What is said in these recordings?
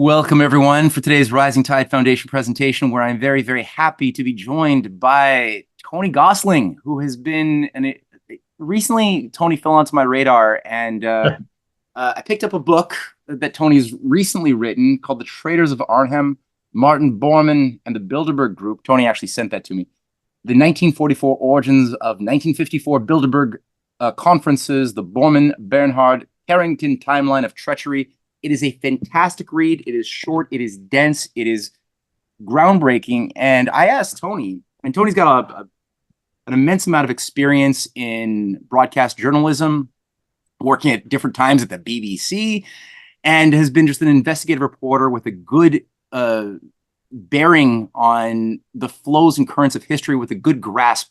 Welcome, everyone, for today's Rising Tide Foundation presentation, where I'm very, very happy to be joined by Tony Gosling, who has been recently. Tony fell onto my radar, and I picked up a book that Tony's recently written called The Traitors of Arnhem, Martin Bormann and the Bilderberg Group. Tony actually sent that to me. The 1944 origins of 1954 Bilderberg conferences, the Bormann-Bernhard-Carrington timeline of treachery. It is a fantastic read. It is short. It is dense. It is groundbreaking. And I asked Tony, and Tony's got an immense amount of experience in broadcast journalism, working at different times at the BBC, and has been just an investigative reporter with a good bearing on the flows and currents of history, with a good grasp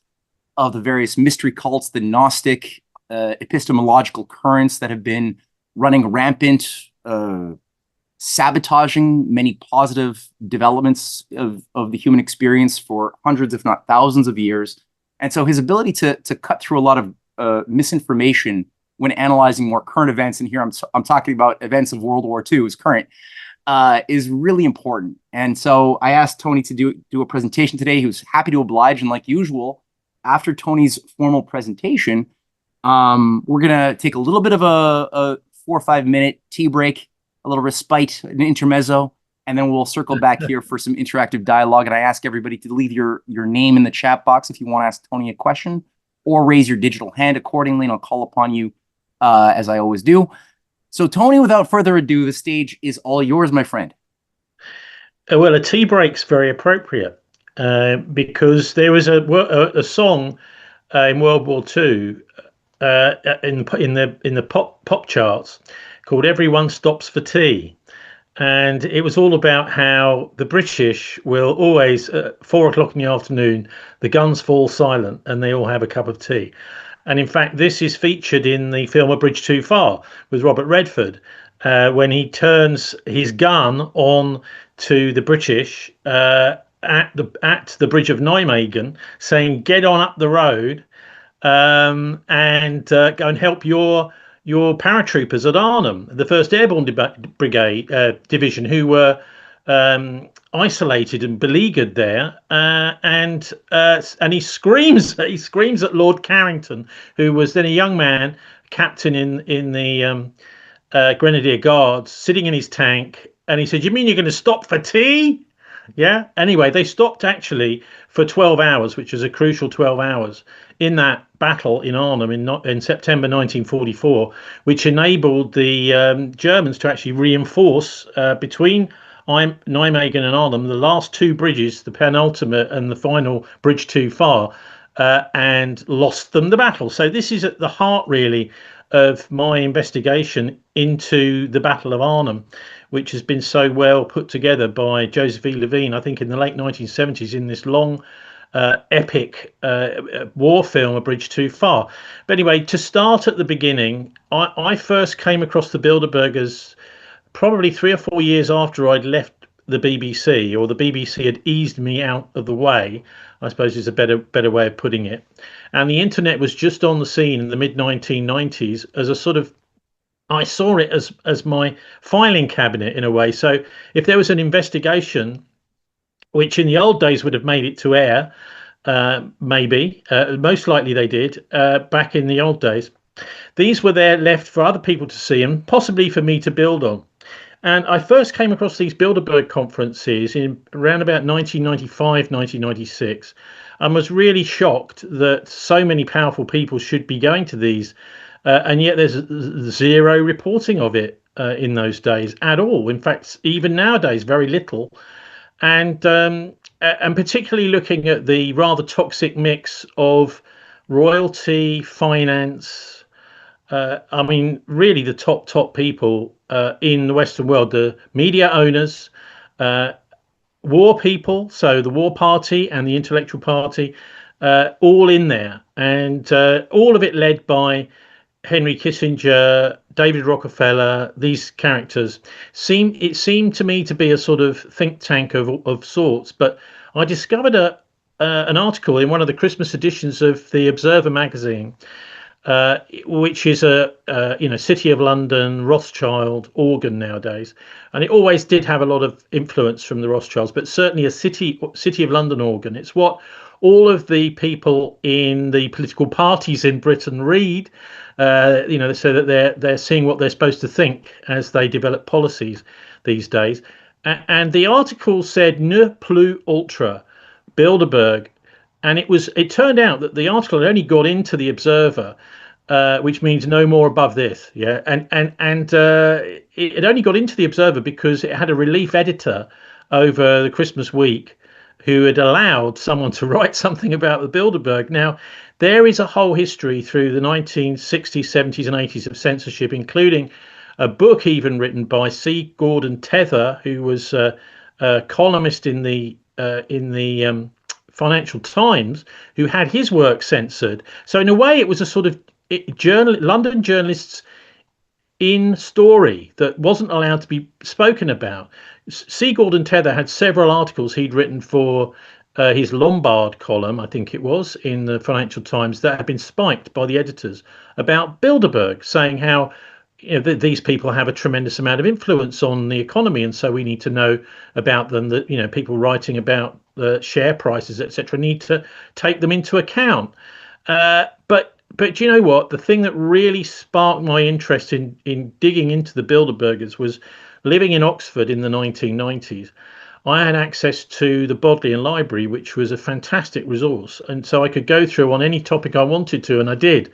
of the various mystery cults, the Gnostic epistemological currents that have been running rampant, sabotaging many positive developments of the human experience for hundreds, if not thousands of years. And so his ability to cut through a lot of misinformation when analyzing more current events, and here I'm talking about events of World War II as current, is really important. And so I asked Tony to do a presentation today. He was happy to oblige, and like usual, after Tony's formal presentation, we're gonna take a little bit of a 4 or 5 minute tea break, a little respite, an intermezzo, and then we'll circle back here for some interactive dialogue. And I ask everybody to leave your name in the chat box if you want to ask Tony a question, or raise your digital hand accordingly, and I'll call upon you as I always do. So Tony, without further ado, the stage is all yours, my friend. Well, a tea break's very appropriate because there was a song in World War II in the pop charts called "Everyone Stops for Tea," and it was all about how the British will always at 4 o'clock in the afternoon, the guns fall silent and they all have a cup of tea. And in fact, this is featured in the film A Bridge Too Far with Robert Redford, when he turns his gun on to the British at the bridge of Nijmegen, saying, "Get on up the road and go and help your paratroopers at Arnhem, the 1st Airborne Brigade Division, who were isolated and beleaguered there." And he screams at Lord Carrington, who was then a young man, captain in the Grenadier Guards, sitting in his tank, and he said, "You mean you're going to stop for tea?" Yeah. Anyway, they stopped actually for 12 hours, which was a crucial 12 hours in that battle in Arnhem in September 1944, which enabled the Germans to actually reinforce between Nijmegen and Arnhem, the last 2 bridges, the penultimate and the final Bridge Too Far, and lost them the battle. So this is at the heart, really, of my investigation into the Battle of Arnhem, which has been so well put together by Joseph E. Levine, I think in the late 1970s, in this long, epic war film, A Bridge Too Far. But anyway, to start at the beginning, I first came across the Bilderbergers probably 3 or 4 years after I'd left the BBC, or the BBC had eased me out of the way, I suppose is a better way of putting it. And the internet was just on the scene in the mid-1990s as a sort of, I saw it as my filing cabinet in a way. So if there was an investigation, which in the old days would have made it to air, maybe, most likely they did, back in the old days, these were there left for other people to see and possibly for me to build on. And I first came across these Bilderberg conferences in around about 1995, 1996, and was really shocked that so many powerful people should be going to these. And yet there's zero reporting of it in those days at all. In fact, even nowadays, very little. And particularly looking at the rather toxic mix of royalty, finance, I mean, really the top people in the Western world, the media owners, war people, so the War Party and the Intellectual Party, all in there. And all of it led by Henry Kissinger, David Rockefeller. These characters seemed to me to be a sort of think tank of sorts. But I discovered an article in one of the Christmas editions of the Observer magazine which is a City of London Rothschild organ nowadays, and it always did have a lot of influence from the Rothschilds, but certainly a City of London organ. It's what all of the people in the political parties in Britain read, so that they're seeing what they're supposed to think as they develop policies these days. And the article said "ne plus ultra," Bilderberg, and it turned out that the article had only got into the Observer, which means no more above this. Yeah, and it only got into the Observer because it had a relief editor over the Christmas week who had allowed someone to write something about the Bilderberg. Now, there is a whole history through the 1960s, 70s, and 80s of censorship, including a book even written by C. Gordon Tether, who was a columnist in the Financial Times, who had his work censored. So in a way, it was a sort of London journalists in story that wasn't allowed to be spoken about. C. Gordon Tether had several articles he'd written for his Lombard column, I think it was, in the Financial Times that had been spiked by the editors about Bilderberg, saying how these people have a tremendous amount of influence on the economy, and so we need to know about them. That people writing about the share prices, etc., need to take them into account. But you know what? The thing that really sparked my interest in digging into the Bilderbergers was living in Oxford in the 1990s. I had access to the Bodleian Library, which was a fantastic resource, and so I could go through on any topic I wanted to, and I did.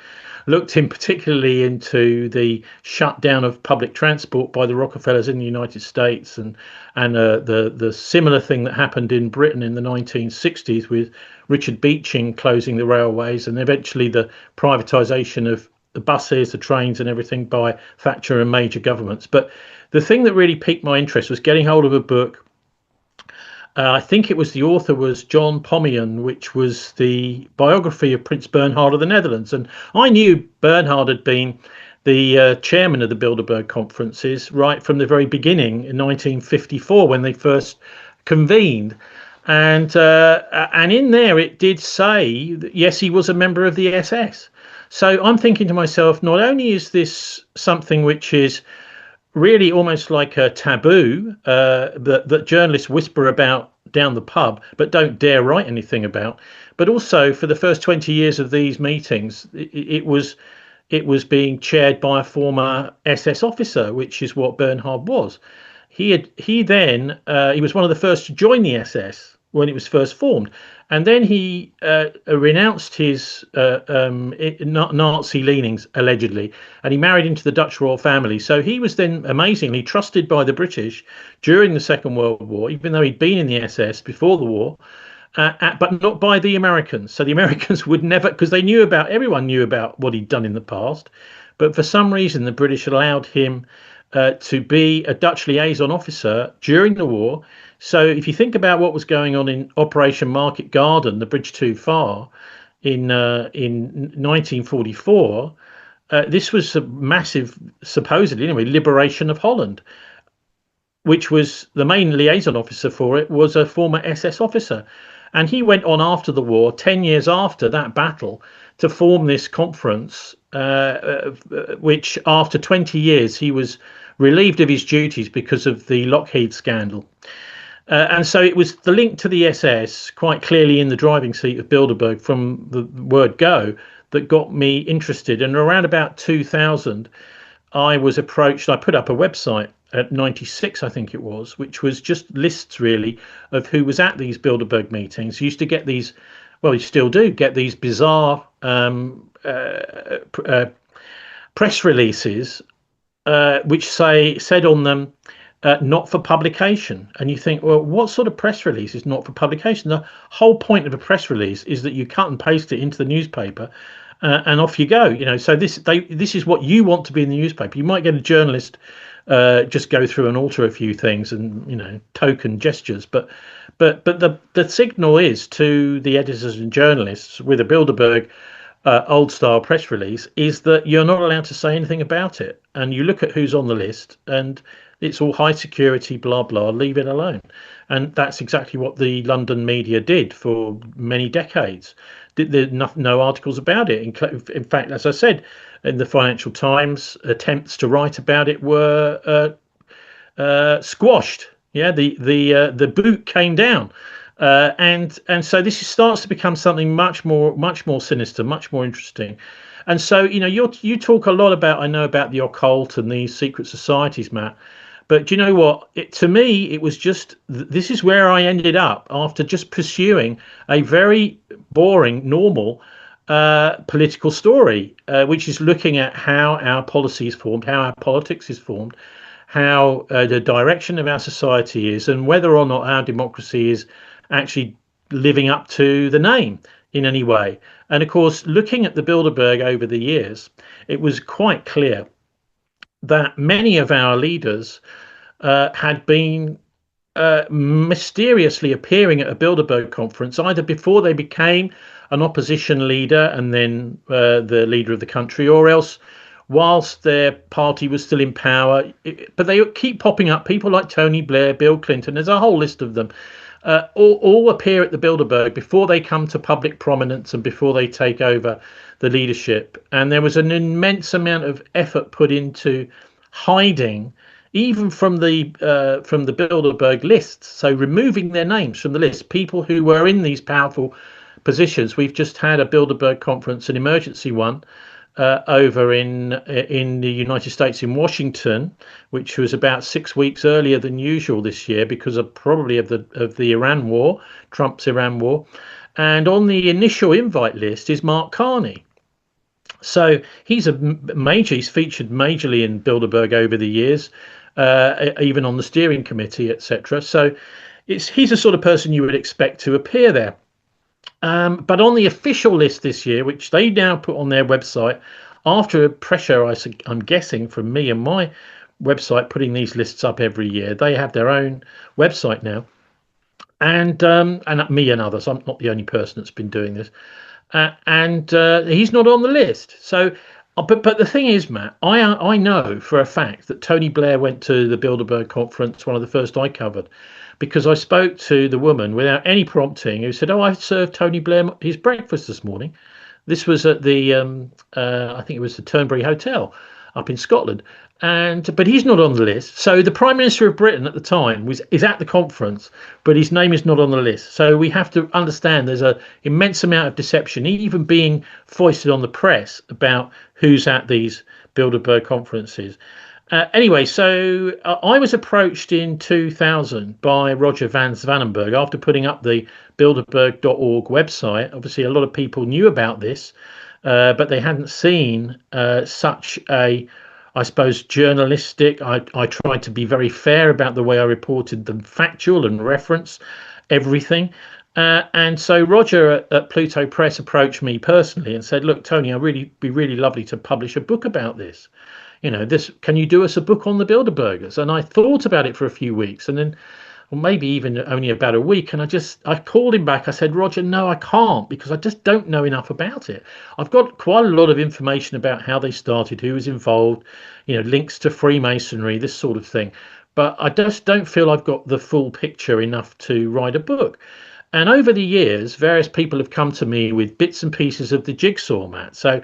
Looked in particularly into the shutdown of public transport by the Rockefellers in the United States, and the similar thing that happened in Britain in the 1960s with Richard Beeching closing the railways, and eventually the privatisation of the buses, the trains, and everything by Thatcher and major governments. But the thing that really piqued my interest was getting hold of a book. I think it was the author was John Pomian, which was the biography of Prince Bernhard of the Netherlands. And I knew Bernhard had been the chairman of the Bilderberg conferences right from the very beginning in 1954 when they first convened. And in there it did say that, yes, he was a member of the SS. So I'm thinking to myself, not only is this something which is really almost like a taboo that journalists whisper about down the pub but don't dare write anything about, but also for the first 20 years of these meetings it was being chaired by a former SS officer, which is what Bernhard was. He was one of the first to join the SS when it was first formed, and then he renounced his Nazi leanings, allegedly, and he married into the Dutch royal family. So he was then amazingly trusted by the British during the Second World War, even though he'd been in the SS before the war, but not by the Americans. So the Americans would never, because everyone knew about what he'd done in the past, but for some reason the British allowed him to be a Dutch liaison officer during the war. So if you think about what was going on in Operation Market Garden, the bridge too far, in 1944, this was a massive, supposedly anyway, liberation of Holland, which was the main liaison officer for it was a former SS officer. And he went on after the war, 10 years after that battle, to form this conference, which after 20 years he was relieved of his duties because of the Lockheed scandal. And so it was the link to the SS quite clearly in the driving seat of Bilderberg from the word go that got me interested. And around about 2000, I was approached. I put up a website at 96, I think it was, which was just lists really of who was at these Bilderberg meetings. You used to get these, well, you still do get these bizarre press releases which said on them, not for publication. And you think, well, what sort of press release is not for publication? The whole point of a press release is that you cut and paste it into the newspaper and off you go. So this is what you want to be in the newspaper. You might get a journalist just go through and alter a few things and token gestures, but the signal is to the editors and journalists with a Bilderberg old style press release, is that you're not allowed to say anything about it. And you look at who's on the list, and it's all high security, blah, blah, leave it alone. And that's exactly what the London media did for many decades. There no articles about it. In fact, as I said, in the Financial Times, attempts to write about it were squashed. Yeah, the boot came down. And so this starts to become something much more sinister, much more interesting. And so, you talk a lot about, I know, about the occult and these secret societies, Matt. But do you know what? To me, it was just, this is where I ended up after just pursuing a very boring, normal political story, which is looking at how our policy is formed, how our politics is formed, how the direction of our society is, and whether or not our democracy is actually living up to the name in any way. And of course, looking at the Bilderberg over the years, it was quite clear that many of our leaders had been mysteriously appearing at a Bilderberg conference, either before they became an opposition leader and then the leader of the country, or else whilst their party was still in power. But they keep popping up, people like Tony Blair, Bill Clinton, there's a whole list of them, all appear at the Bilderberg before they come to public prominence and before they take over the leadership. And there was an immense amount of effort put into hiding, even from the Bilderberg lists, so removing their names from the list, people who were in these powerful positions. We've just had a Bilderberg conference, an emergency one, over in the United States in Washington, which was about 6 weeks earlier than usual this year because of probably of the Iran war, Trump's Iran war. And on the initial invite list is Mark Carney. So he's he's featured majorly in Bilderberg over the years, even on the steering committee, etc. So he's the sort of person you would expect to appear there. But on the official list this year, which they now put on their website, after pressure, I'm guessing, from me and my website putting these lists up every year, they have their own website now. And me and others, I'm not the only person that's been doing this. And he's not on the list. So, but the thing is, Matt, I know for a fact that Tony Blair went to the Bilderberg conference, one of the first I covered, because I spoke to the woman without any prompting who said, "Oh, I served Tony Blair his breakfast this morning." This was at the I think it was the Turnberry Hotel up in Scotland, but he's not on the list. So the Prime Minister of Britain at the time is at the conference, but his name is not on the list. So we have to understand there's an immense amount of deception, even being foisted on the press about who's at these Bilderberg conferences. Anyway, so I was approached in 2000 by Roger van Zwanenburg after putting up the Bilderberg.org website. Obviously, a lot of people knew about this, but they hadn't seen such a, I suppose, journalistic. I tried to be very fair about the way I reported them, factual and reference everything. And so Roger at Pluto Press approached me personally and said, "Look, Tony, it'd be really lovely to publish a book about this. Can you do us a book on the Bilderbergers?" And I thought about it for a few weeks, and then, or maybe even only about a week, and I called him back. I said, "Roger, no, I can't, because I just don't know enough about it. I've got quite a lot of information about how they started, who was involved, links to Freemasonry, this sort of thing, but I just don't feel I've got the full picture enough to write a book." And over the years, various people have come to me with bits and pieces of the jigsaw, Matt. So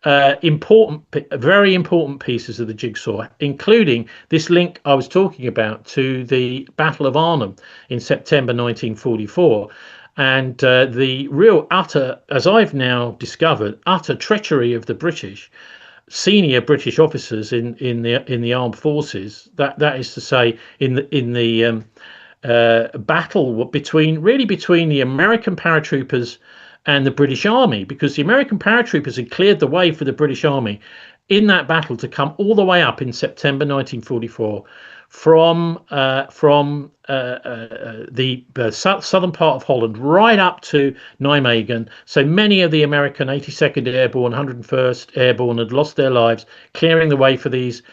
very important pieces of the jigsaw, including this link I was talking about to the Battle of Arnhem in September 1944, and the real utter, as I've now discovered, utter treachery of the British, senior British officers in the armed forces. That is to say, in the battle between the American paratroopers and the British Army, because the American paratroopers had cleared the way for the British Army in that battle to come all the way up in September 1944 from the southern part of Holland right up to Nijmegen. So many of the American 82nd Airborne, 101st Airborne had lost their lives clearing the way for these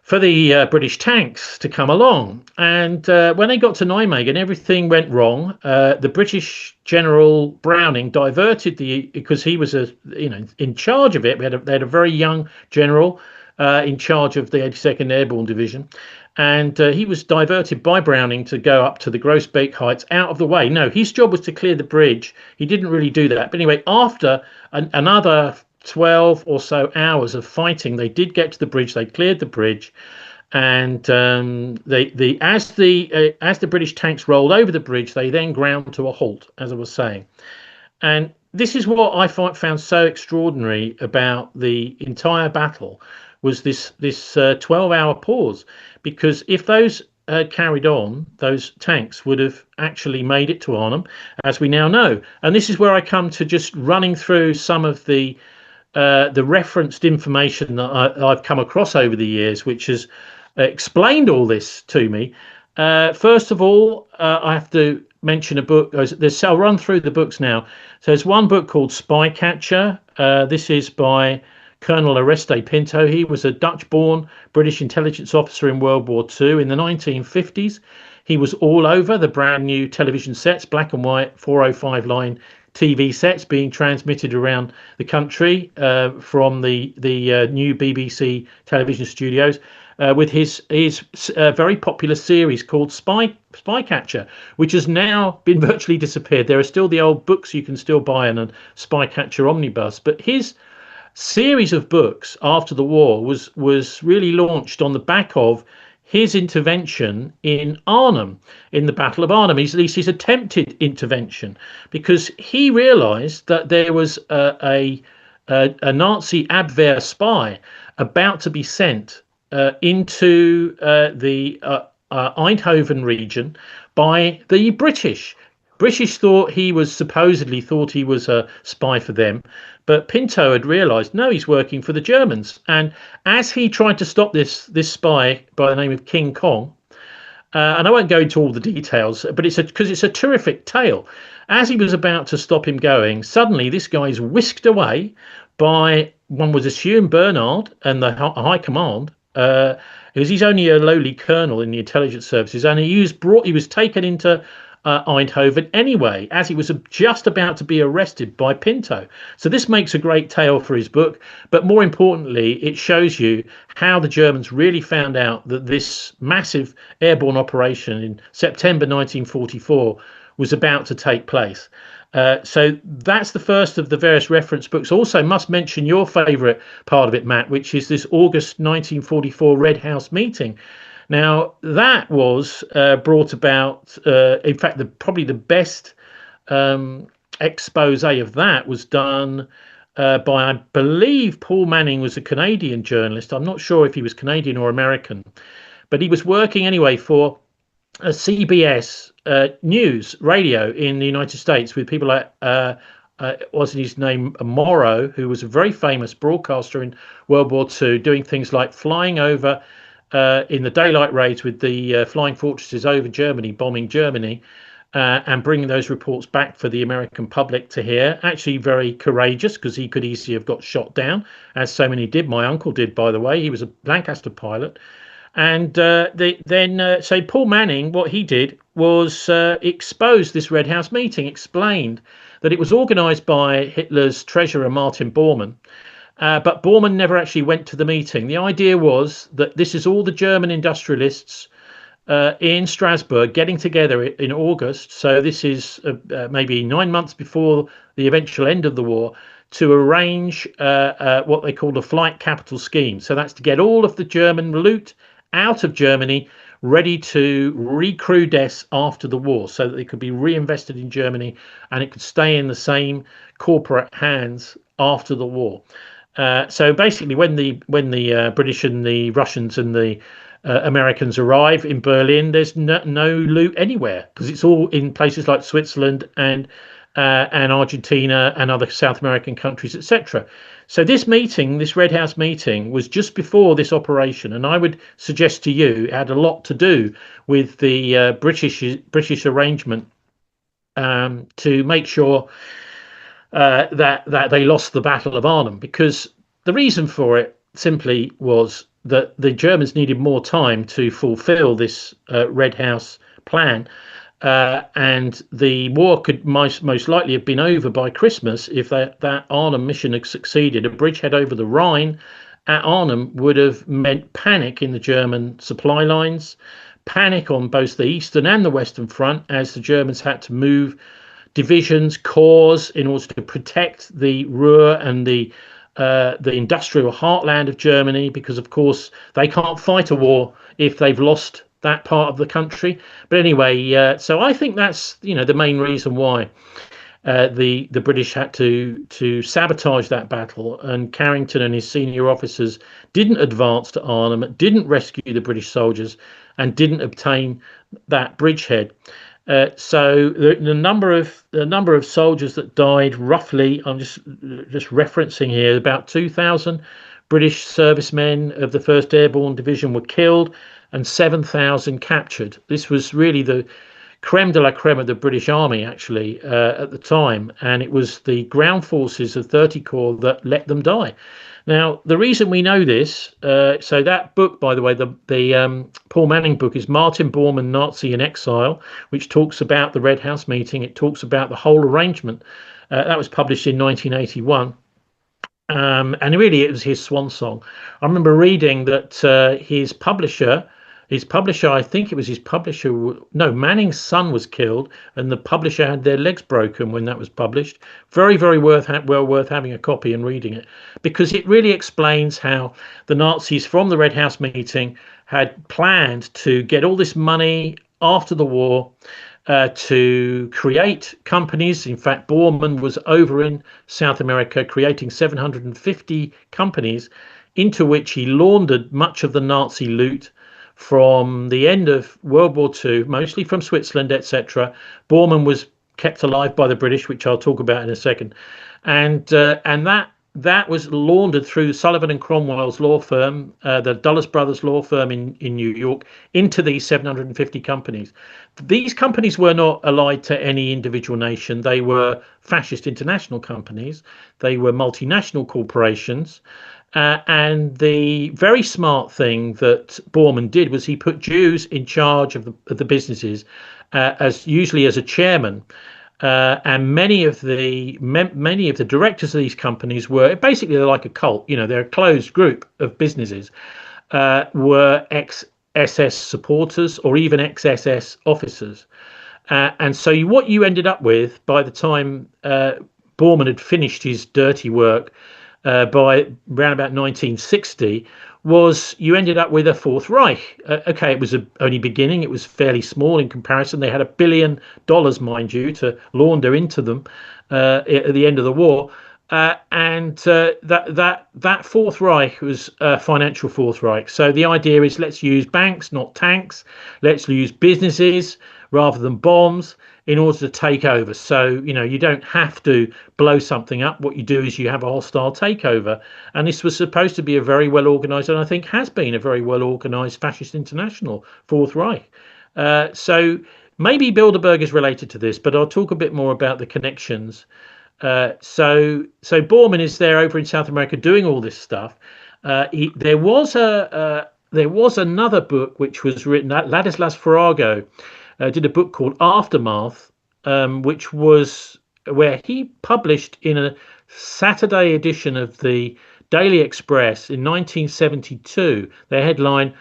for the British tanks to come along. And when they got to Nijmegen, everything went wrong. The British General Browning diverted because he was in charge of it. They had a very young general in charge of the 82nd Airborne Division. And he was diverted by Browning to go up to the Groesbeek Heights out of the way. No, his job was to clear the bridge. He didn't really do that. But anyway, after another 12 or so hours of fighting, they did get to the bridge. They cleared the bridge, and as the British tanks rolled over the bridge, they then ground to a halt, as I was saying. And this is what I found so extraordinary about the entire battle, was this 12-hour pause, because if those carried on, those tanks would have actually made it to Arnhem, as we now know. And this is where I come to just running through some of the referenced information that I've come across over the years, which has explained all this to me. First of all, I have to mention a book. I'll run through the books now. So there's one book called Spycatcher. This is by Colonel Oreste Pinto. He was a Dutch-born British intelligence officer in World War II in the 1950s. He was all over the brand new television sets, black and white 405 line TV sets being transmitted around the country from the new BBC television studios, with his very popular series called Spycatcher, which has now been virtually disappeared. There are still the old books you can still buy in a Spycatcher omnibus, but his series of books after the war was really launched on the back of his intervention in Arnhem, in the Battle of Arnhem, at least his attempted intervention, because he realized that there was a Nazi Abwehr spy about to be sent into the Eindhoven region by the British. British supposedly thought he was a spy for them, but Pinto had realised, no, he's working for the Germans. And as he tried to stop this spy by the name of King Kong, and I won't go into all the details, but because it's a terrific tale. As he was about to stop him going, suddenly this guy is whisked away by, one would assume, Bernard and the High Command, because he's only a lowly colonel in the intelligence services, and he was taken into Eindhoven anyway, as he was just about to be arrested by Pinto. So this makes a great tale for his book, but more importantly, it shows you how the Germans really found out that this massive airborne operation in September 1944 was about to take place. So that's the first of the various reference books. Also must mention your favourite part of it, Matt, which is this August 1944 Red House meeting. Now, that was brought about, in fact, probably the best expose of that was done by, I believe, Paul Manning was a Canadian journalist. I'm not sure if he was Canadian or American, but he was working anyway for a CBS News radio in the United States with people like, wasn't his name Morrow, who was a very famous broadcaster in World War II, doing things like flying over in the daylight raids with the flying fortresses over Germany, bombing Germany, and bringing those reports back for the American public to hear. Actually very courageous, because he could easily have got shot down, as so many did. My uncle did, by the way. He was a Lancaster pilot. And so Paul Manning, what he did was expose this Red House meeting, explained that it was organised by Hitler's treasurer, Martin Bormann. But Bormann never actually went to the meeting. The idea was that this is all the German industrialists in Strasbourg getting together in August. So this is maybe 9 months before the eventual end of the war, to arrange what they called a flight capital scheme. So that's to get all of the German loot out of Germany, ready to recrudesce after the war, so that they could be reinvested in Germany and it could stay in the same corporate hands after the war. So basically, when the British and the Russians and the Americans arrive in Berlin, there's no loot anywhere, because it's all in places like Switzerland and Argentina and other South American countries, etc. So this meeting, this Red House meeting, was just before this operation, and I would suggest to you it had a lot to do with the British arrangement to make sure that they lost the Battle of Arnhem, because the reason for it simply was that the Germans needed more time to fulfill this Red House plan. And the war could most likely have been over by Christmas if that Arnhem mission had succeeded. A bridgehead over the Rhine at Arnhem would have meant panic in the German supply lines, panic on both the eastern and the western front, as the Germans had to move divisions, corps in order to protect the Ruhr and the industrial heartland of Germany, because of course they can't fight a war if they've lost that part of the country. But anyway, so I think that's the main reason why the British had to sabotage that battle, and Carrington and his senior officers didn't advance to Arnhem, didn't rescue the British soldiers, and didn't obtain that bridgehead. So the number of soldiers that died, roughly, I'm just referencing here, about 2,000 British servicemen of the 1st Airborne Division were killed and 7,000 captured. This was really the creme de la creme of the British Army, actually, at the time, and it was the ground forces of 30 Corps that let them die. Now, the reason we know this, so that book, by the way, the Paul Manning book, is Martin Bormann, Nazi in Exile, which talks about the Red House meeting. It talks about the whole arrangement. That was published in 1981. And really, it was his swan song. I remember reading that his publisher, I think it was his publisher, no, Manning's son was killed, and the publisher had their legs broken when that was published. Very, very worth having a copy and reading it, because it really explains how the Nazis from the Red House meeting had planned to get all this money after the war to create companies. In fact, Bormann was over in South America creating 750 companies, into which he laundered much of the Nazi loot from the end of World War II, mostly from Switzerland, etc. Bormann was kept alive by the British, which I'll talk about in a second, and that was laundered through Sullivan and Cromwell's law firm, the Dulles Brothers law firm in New York, into these 750 companies. These companies were not allied to any individual nation. They were fascist international companies. They were multinational corporations. And the very smart thing that Bormann did was he put Jews in charge of the businesses, usually as a chairman. And many of the directors of these companies were basically, they're like a cult. They're a closed group of businesses. Were ex-SS supporters or even ex-SS officers. And so what you ended up with by the time Bormann had finished his dirty work by around about 1960 was you ended up with a Fourth Reich. Okay, it was only beginning. It was fairly small in comparison. They had $1 billion, mind you, to launder into them at the end of the war. And that Fourth Reich was a financial Fourth Reich. So the idea is, let's use banks, not tanks. Let's use businesses rather than bombs in order to take over. So, you don't have to blow something up. What you do is you have a hostile takeover. And this was supposed to be a very well organized, and I think has been a very well organized fascist international Fourth Reich. So maybe Bilderberg is related to this, but I'll talk a bit more about the connections. So Bormann is there over in South America doing all this stuff. There was another book which was written, Ladislas Farago did a book called Aftermath, which was where he published in a Saturday edition of the Daily Express in 1972, the headline,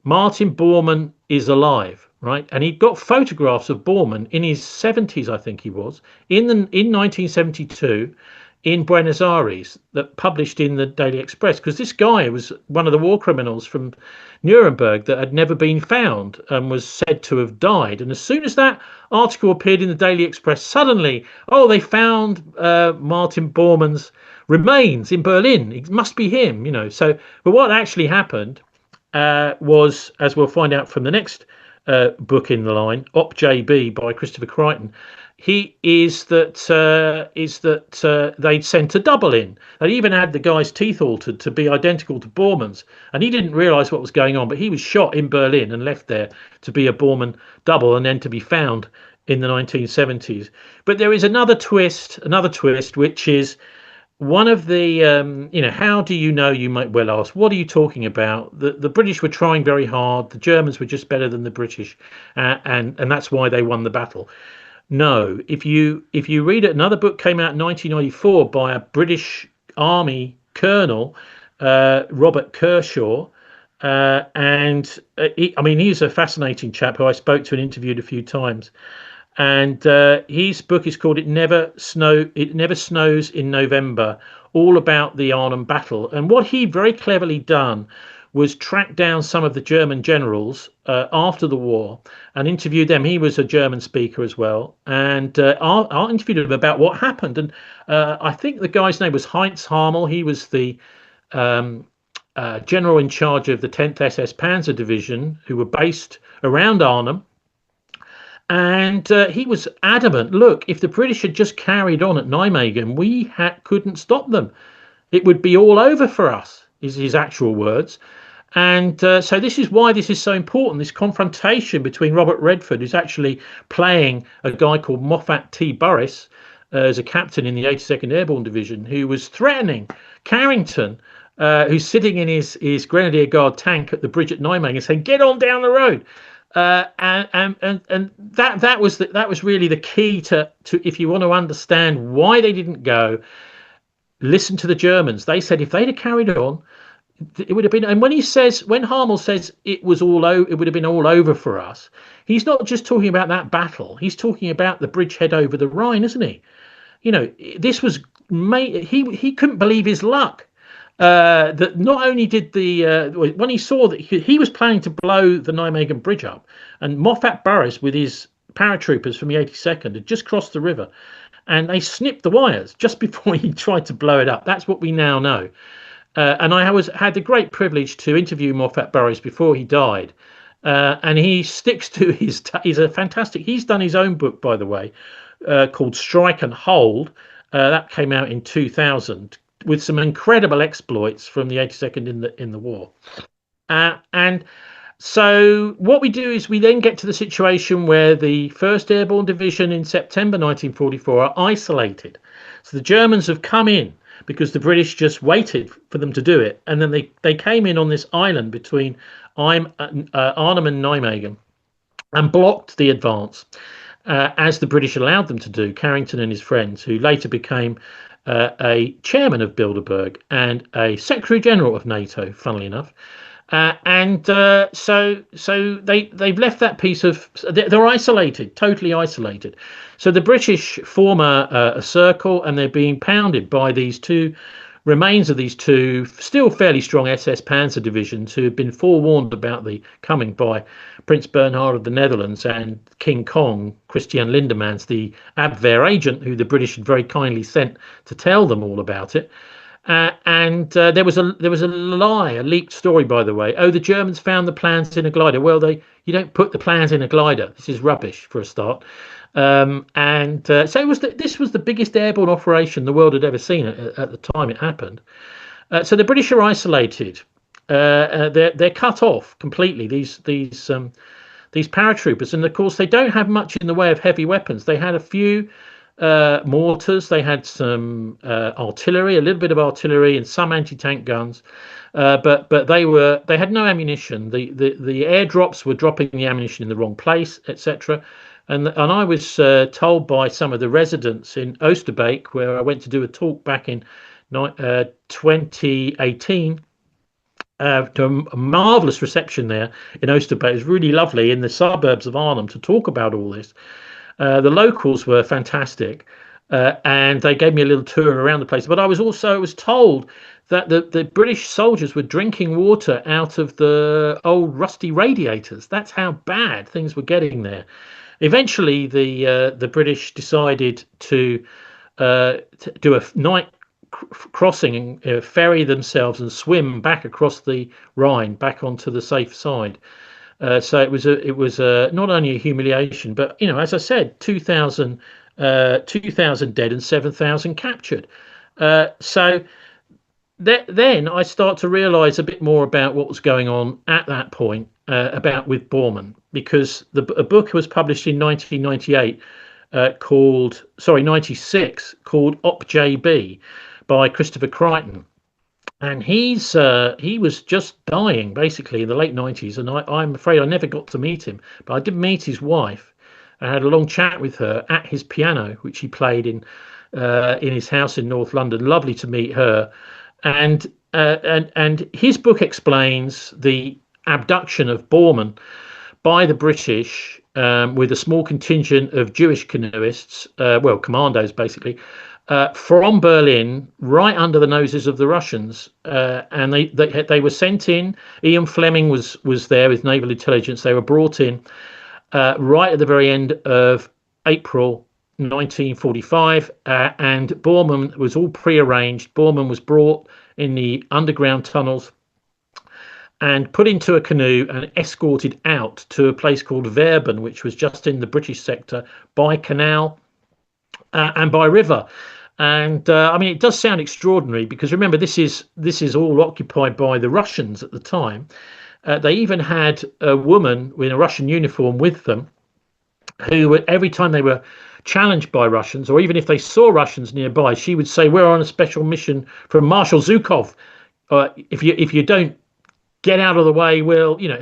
Martin Bormann is alive, right? And he'd got photographs of Bormann in his 70s, I think he was, in 1972 in Buenos Aires, that published in the Daily Express, because this guy was one of the war criminals from Nuremberg that had never been found and was said to have died. And as soon as that article appeared in the Daily Express, suddenly, they found Martin Bormann's remains in Berlin. It must be him, So, but what actually happened was, as we'll find out from the next book in the line, Op JB by Christopher Crichton, they'd sent a double in. They even had the guy's teeth altered to be identical to Bormann's, and he didn't realise what was going on, but he was shot in Berlin and left there to be a Bormann double and then to be found in the 1970s. But there is another twist, which is one of the how do you know, you might well ask, what are you talking about? The British were trying very hard, the Germans were just better than the British, and that's why they won the battle. No, if you read it, another book came out in 1994 by a British Army colonel, Robert Kershaw, and I mean, he's a fascinating chap who I spoke to and interviewed a few times. And his book is called It Never Snows in November, all about the Arnhem battle. And what he very cleverly done was track down some of the German generals after the war and interviewed them. He was a German speaker as well, and I interviewed him about what happened. And I think the guy's name was Heinz Harmel. He was the general in charge of the 10th SS Panzer Division, who were based around Arnhem. And he was adamant, look, if the British had just carried on at Nijmegen, we couldn't stop them. It would be all over for us, is his actual words. And so this is why this is so important, this confrontation between Robert Redford, who's actually playing a guy called Moffat T. Burris as a captain in the 82nd Airborne Division, who was threatening Carrington, who's sitting in his Grenadier Guard tank at the bridge at Nijmegen, saying, get on down the road. And that was really the key to if you want to understand why they didn't go, listen to the Germans. They said if they'd have carried on, it would have been. And when Harmel says it would have been all over for us, he's not just talking about that battle. He's talking about the bridgehead over the Rhine, isn't he? This was he couldn't believe his luck. That not only did when he saw that he was planning to blow the Nijmegen bridge up, and Moffat Burris with his paratroopers from the 82nd had just crossed the river, and they snipped the wires just before he tried to blow it up. That's what we now know. And I had the great privilege to interview Moffat Burris before he died, and he sticks to he's done his own book, by the way, called Strike and Hold. That came out in 2000. With some incredible exploits from the 82nd in the war. And so what we do is we then get to the situation where the 1st Airborne Division in September 1944 are isolated. So the Germans have come in because the British just waited for them to do it. And then they came in on this island between Arnhem and Nijmegen and blocked the advance, as the British allowed them to do, Carrington and his friends, who later became a chairman of Bilderberg and a secretary general of NATO, funnily enough. So they've left that piece of, they're isolated, totally isolated. So the British form a circle, and they're being pounded by these remains of these two still fairly strong SS Panzer divisions, who have been forewarned about the coming by Prince Bernhard of the Netherlands and King Kong, Christian Lindemans, the Abwehr agent, who the British had very kindly sent to tell them all about it. There was a leaked story, by the way. Oh, the Germans found the plans in a glider. Well, you don't put the plans in a glider. This is rubbish for a start. So this was the biggest airborne operation the world had ever seen at the time it happened. So the British are isolated. They're cut off completely. These paratroopers, and of course they don't have much in the way of heavy weapons. They had a few mortars. They had some artillery, a little bit of artillery, and some anti-tank guns. But they had no ammunition. The airdrops were dropping the ammunition in the wrong place, etc. And I was told by some of the residents in Oosterbeek, where I went to do a talk back in 2018, to a marvellous reception there in Oosterbeek. It was really lovely in the suburbs of Arnhem to talk about all this. The locals were fantastic, and they gave me a little tour around the place. But I was told that the British soldiers were drinking water out of the old rusty radiators. That's how bad things were getting there. Eventually, the British decided to do a night crossing and ferry themselves and swim back across the Rhine back onto the safe side. So it was not only a humiliation, but as I said, 2,000 dead and 7,000 captured. So then I start to realise a bit more about what was going on at that point with Bormann, because a book was published in 1998 96 called OpJB, by Christopher Crichton. And he was just dying basically in the late 90s, and I'm afraid I never got to meet him, but I did meet his wife. I had a long chat with her at his piano, which he played in his house in North London. Lovely to meet her, and his book explains the abduction of Bormann by the British with a small contingent of Jewish canoeists, commandos basically, from Berlin, right under the noses of the Russians, and they were sent in. Ian Fleming was there with naval intelligence. They were brought in right at the very end of April 1945, and Bormann was all prearranged. Bormann was brought in the underground tunnels and put into a canoe and escorted out to a place called Verben, which was just in the British sector, by canal and by river. And I mean, it does sound extraordinary because remember, this is all occupied by the Russians at the time. They even had a woman in a Russian uniform with them, who every time they were challenged by Russians, or even if they saw Russians nearby, she would say, "We're on a special mission from Marshal Zhukov. If you don't get out of the way,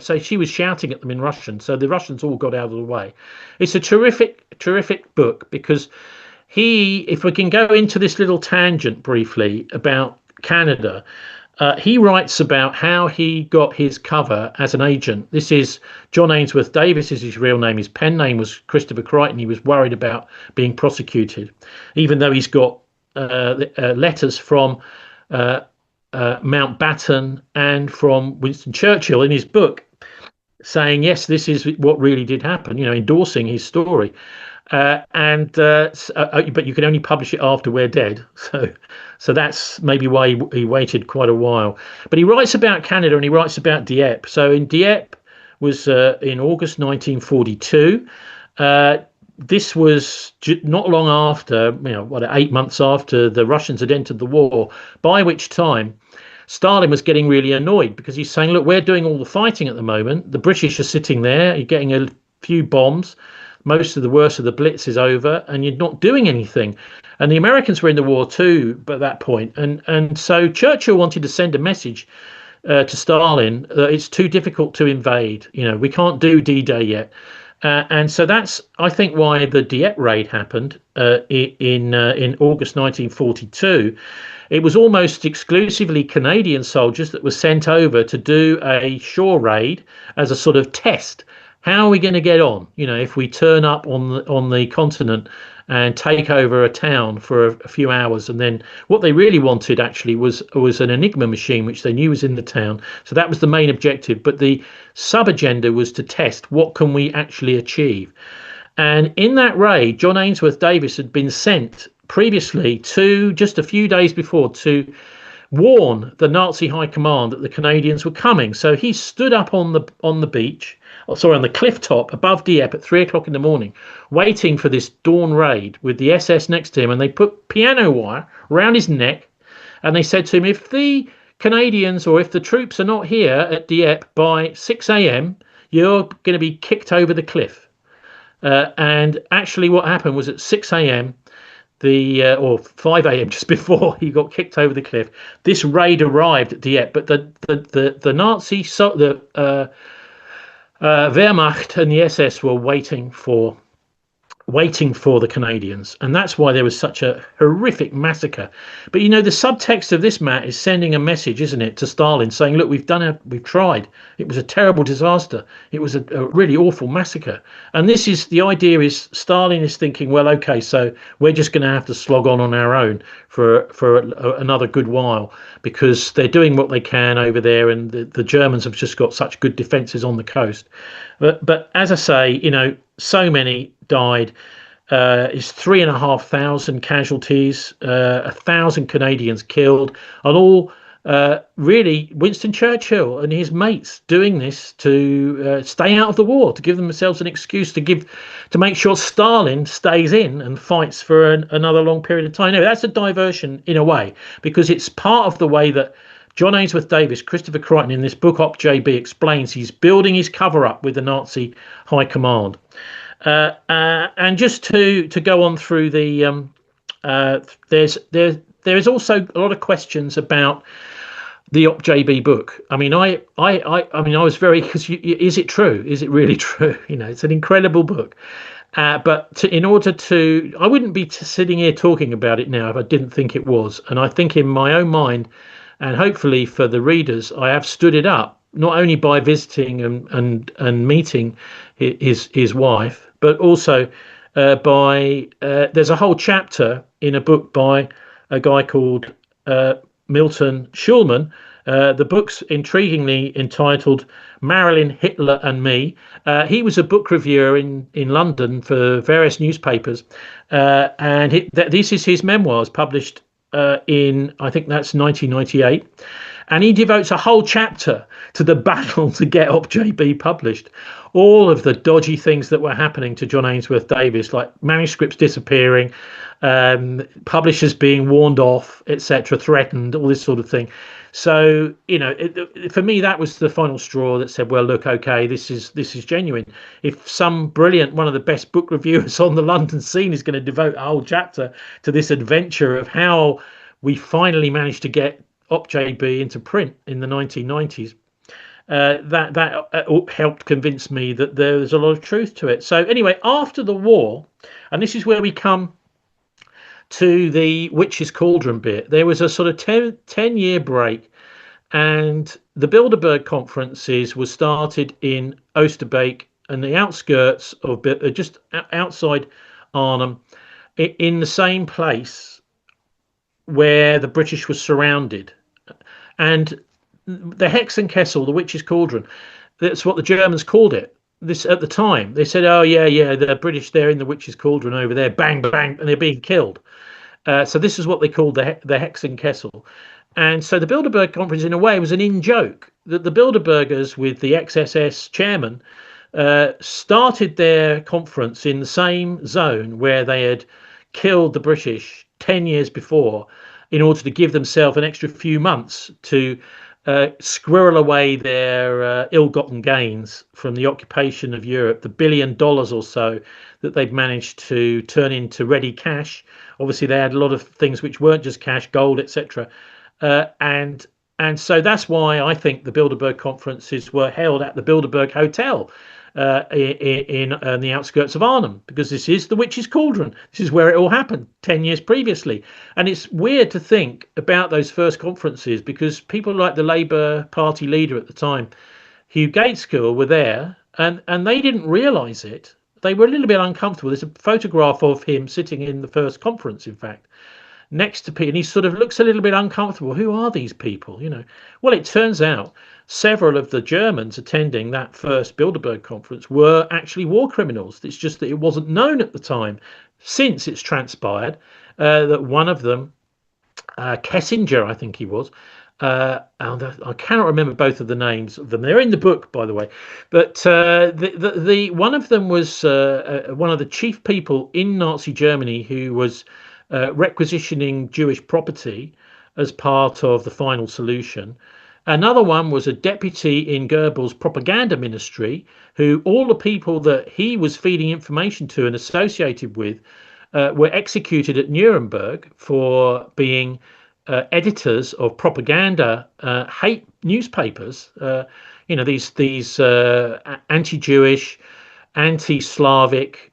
so she was shouting at them in Russian. So the Russians all got out of the way. It's a terrific book because if we can go into this little tangent briefly about Canada, he writes about how he got his cover as an agent. This is John Ainsworth Davis is his real name. His pen name was Christopher Crichton. He was worried about being prosecuted, even though he's got letters from Mountbatten and from Winston Churchill in his book saying, yes, this is what really did happen, endorsing his story. But you can only publish it after we're dead. So that's maybe why he waited quite a while. But he writes about Canada and he writes about Dieppe. So in Dieppe was in August 1942. This was not long after, 8 months after the Russians had entered the war, by which time Stalin was getting really annoyed because he's saying, look, we're doing all the fighting at the moment. The British are sitting there, you're getting a few bombs. Most of the worst of the Blitz is over and you're not doing anything. And the Americans were in the war too at that point. And so Churchill wanted to send a message to Stalin that it's too difficult to invade. We can't do D-Day yet. And so that's, I think, why the Dieppe raid happened in August 1942. It was almost exclusively Canadian soldiers that were sent over to do a shore raid as a sort of test. How are we going to get on? If we turn up on the continent and take over a town for a few hours, and then what they really wanted actually was an Enigma machine, which they knew was in the town. So that was the main objective. But the sub agenda was to test what can we actually achieve. And in that raid, John Ainsworth Davis had been sent previously just a few days before to warn the Nazi high command that the Canadians were coming. So he stood up on the beach. On the cliff top above Dieppe at 3 o'clock in the morning, waiting for this dawn raid with the SS next to him. And they put piano wire around his neck. And they said to him, if the Canadians or if the troops are not here at Dieppe by 6 a.m., you're going to be kicked over the cliff. And actually what happened was at 6 a.m., or 5 a.m. just before he got kicked over the cliff, this raid arrived at Dieppe. But the Nazi, Wehrmacht and the SS were waiting for the Canadians, and that's why there was such a horrific massacre. But the subtext of this, Matt, is sending a message, isn't it, to Stalin, saying, look, we've tried. It was a terrible disaster. It was a really awful massacre. And the idea is Stalin is thinking, well, okay, so we're just going to have to slog on our own for another good while, because they're doing what they can over there, and the Germans have just got such good defences on the coast. But as I say, so many died. It's 3,500 casualties, 1,000 Canadians killed, and all really Winston Churchill and his mates doing this to stay out of the war, to give themselves an excuse to make sure Stalin stays in and fights for another long period of time. No, that's a diversion in a way, because it's part of the way that John Ainsworth Davis, Christopher Crichton, in this book Op JB, explains he's building his cover up with the Nazi high command. And just to go on through the there is also a lot of questions about the OpJB book. I mean, I was very, because is it true? Is it really true? It's an incredible book. But in order to, I wouldn't be sitting here talking about it now if I didn't think it was. And I think in my own mind, and hopefully for the readers, I have stood it up, not only by visiting and meeting his wife, but also by, there's a whole chapter in a book by a guy called Milton Schulman. The book's intriguingly entitled Marilyn, Hitler and Me. He was a book reviewer in London for various newspapers, and this is his memoirs published in, I think that's 1998. And he devotes a whole chapter to the battle to get OpJB published. All of the dodgy things that were happening to John Ainsworth Davies, like manuscripts disappearing, publishers being warned off, etc., threatened, all this sort of thing. So, for me, that was the final straw that said, well, look, okay, this is genuine. If some brilliant, one of the best book reviewers on the London scene is going to devote a whole chapter to this adventure of how we finally managed to get OpJB into print in the 1990s, that helped convince me that there was a lot of truth to it. So anyway, after the war, and this is where we come to the Witch's Cauldron bit, there was a sort of 10-year break, and the Bilderberg conferences were started in Oosterbeek and the outskirts of, just outside Arnhem, in the same place where the British were surrounded. And the Hexenkessel, the Witch's Cauldron, that's what the Germans called it. This at the time, they said, "Oh yeah, the British, they're in the Witch's Cauldron over there, bang bang," and they're being killed. So this is what they called the Hexenkessel. And so the Bilderberg conference, in a way, was an in-joke that the Bilderbergers, with the ex-SS chairman, started their conference in the same zone where they had killed the British 10 years before, in order to give themselves an extra few months to squirrel away their ill-gotten gains from the occupation of Europe, the $1 billion or so that they'd managed to turn into ready cash. Obviously, they had a lot of things which weren't just cash, gold, etc. And so that's why I think the Bilderberg conferences were held at the Bilderberg Hotel in the outskirts of Arnhem, because this is the Witch's Cauldron. This is where it all happened 10 years previously. And it's weird to think about those first conferences, because people like the Labour Party leader at the time, Hugh Gaitskell, were there, and they didn't realise it. They were a little bit uncomfortable. There's a photograph of him sitting in the first conference, in fact, next to Pete, and he sort of looks a little bit uncomfortable. Who are these people? Well, it turns out several of the Germans attending that first Bilderberg conference were actually war criminals. It's just that it wasn't known at the time. Since it's transpired that one of them, Kessinger, I think he was, I cannot remember both of the names of them. They're in the book, by the way. But the one of them was one of the chief people in Nazi Germany who was requisitioning Jewish property as part of the final solution. Another one was a deputy in Goebbels' propaganda ministry, who all the people that he was feeding information to and associated with were executed at Nuremberg for being editors of propaganda hate newspapers. These anti-Jewish, anti-Slavic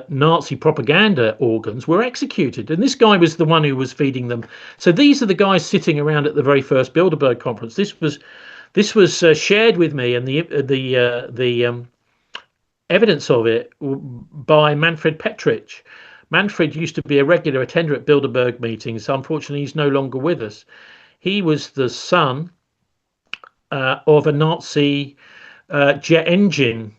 Nazi propaganda organs were executed, and this guy was the one who was feeding them. So these are the guys sitting around at the very first Bilderberg conference. This was shared with me, and the evidence of it by Manfred Petrich. Manfred used to be a regular attender at Bilderberg meetings. Unfortunately, he's no longer with us. He was the son of a Nazi jet engine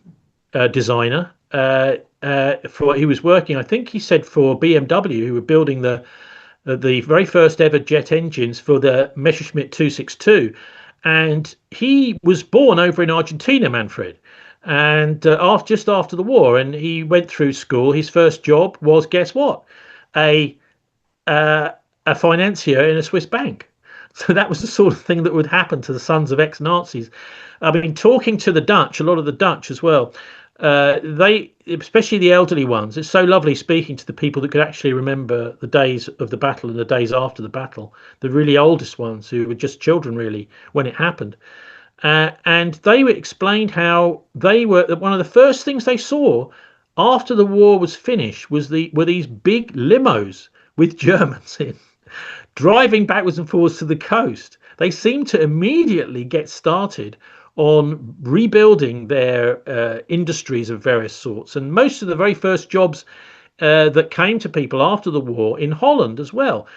designer. He was working, I think he said, for BMW, who were building the very first ever jet engines for the Messerschmitt 262, and he was born over in Argentina, Manfred, and just after the war, and he went through school. His first job was, guess what, a financier in a Swiss bank. So that was the sort of thing that would happen to the sons of ex-Nazis. I mean, talking to the Dutch, a lot of the Dutch as well, they, especially the elderly ones, it's so lovely speaking to the people that could actually remember the days of the battle and the days after the battle, the really oldest ones who were just children really when it happened. And they explained how they were one of the first things they saw after the war was finished were these big limos with Germans in driving backwards and forwards to the coast. They seemed to immediately get started on rebuilding their industries of various sorts. And most of the very first jobs that came to people after the war in Holland as well,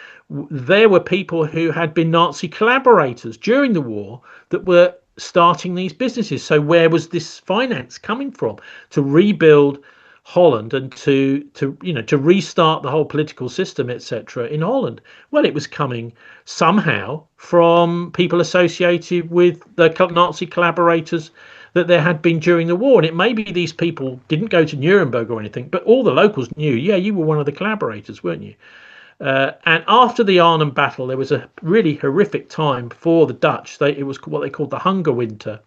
there were people who had been Nazi collaborators during the war that were starting these businesses. So where was this finance coming from to rebuild Holland and to restart the whole political system, etc. in Holland? Well, it was coming somehow from people associated with the Nazi collaborators that there had been during the war. And it may be these people didn't go to Nuremberg or anything, but all the locals knew, yeah, you were one of the collaborators, weren't you? And after the Arnhem battle, there was a really horrific time for the Dutch. It was what they called the Hunger Winter,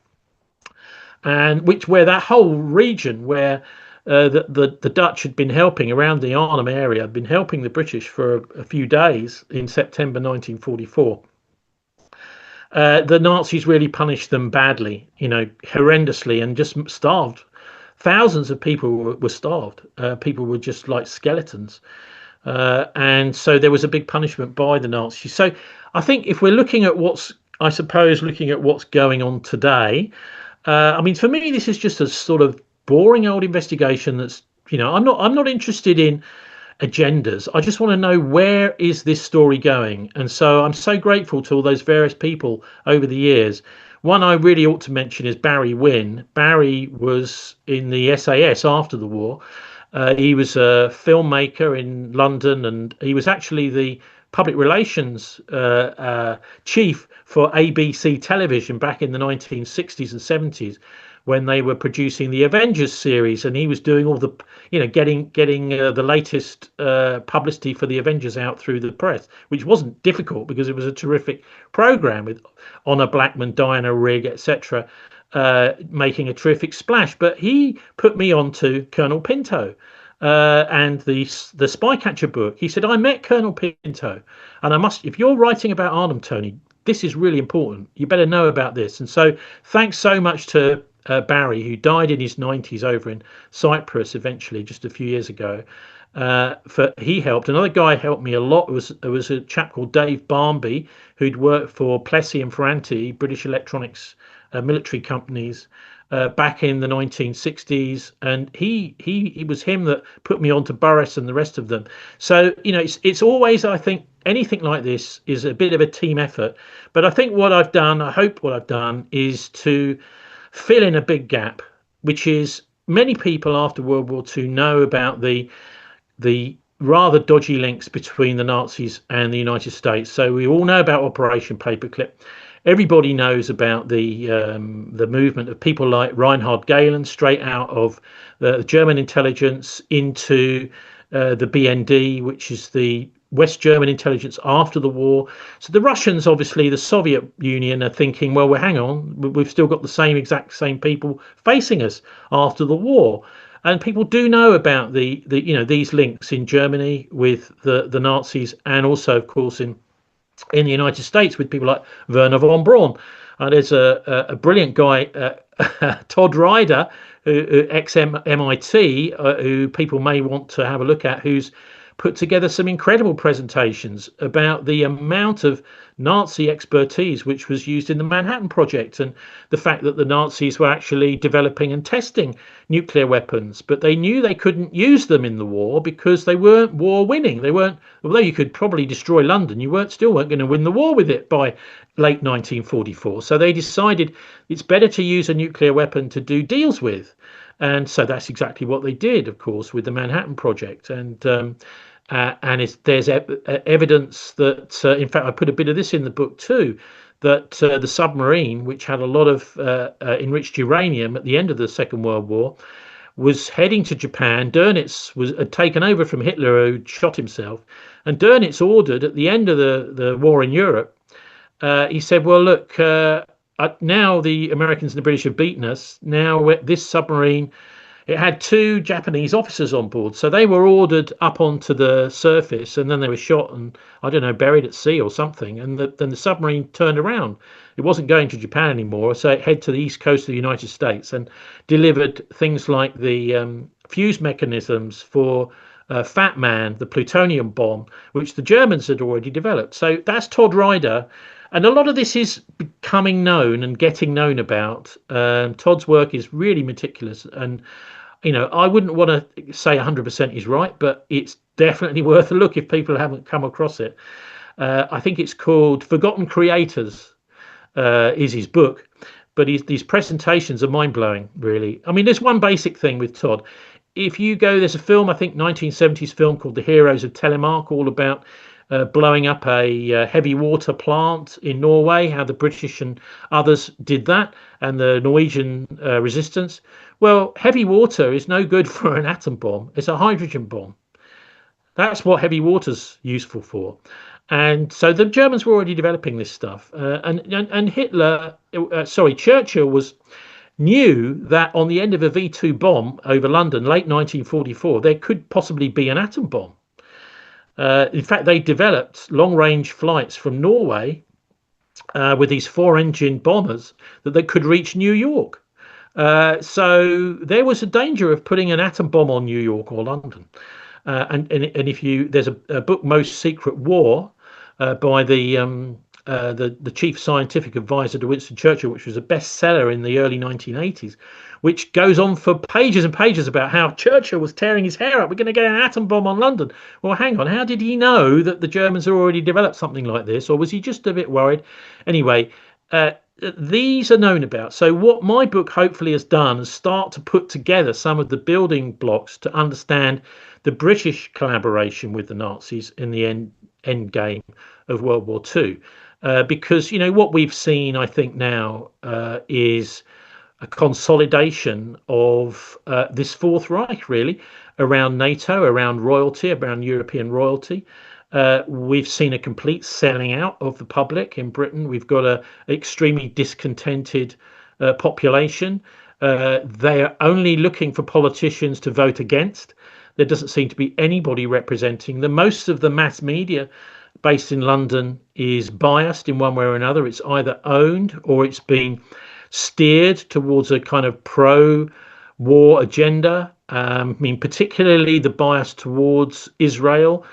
and where that whole region where the Dutch had been helping around the Arnhem area, had been helping the British for a few days in September 1944. The Nazis really punished them badly, horrendously, and just starved. Thousands of people were starved. People were just like skeletons. And so there was a big punishment by the Nazis. So I think if we're looking at what's going on today, I mean, for me, this is just a sort of boring old investigation that's, I'm not interested in agendas. I just want to know, where is this story going? And so I'm so grateful to all those various people over the years. One I really ought to mention is Barry Wynne. Barry was in the SAS after the war. He was a filmmaker in London, and he was actually the public relations chief for ABC television back in the 1960s and 70s, when they were producing the Avengers series, and he was doing all the, getting the latest publicity for the Avengers out through the press, which wasn't difficult because it was a terrific program with Honor Blackman, Diana Rigg, etc., making a terrific splash. But he put me on to Colonel Pinto and the Spycatcher book. He said, I met Colonel Pinto, and if you're writing about Arnhem, Tony, this is really important. You better know about this. And so thanks so much to Barry, who died in his 90s over in Cyprus eventually just a few years ago. He helped. Another guy helped me a lot. It was a chap called Dave Barmby, who'd worked for Plessey and Ferranti, British electronics military companies, back in the 1960s, and it was him that put me on to Burris and the rest of them. So it's always, I think, anything like this is a bit of a team effort. But I think I hope what I've done is to fill in a big gap, which is many people after World War II know about the rather dodgy links between the Nazis and the United States. So we all know about Operation Paperclip. Everybody knows about the movement of people like Reinhard Gehlen, straight out of the German intelligence, into the BND, which is the West German intelligence after the war. So the Russians, obviously, the Soviet Union, are thinking, well, hang on, we've still got the exact same people facing us after the war. And people do know about these links in Germany with the Nazis, and also, of course, in the United States with people like Werner von Braun. There's a brilliant guy, Todd Ryder, ex-MIT, who people may want to have a look at, who's put together some incredible presentations about the amount of Nazi expertise which was used in the Manhattan Project, and the fact that the Nazis were actually developing and testing nuclear weapons, but they knew they couldn't use them in the war because they weren't war winning. They weren't, although you could probably destroy London, you still weren't going to win the war with it by late 1944. So they decided it's better to use a nuclear weapon to do deals with. And so that's exactly what they did, of course, with the Manhattan Project. And there's evidence that, in fact, I put a bit of this in the book too, that the submarine, which had a lot of enriched uranium at the end of the Second World War, was heading to Japan. Dönitz had taken over from Hitler, who shot himself. And Dönitz ordered, at the end of the war in Europe, he said, well, look, now the Americans and the British have beaten us. Now this submarine it had two Japanese officers on board, so they were ordered up onto the surface, and then they were shot and I don't know, buried at sea or something. And then the submarine turned around. It wasn't going to Japan anymore, so it headed to the east coast of the United States and delivered things like the fuse mechanisms for Fat Man, the plutonium bomb, which the Germans had already developed. So that's Todd Ryder. And a lot of this is becoming known and getting known about. Todd's work is really meticulous, and I wouldn't want to say 100% he's right, but it's definitely worth a look if people haven't come across it. I think it's called Forgotten Creators, is his book, but these presentations are mind-blowing, really. I mean, there's one basic thing with Todd. If you go, there's a film, I think 1970s film called The Heroes of Telemark, all about blowing up a heavy water plant in Norway, how the British and others did that, and the Norwegian resistance. Well, heavy water is no good for an atom bomb. It's a hydrogen bomb. That's what heavy water's useful for. And so the Germans were already developing this stuff. And Churchill knew that on the end of a V2 bomb over London, late 1944, there could possibly be an atom bomb. In fact, they developed long-range flights from Norway with these 4-engine bombers that they could reach New York. So there was a danger of putting an atom bomb on New York or London. And there's a book, Most Secret War, by the chief scientific advisor to Winston Churchill, which was a bestseller in the early 1980s, which goes on for pages and pages about how Churchill was tearing his hair up. We're going to get an atom bomb on London. Well, hang on. How did he know that the Germans had already developed something like this? Or was he just a bit worried? Anyway, these are known about. So what my book hopefully has done is start to put together some of the building blocks to understand the British collaboration with the Nazis in the end game of World War II. Because, what we've seen, I think now, is a consolidation of this Fourth Reich, really, around NATO, around royalty, around European royalty. We've seen a complete selling out of the public in Britain. We've got an extremely discontented population. They are only looking for politicians to vote against. There doesn't seem to be anybody representing them. Most of the mass media based in London is biased in one way or another. It's either owned or it's been steered towards a kind of pro-war agenda. Particularly the bias towards Israel.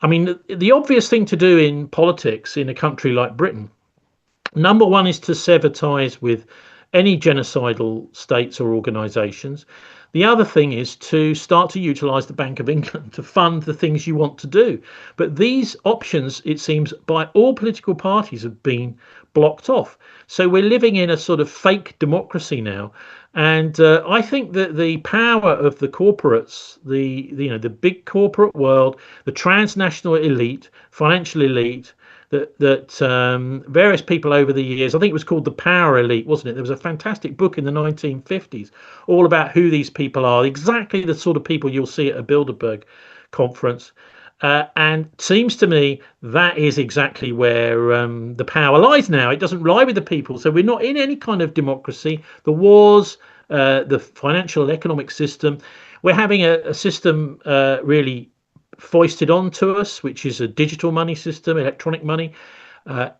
The obvious thing to do in politics in a country like Britain, number one, is to sever ties with any genocidal states or organisations. The other thing is to start to utilise the Bank of England to fund the things you want to do. But these options, it seems, by all political parties have been blocked off. So we're living in a sort of fake democracy now. And I think that the power of the corporates, the big corporate world, the transnational elite, financial elite, that various people over the years, I think it was called the Power Elite, wasn't it? There was a fantastic book in the 1950s all about who these people are, exactly the sort of people you'll see at a Bilderberg conference. And it seems to me that is exactly where the power lies now. It doesn't lie with the people. So we're not in any kind of democracy. The wars, the financial and economic system, we're having a system really foisted onto us, which is a digital money system, electronic money.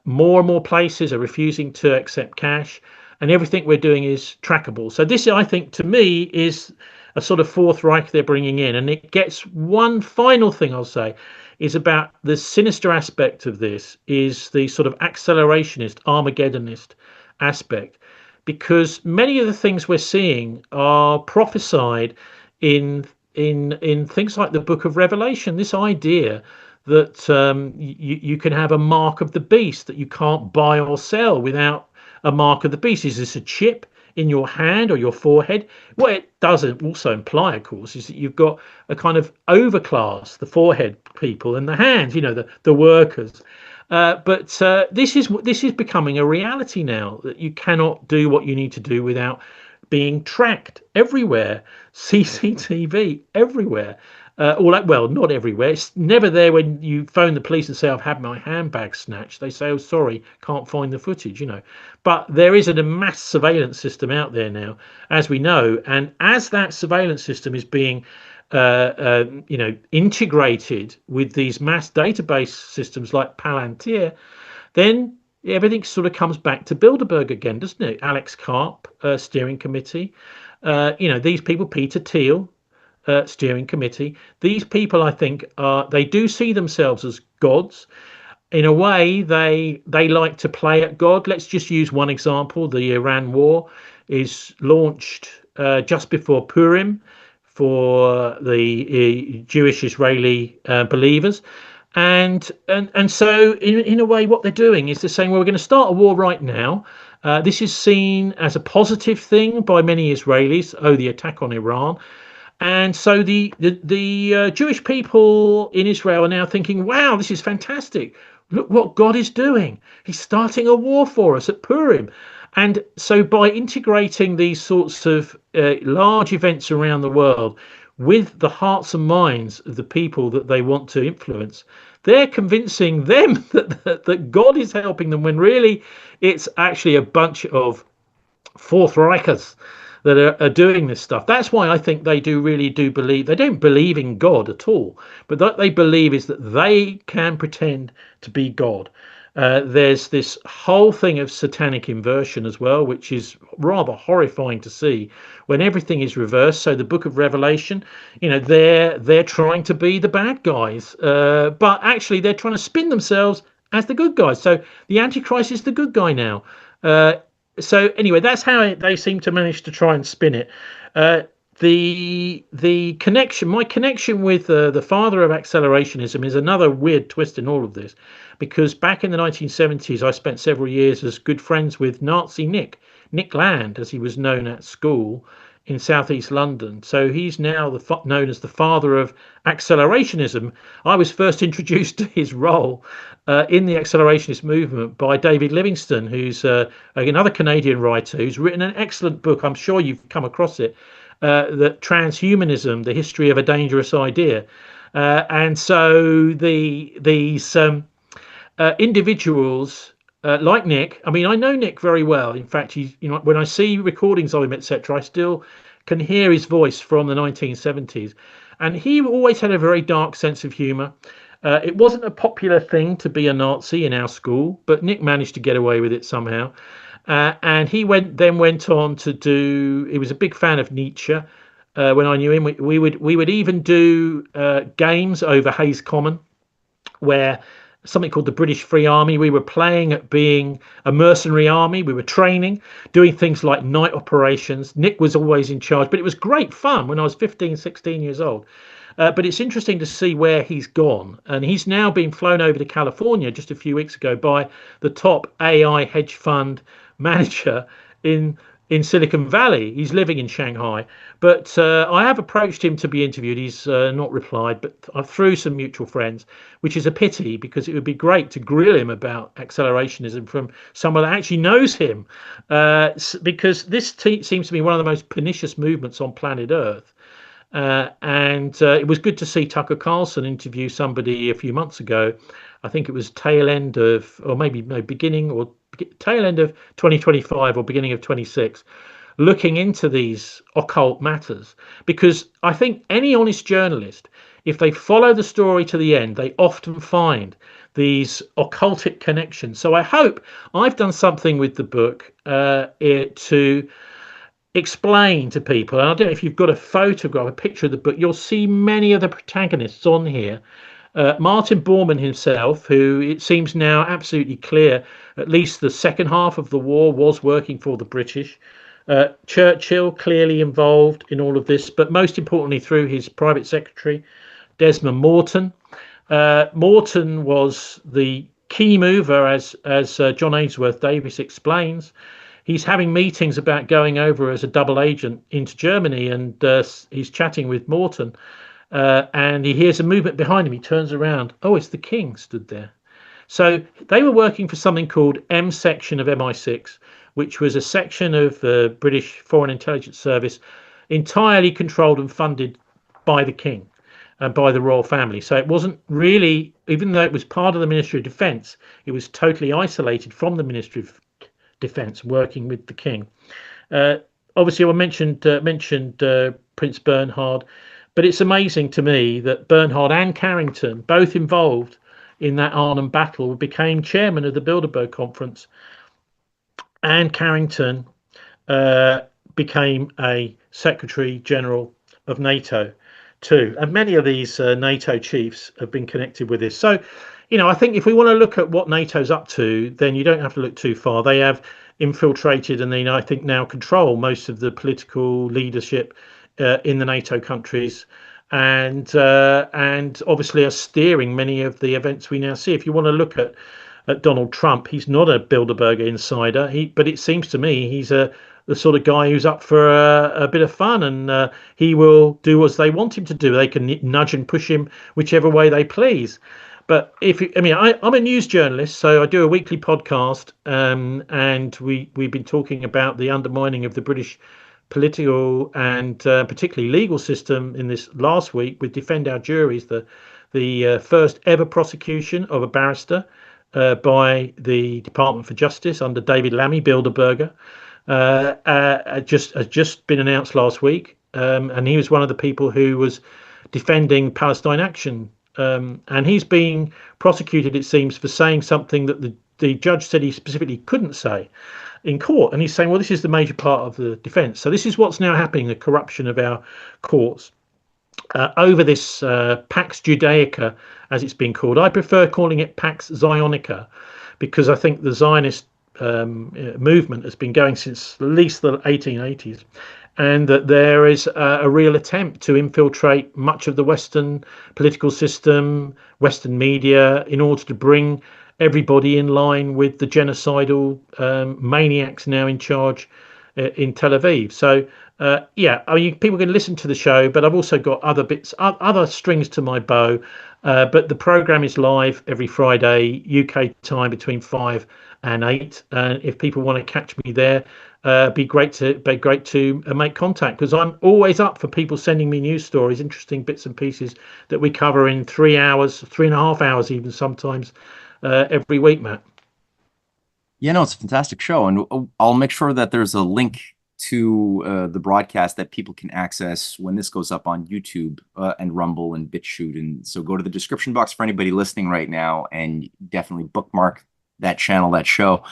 More and more places are refusing to accept cash, and everything we're doing is trackable. So this, I think, to me, is a sort of Fourth Reich they're bringing in. And it gets one final thing I'll say is about the sinister aspect of this is the sort of accelerationist, Armageddonist aspect, because many of the things we're seeing are prophesied in things like the Book of Revelation. This idea that you can have a mark of the beast that you can't buy or sell without a mark of the beast. Is this a chip in your hand or your forehead? What it doesn't also imply, of course, is that you've got a kind of overclass, the forehead people, and the hands, the workers. But this is becoming a reality now, that you cannot do what you need to do without being tracked everywhere, CCTV everywhere. All that, well, not everywhere. It's never there when you phone the police and say, I've had my handbag snatched. They say, oh, sorry, can't find the footage, you know. But there is a mass surveillance system out there now, as we know. And as that surveillance system is being, integrated with these mass database systems like Palantir, then everything sort of comes back to Bilderberg again, doesn't it? Alex Karp, steering committee. These people, Peter Thiel, steering committee. These people, I think, they do see themselves as gods. In a way, they like to play at God. Let's just use one example. The Iran war is launched just before Purim for the Jewish Israeli believers. And so in a way, what they're doing is they're saying, well, we're going to start a war right now. This is seen as a positive thing by many Israelis. Oh, the attack on Iran. And so the Jewish people in Israel are now thinking, wow, this is fantastic. Look what God is doing. He's starting a war for us at Purim. And so by integrating these sorts of large events around the world with the hearts and minds of the people that they want to influence, they're convincing them that God is helping them, when really it's actually a bunch of Fourth Reichers that are doing this stuff. That's why I think they really do believe. They don't believe in God at all, but what they believe is that they can pretend to be God. There's this whole thing of satanic inversion as well, which is rather horrifying to see when everything is reversed. So the book of Revelation, they're trying to be the bad guys, but actually they're trying to spin themselves as the good guys. So the Antichrist is the good guy now. So anyway, that's how they seem to manage to try and spin it. The connection, my connection with the father of accelerationism is another weird twist in all of this, because back in the 1970s, I spent several years as good friends with Nazi Nick Land, as he was known at school in southeast London. So he's now known as the father of accelerationism. I was first introduced to his role in the accelerationist movement by David Livingstone, who's another Canadian writer who's written an excellent book. I'm sure you've come across it, that Transhumanism, the History of a Dangerous Idea. And so these individuals like Nick, I mean, I know Nick very well. In fact, when I see recordings of him, etc., I still can hear his voice from the 1970s. And he always had a very dark sense of humor. It wasn't a popular thing to be a Nazi in our school, but Nick managed to get away with it somehow. And he went on to do. He was a big fan of Nietzsche. When I knew him, we would even do games over Hayes Common, where something called the British Free Army. We were playing at being a mercenary army. We were training, doing things like night operations. Nick was always in charge, but it was great fun when I was 15, 16 years old. But it's interesting to see where he's gone. And he's now been flown over to California just a few weeks ago by the top AI hedge fund manager in Silicon Valley. He's living in Shanghai. But I have approached him to be interviewed. He's not replied, but through some mutual friends, which is a pity, because it would be great to grill him about accelerationism from someone that actually knows him, because this seems to be one of the most pernicious movements on planet Earth. And it was good to see Tucker Carlson interview somebody a few months ago. I think it was tail end of, or maybe no, beginning or tail end of 2025 or beginning of 26, looking into these occult matters. Because I think any honest journalist, if they follow the story to the end, they often find these occultic connections. So I hope I've done something with the book to explain to people. And I don't know if you've got a photograph, a picture of the book, you'll see many of the protagonists on here. Martin Bormann himself, who it seems now absolutely clear, at least the second half of the war, was working for the British. Churchill clearly involved in all of this, but most importantly through his private secretary, Desmond Morton. Morton was the key mover, as John Ainsworth Davis explains. He's having meetings about going over as a double agent into Germany, and he's chatting with Morton. And he hears a movement behind him. He turns around. Oh, it's the king stood there. So they were working for something called M section of MI6, which was a section of the British Foreign Intelligence Service entirely controlled and funded by the king. by the royal family. So it wasn't really, even though it was part of the Ministry of Defence, it was totally isolated from the Ministry of Defence, working with the king. Obviously, I mentioned Prince Bernhard, but it's amazing to me that Bernhard and Carrington, both involved in that Arnhem battle, became chairman of the Bilderberg Conference, and Carrington became a Secretary General of NATO too. And many of these NATO chiefs have been connected with this. So, I think if we want to look at what NATO's up to, then you don't have to look too far. They have infiltrated and I think now control most of the political leadership in the NATO countries, and obviously are steering many of the events we now see. If you want to look at Donald Trump, he's not a Bilderberger insider, but it seems to me he's the sort of guy who's up for a bit of fun, and he will do as they want him to do. They can nudge and push him whichever way they please. But I'm a news journalist, so I do a weekly podcast, and we've been talking about the undermining of the British political and particularly legal system in this last week with Defend Our Juries, the first ever prosecution of a barrister by the Department for Justice under David Lammy, Bilderberger, has just been announced last week, and he was one of the people who was defending Palestine Action, and he's being prosecuted, it seems, for saying something that the judge said he specifically couldn't say in court, and he's saying, well, this is the major part of the defence. So this is what's now happening, the corruption of our courts over this Pax Judaica, as it's been called. I prefer calling it Pax Zionica, because I think the Zionist movement has been going since at least the 1880s, and that there is a real attempt to infiltrate much of the Western political system, Western media, in order to bring everybody in line with the genocidal maniacs now in charge in Tel Aviv. So people can listen to the show, but I've also got other strings to my bow. But the program is live every Friday UK time between 5 and 8, and if people want to catch me there, be great to make contact, because I'm always up for people sending me news stories, interesting bits and pieces that we cover in 3 hours, 3.5 hours even sometimes, every week, Matt. Yeah, no, it's a fantastic show, and I'll make sure that there's a link to the broadcast that people can access when this goes up on YouTube and Rumble and BitChute. And so go to the description box for anybody listening right now and definitely bookmark that channel, that show.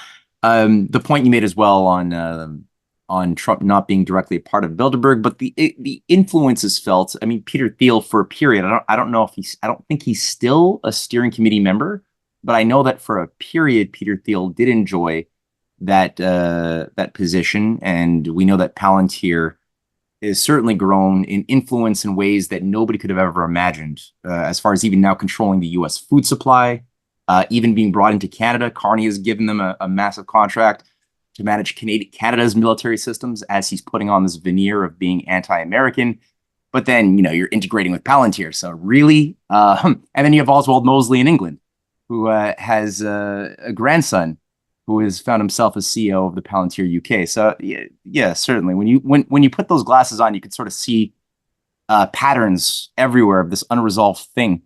The point you made as well on Trump not being directly a part of Bilderberg, but the influence is felt. I mean, Peter Thiel, for a period, I don't think he's still a steering committee member, but I know that for a period, Peter Thiel did enjoy that position, and we know that Palantir is certainly grown in influence in ways that nobody could have ever imagined, as far as even now controlling the U.S. food supply, even being brought into Canada. Carney has given them a massive contract to manage Canada's military systems, as he's putting on this veneer of being anti-American. But then, you're integrating with Palantir, so really? And then you have Oswald Mosley in England, who has a grandson who has found himself as CEO of the Palantir UK. So yeah, certainly when you put those glasses on, you can sort of see patterns everywhere of this unresolved thing.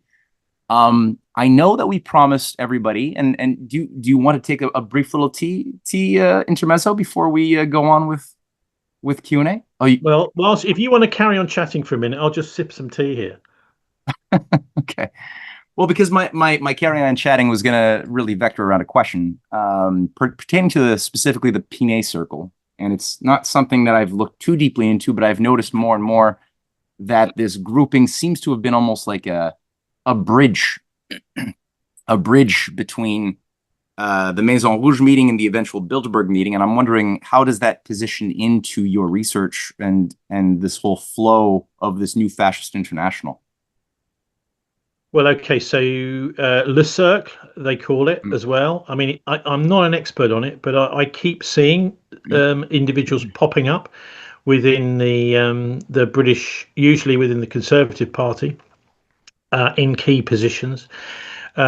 I know that we promised everybody, and do you want to take a brief little tea intermezzo before we go on with Q&A? Well, if you want to carry on chatting for a minute, I'll just sip some tea here. Okay. Well, because my carry on chatting was going to really vector around a question pertaining to specifically the Pinay Circle. And it's not something that I've looked too deeply into, but I've noticed more and more that this grouping seems to have been almost like a bridge between the Maison Rouge meeting and the eventual Bilderberg meeting. And I'm wondering, how does that position into your research and this whole flow of this new fascist international? Well, okay, so Le Cercle, they call it as well. I mean, I'm not an expert on it, but I keep seeing individuals popping up within the British, usually within the Conservative Party, in key positions.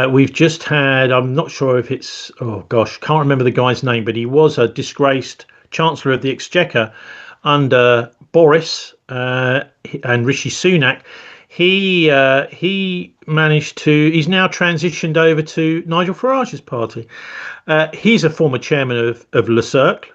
We've just had, I'm not sure if it's, can't remember the guy's name, but he was a disgraced Chancellor of the Exchequer under Boris and Rishi Sunak. he managed to. He's now transitioned over to Nigel Farage's party. He's a former chairman of Le Cercle.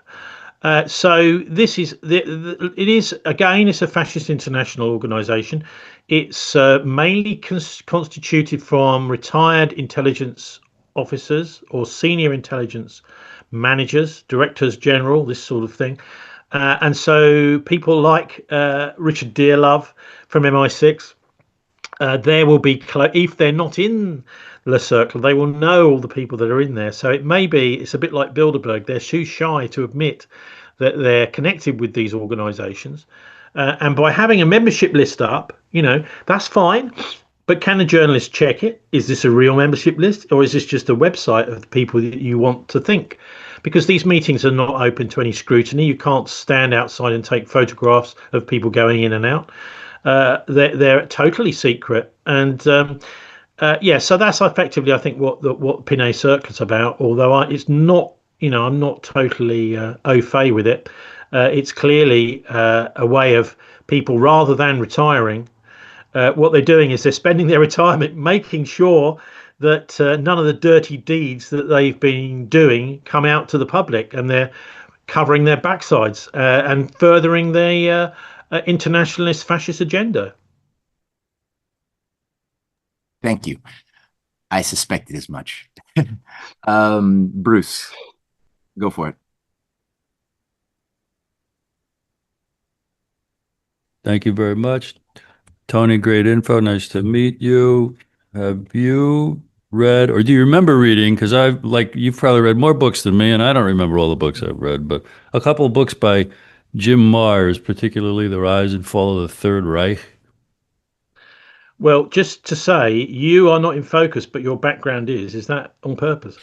So this is it is again, it's a fascist international organisation. It's mainly constituted from retired intelligence officers or senior intelligence managers, directors general, this sort of thing. And so people like Richard Dearlove from MI6, there will be, if they're not in Le Cercle, they will know all the people that are in there. So it's a bit like Bilderberg. They're too shy to admit that they're connected with these organisations. And by having a membership list up, that's fine. But can the journalist check it? Is this a real membership list, or is this just a website of the people that you want to think? Because these meetings are not open to any scrutiny. You can't stand outside and take photographs of people going in and out. They're totally secret. And so that's effectively, I think, what Pinay Circle is about. Although it's not, I'm not totally au fait with it. It's clearly a way of people, rather than retiring, what they're doing is they're spending their retirement making sure that none of the dirty deeds that they've been doing come out to the public, and they're covering their backsides and furthering their internationalist fascist agenda. Thank you. I suspected as much. Bruce, go for it. Thank you very much. Tony, great info. Nice to meet you. Have you read, or do you remember reading? Because you've probably read more books than me, and I don't remember all the books I've read, but a couple of books by Jim Marrs, particularly The Rise and Fall of the Third Reich. Well, just to say, you are not in focus, but your background is. Is that on purpose?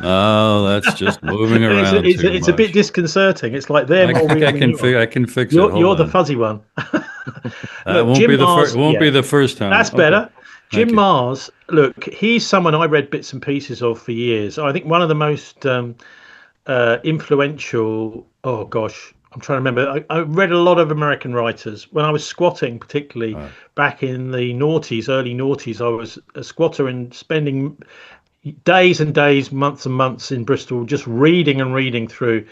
Oh, that's just moving around. It's a bit disconcerting. It's like they're more real than you are. I can fix it. You're the fuzzy one. That won't be the first time. That's better. Jim Marrs, look, he's someone I read bits and pieces of for years. I think one of the most influential. Oh gosh, I'm trying to remember. I read a lot of American writers when I was squatting, particularly back in the noughties, early noughties. I was a squatter and spending days and days, months and months in Bristol, just reading and reading through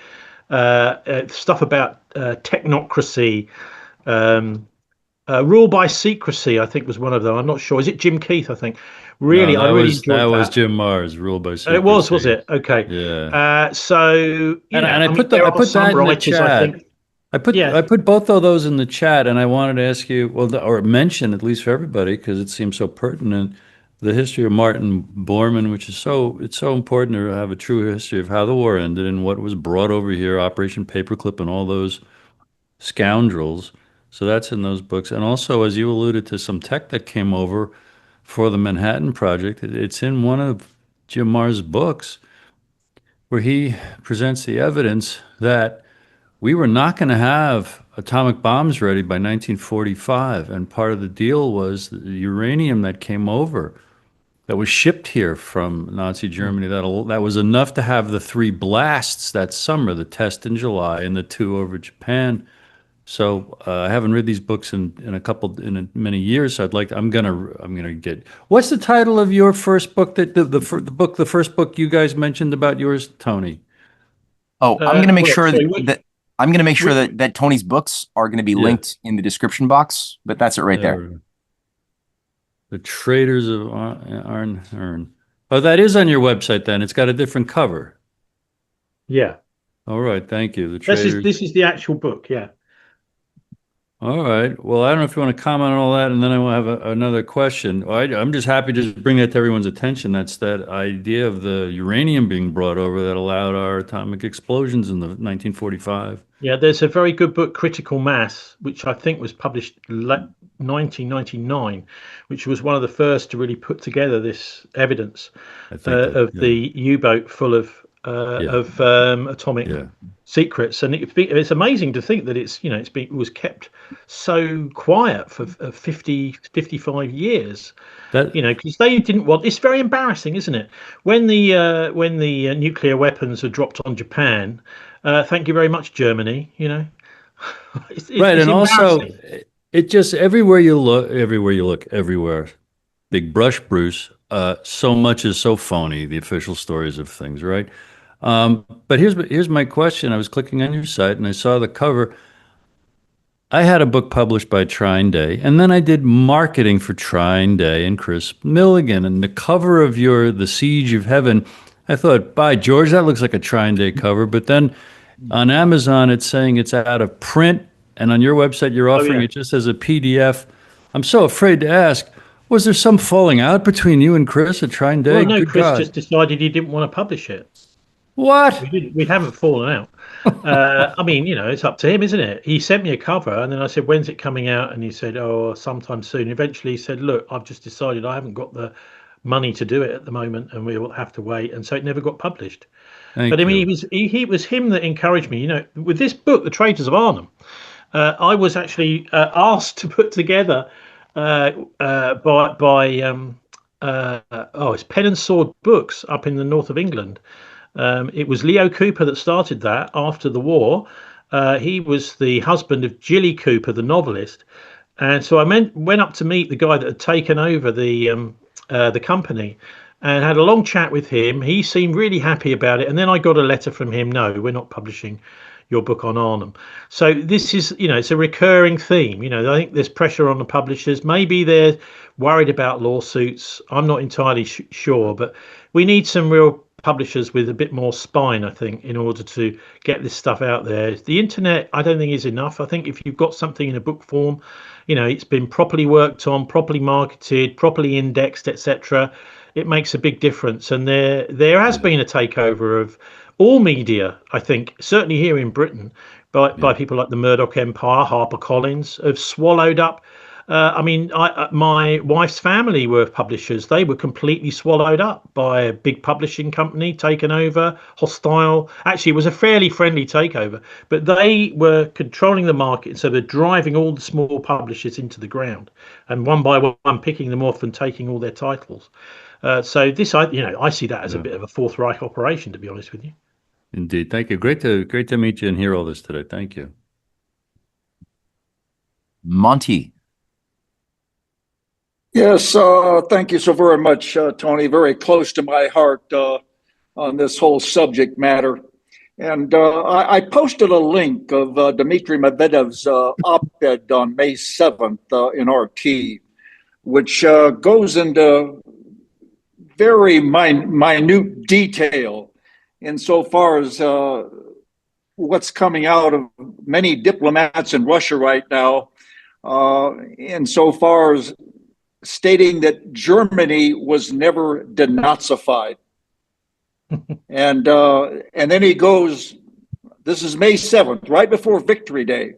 stuff about technocracy. Rule by Secrecy, I think, was one of them. I'm not sure. Is it Jim Keith? I think. Really, no, I really enjoyed that. That was Jim Marrs, Rule by Secrecy. It was it? Okay. Yeah. So I put that in the chat. I put both of those in the chat, and I wanted to ask you, or mention, at least for everybody, because it seems so pertinent, the history of Martin Bormann, which is it's so important to have a true history of how the war ended and what was brought over here, Operation Paperclip, and all those scoundrels. So that's in those books. And also, as you alluded to, some tech that came over for the Manhattan Project. It's in one of Jim Marrs' books where he presents the evidence that we were not going to have atomic bombs ready by 1945. And part of the deal was the uranium that came over, that was shipped here from Nazi Germany, that was enough to have the 3 blasts that summer, the test in July and the 2 over Japan. So I haven't read these books in many years. So I'm gonna get. What's the title of your first book? The first book you guys mentioned about yours, Tony? Oh, I'm gonna make sure that Tony's books are gonna be linked in the description box. But that's it right there. The Traitors of Arnhem. Oh, that is on your website. Then it's got a different cover. Yeah. All right. Thank you. The Traitors. This is the actual book. Yeah. All right. Well, I don't know if you want to comment on all that, and then I will have another question. I'm just happy to bring that to everyone's attention. That's that idea of the uranium being brought over that allowed our atomic explosions in the 1945. Yeah, there's a very good book, Critical Mass, which I think was published 1999, which was one of the first to really put together this evidence of the U-boat full of atomic secrets. And it's amazing to think that it was kept so quiet for 55 years. Because they didn't want. It's very embarrassing, isn't it? When the nuclear weapons are dropped on Japan, thank you very much, Germany. It's right, and also it just everywhere you look, everywhere. Big brush, Bruce. So much is so phony. The official stories of things, right? But here's my question. I was clicking on your site and I saw the cover. I had a book published by Trine Day, and then I did marketing for Trine Day and Chris Milligan. And the cover of The Siege of Heaven, I thought, by George, that looks like a Trine Day cover. But then on Amazon, it's saying it's out of print, and on your website, you're offering it just as a PDF. I'm so afraid to ask, was there some falling out between you and Chris at Trine Day? Well, no, Good Chris God. Just decided he didn't want to publish it. What? We haven't fallen out. I mean, it's up to him, isn't it? He sent me a cover, and then I said, when's it coming out? And he said, oh, sometime soon. Eventually he said, look, I've just decided I haven't got the money to do it at the moment, and we will have to wait. And so it never got published. But I mean, it was him that encouraged me. With this book, The Traitors of Arnhem, I was actually asked to put together by it's Pen and Sword Books up in the north of England. It was Leo Cooper that started that after the war. He was the husband of Jilly Cooper, the novelist, and so I went up to meet the guy that had taken over the company, and had a long chat with him. He seemed really happy about it, and then I got a letter from him. No, we're not publishing your book on Arnhem. So this is, it's a recurring theme. I think there's pressure on the publishers. Maybe they're worried about lawsuits. I'm not entirely sure, but we need some real publishers with a bit more spine, I think, in order to get this stuff out there. The internet, I don't think, is enough. I think if you've got something in a book form, it's been properly worked on, properly marketed, properly indexed, etc., it makes a big difference. And there has been a takeover of all media, I think, certainly here in Britain, by people like the Murdoch Empire. HarperCollins have swallowed up. My wife's family were publishers. They were completely swallowed up by a big publishing company, taken over, hostile. Actually, it was a fairly friendly takeover, but they were controlling the market, so they're driving all the small publishers into the ground, and one by one picking them off and taking all their titles. So this, I see that as a bit of a Fourth Reich operation, to be honest with you. Indeed. Thank you. Great to meet you and hear all this today. Thank you. Monty. Yes, thank you so very much, Tony. Very close to my heart on this whole subject matter. And I posted a link of Dmitry Medvedev's op-ed on May 7th in RT, which goes into very minute detail insofar as what's coming out of many diplomats in Russia right now, insofar as stating that Germany was never denazified. and then he goes, this is May 7th, right before Victory Day.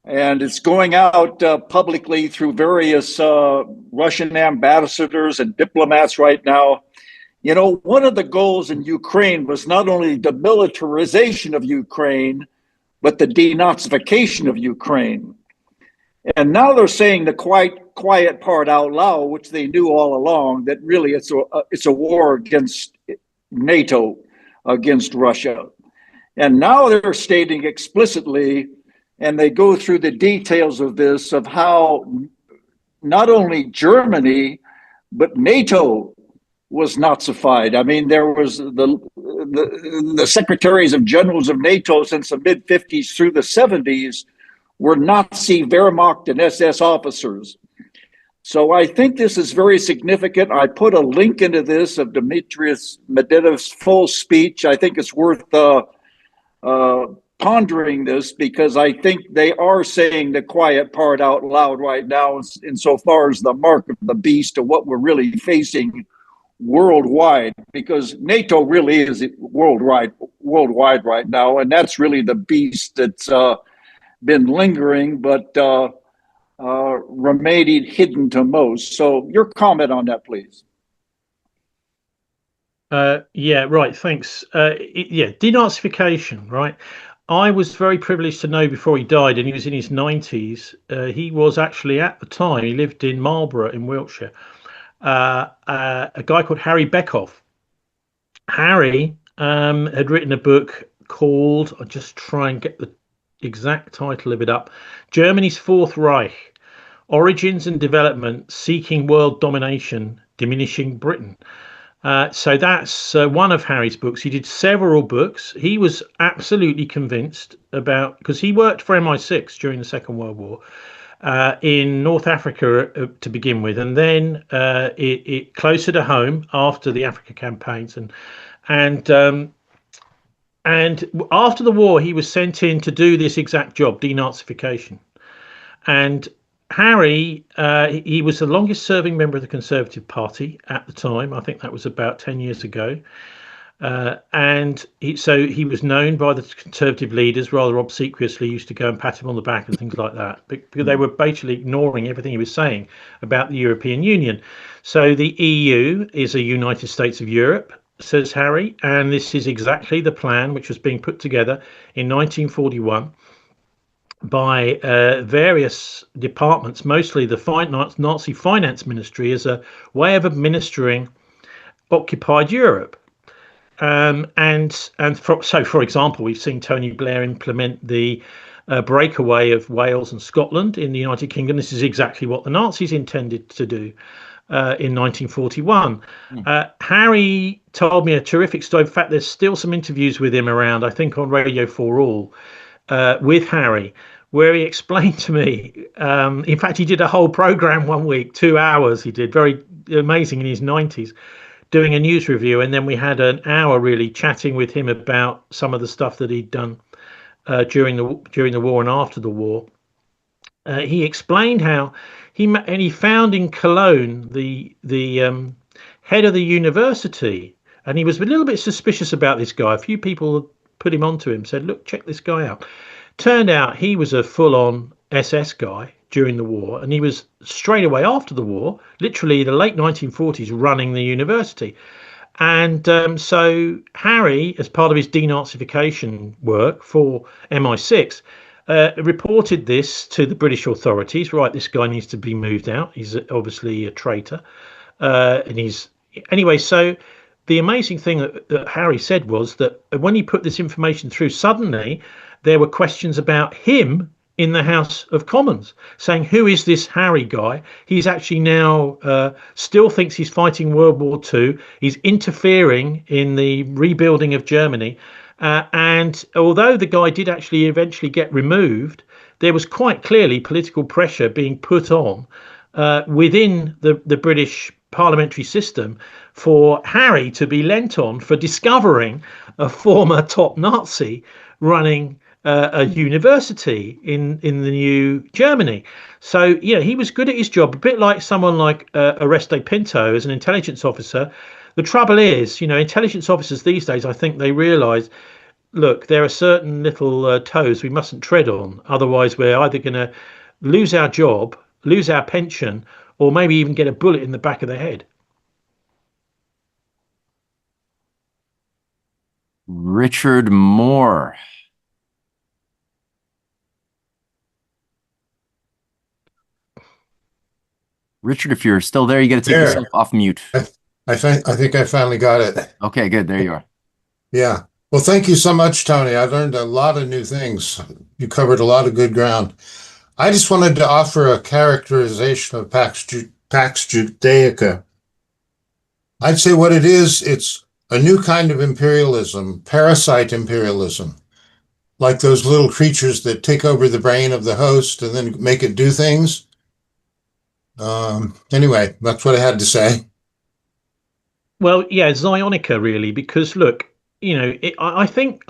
And it's going out publicly through various Russian ambassadors and diplomats right now. One of the goals in Ukraine was not only the demilitarization of Ukraine, but the denazification of Ukraine. And now they're saying the quiet part out loud, which they knew all along, that really it's a war against NATO, against Russia. And now they're stating explicitly, and they go through the details of this, of how not only Germany, but NATO was Nazified. I mean, there was the secretaries of generals of NATO since the mid-50s through the 70s were Nazi Wehrmacht and SS officers. So I think this is very significant. I put a link into this of Dmitry Medvedev's full speech. I think it's worth pondering this, because I think they are saying the quiet part out loud right now insofar as the mark of the beast of what we're really facing worldwide, because NATO really is worldwide right now, and that's really the beast that's been lingering, but remaining hidden to most. So your comment on that, please. Yeah, right. Thanks. Denazification, right? I was very privileged to know before he died, and he was in his 90s. He was actually, at the time, he lived in Marlborough in Wiltshire, a guy called Harry Beckhoff. Harry had written a book called, I'll just try and get the exact title of it up, Germany's Fourth Reich. Origins and Development, Seeking World Domination, Diminishing Britain. So that's one of Harry's books. He did several books. He was absolutely convinced about, because he worked for MI6 during the Second World War in North Africa to begin with, and then it closer to home after the Africa campaigns, and after the war he was sent in to do this exact job, denazification. And Harry, he was the longest serving member of the Conservative Party at the time. I think that was about 10 years ago. And so he was known by the Conservative leaders rather obsequiously, used to go and pat him on the back and things like that, because they were basically ignoring everything he was saying about the European Union. So the EU is a United States of Europe, says Harry, and this is exactly the plan which was being put together in 1941 by various departments, mostly the Nazi finance ministry, as a way of administering occupied Europe. So, for example, we've seen Tony Blair implement the breakaway of Wales and Scotland in the United Kingdom. This is exactly what the Nazis intended to do in 1941. Harry told me a terrific story. In fact, there's still some interviews with him around, I think, on Radio 4 All, with Harry, where he explained to me, in fact, he did a whole program one week, 2 hours he did, very amazing, in his 90s, doing a news review. And then we had an hour really chatting with him about some of the stuff that he'd done during the war and after the war. He explained how he found in Cologne the head of the university, and he was a little bit suspicious about this guy. A few people put him onto him, said, look, check this guy out. Turned out he was a full-on SS guy during the war, and he was straight away after the war, literally the late 1940s, running the university. And so Harry, as part of his denazification work for MI6, reported this to the British authorities. Right, this guy needs to be moved out. He's obviously a traitor. Anyway, so the amazing thing that Harry said was that when he put this information through, suddenly there were questions about him in the House of Commons, saying, who is this Harry guy? He's actually now still thinks he's fighting World War II. He's interfering in the rebuilding of Germany. And although the guy did actually eventually get removed, there was quite clearly political pressure being put on within the British parliamentary system for Harry to be lent on for discovering a former top Nazi running a university in the new Germany. So, he was good at his job, a bit like someone like Oreste Pinto as an intelligence officer. The trouble is, intelligence officers these days, I think they realise, look, there are certain little toes we mustn't tread on. Otherwise, we're either going to lose our job, lose our pension, or maybe even get a bullet in the back of the head. Richard Moore. Richard, if you're still there, you got to take yourself off mute. I think I finally got it. Okay, good. There you are. Yeah. Well, thank you so much, Tony. I learned a lot of new things. You covered a lot of good ground. I just wanted to offer a characterization of Pax Judaica. I'd say what it is, it's a new kind of imperialism, parasite imperialism, like those little creatures that take over the brain of the host and then make it do things. Anyway, that's what I had to say. Well, yeah, Zionica, really, because look, I think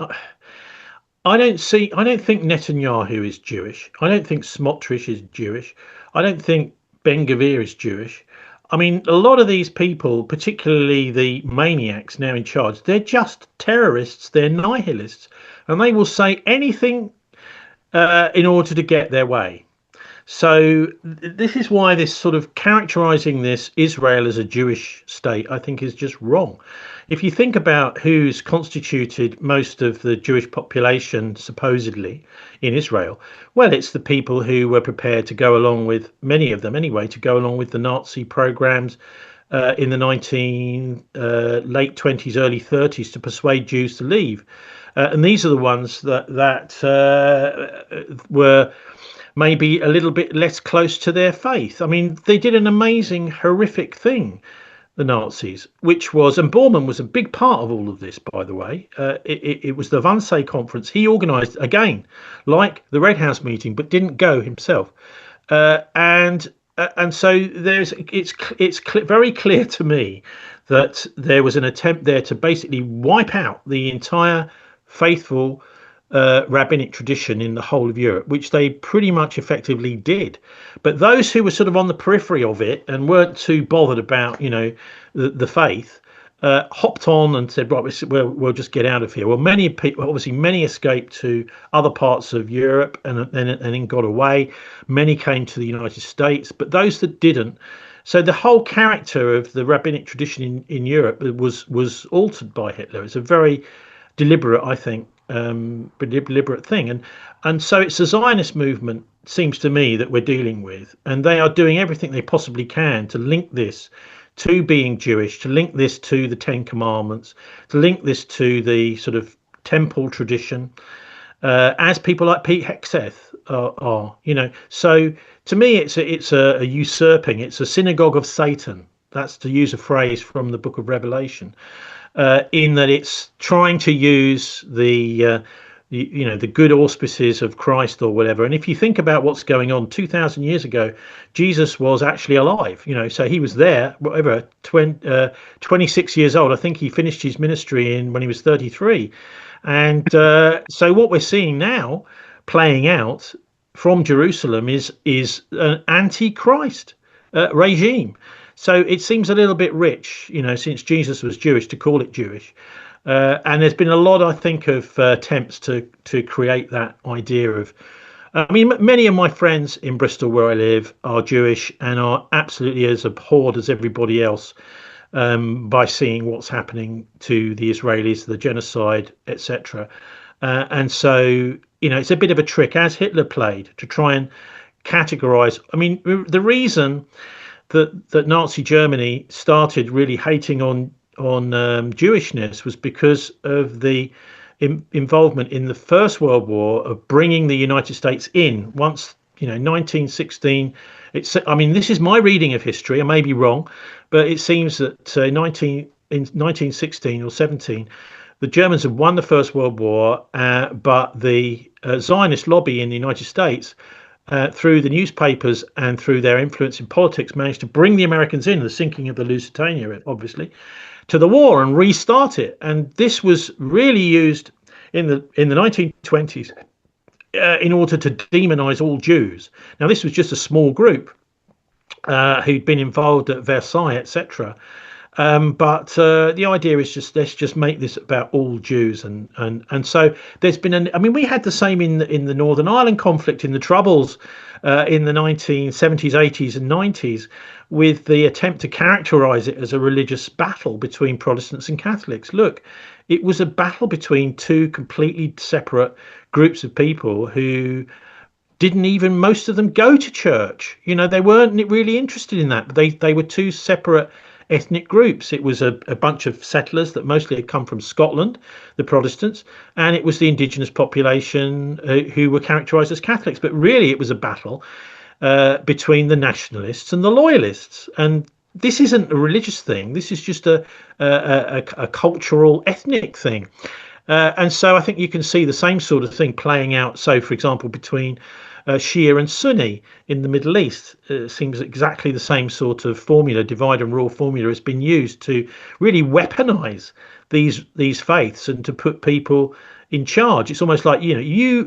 I don't think Netanyahu is Jewish. I don't think Smotrich is Jewish. I don't think Ben Gvir is Jewish. I mean, a lot of these people, particularly the maniacs now in charge, they're just terrorists. They're nihilists, and they will say anything in order to get their way. So this is why this sort of characterizing this Israel as a Jewish state, I think, is just wrong. If you think about who's constituted most of the Jewish population, supposedly, in Israel, well, it's the people who were prepared to go along with, many of them anyway, to go along with the Nazi programs in the late 20s, early 30s to persuade Jews to leave. And these are the ones that were maybe a little bit less close to their faith. I mean, they did an amazing, horrific thing, the Nazis, which was, and Bormann was a big part of all of this, by the way. It was the Wannsee conference. He organised, again, like the Red House meeting, but didn't go himself. And so it's very clear to me that there was an attempt there to basically wipe out the entire faithful rabbinic tradition in the whole of Europe, which they pretty much effectively did. But those who were sort of on the periphery of it and weren't too bothered about, the faith, hopped on and said, right, we'll just get out of here. Well, many people, obviously, many escaped to other parts of Europe and then got away. Many came to the United States, but those that didn't. So the whole character of the rabbinic tradition in Europe was altered by Hitler. It's a very deliberate, I think, deliberate thing, and so it's the Zionist movement, seems to me, that we're dealing with, and they are doing everything they possibly can to link this to being Jewish, to link this to the Ten Commandments, to link this to the sort of temple tradition, as people like Pete Hegseth are. So to me, it's a usurping, it's a synagogue of Satan. That's, to use a phrase from the Book of Revelation. In that it's trying to use the good auspices of Christ or whatever. And if you think about what's going on, 2,000 years ago, Jesus was actually alive. So he was there, whatever, 26 years old. I think he finished his ministry when he was 33. And so what we're seeing now playing out from Jerusalem is an anti-Christ regime. So it seems a little bit rich, since Jesus was Jewish, to call it Jewish. And there's been a lot, I think, of attempts to create that idea of, many of my friends in Bristol, where I live, are Jewish and are absolutely as abhorred as everybody else by seeing what's happening to the Israelis, the genocide, etc. And so, it's a bit of a trick, as Hitler played, to try and categorize. The reason that Nazi Germany started really hating on Jewishness was because of the involvement in the First World War of bringing the United States in. Once 1916. This is my reading of history. I may be wrong, but it seems that in 1916 or 17, the Germans had won the First World War, but the Zionist lobby in the United States, through the newspapers and through their influence in politics, managed to bring the Americans in, the sinking of the Lusitania, obviously, to the war and restart it. And this was really used in the 1920s in order to demonize all Jews. Now, this was just a small group who'd been involved at Versailles, etc. But the idea is let's just make this about all Jews, and so there's been we had the same in the Northern Ireland conflict, in the Troubles, in the 1970s, 80s, and 90s, with the attempt to characterize it as a religious battle between Protestants and Catholics. Look, it was a battle between two completely separate groups of people who didn't even, most of them, go to church. They weren't really interested in that. They were two separate ethnic groups. It was a bunch of settlers that mostly had come from Scotland, the Protestants, and it was the indigenous population who were characterized as Catholics. But really it was a battle between the nationalists and the loyalists. And this isn't a religious thing. This is just a cultural, ethnic thing. And so I think you can see the same sort of thing playing out. So, for example, between Shia and Sunni in the Middle East, seems exactly the same sort of formula, divide and rule formula, has been used to really weaponize these faiths and to put people in charge. It's almost like,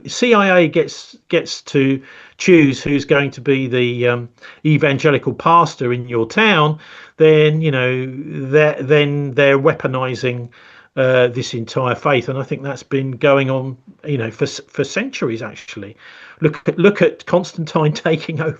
CIA gets to choose who's going to be the evangelical pastor in your town, then they're weaponizing this entire faith. And I think that's been going on, for centuries, actually. Look at Constantine taking over,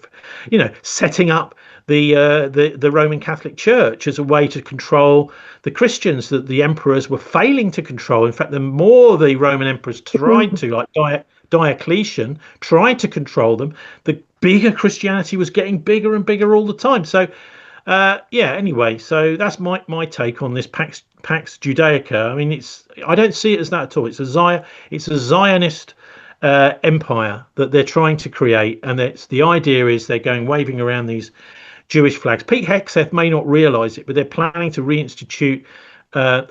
setting up the Roman Catholic Church as a way to control the Christians that the emperors were failing to control. In fact, the more the Roman emperors tried to, like Diocletian, tried to control them, the bigger Christianity was getting bigger and bigger all the time. So anyway, so that's my take on this Pax Judaica. I don't see it as that at all. It's a Zionist empire that they're trying to create, and the idea is they're going waving around these Jewish flags. Pete Hegseth may not realize it, but they're planning to reinstitute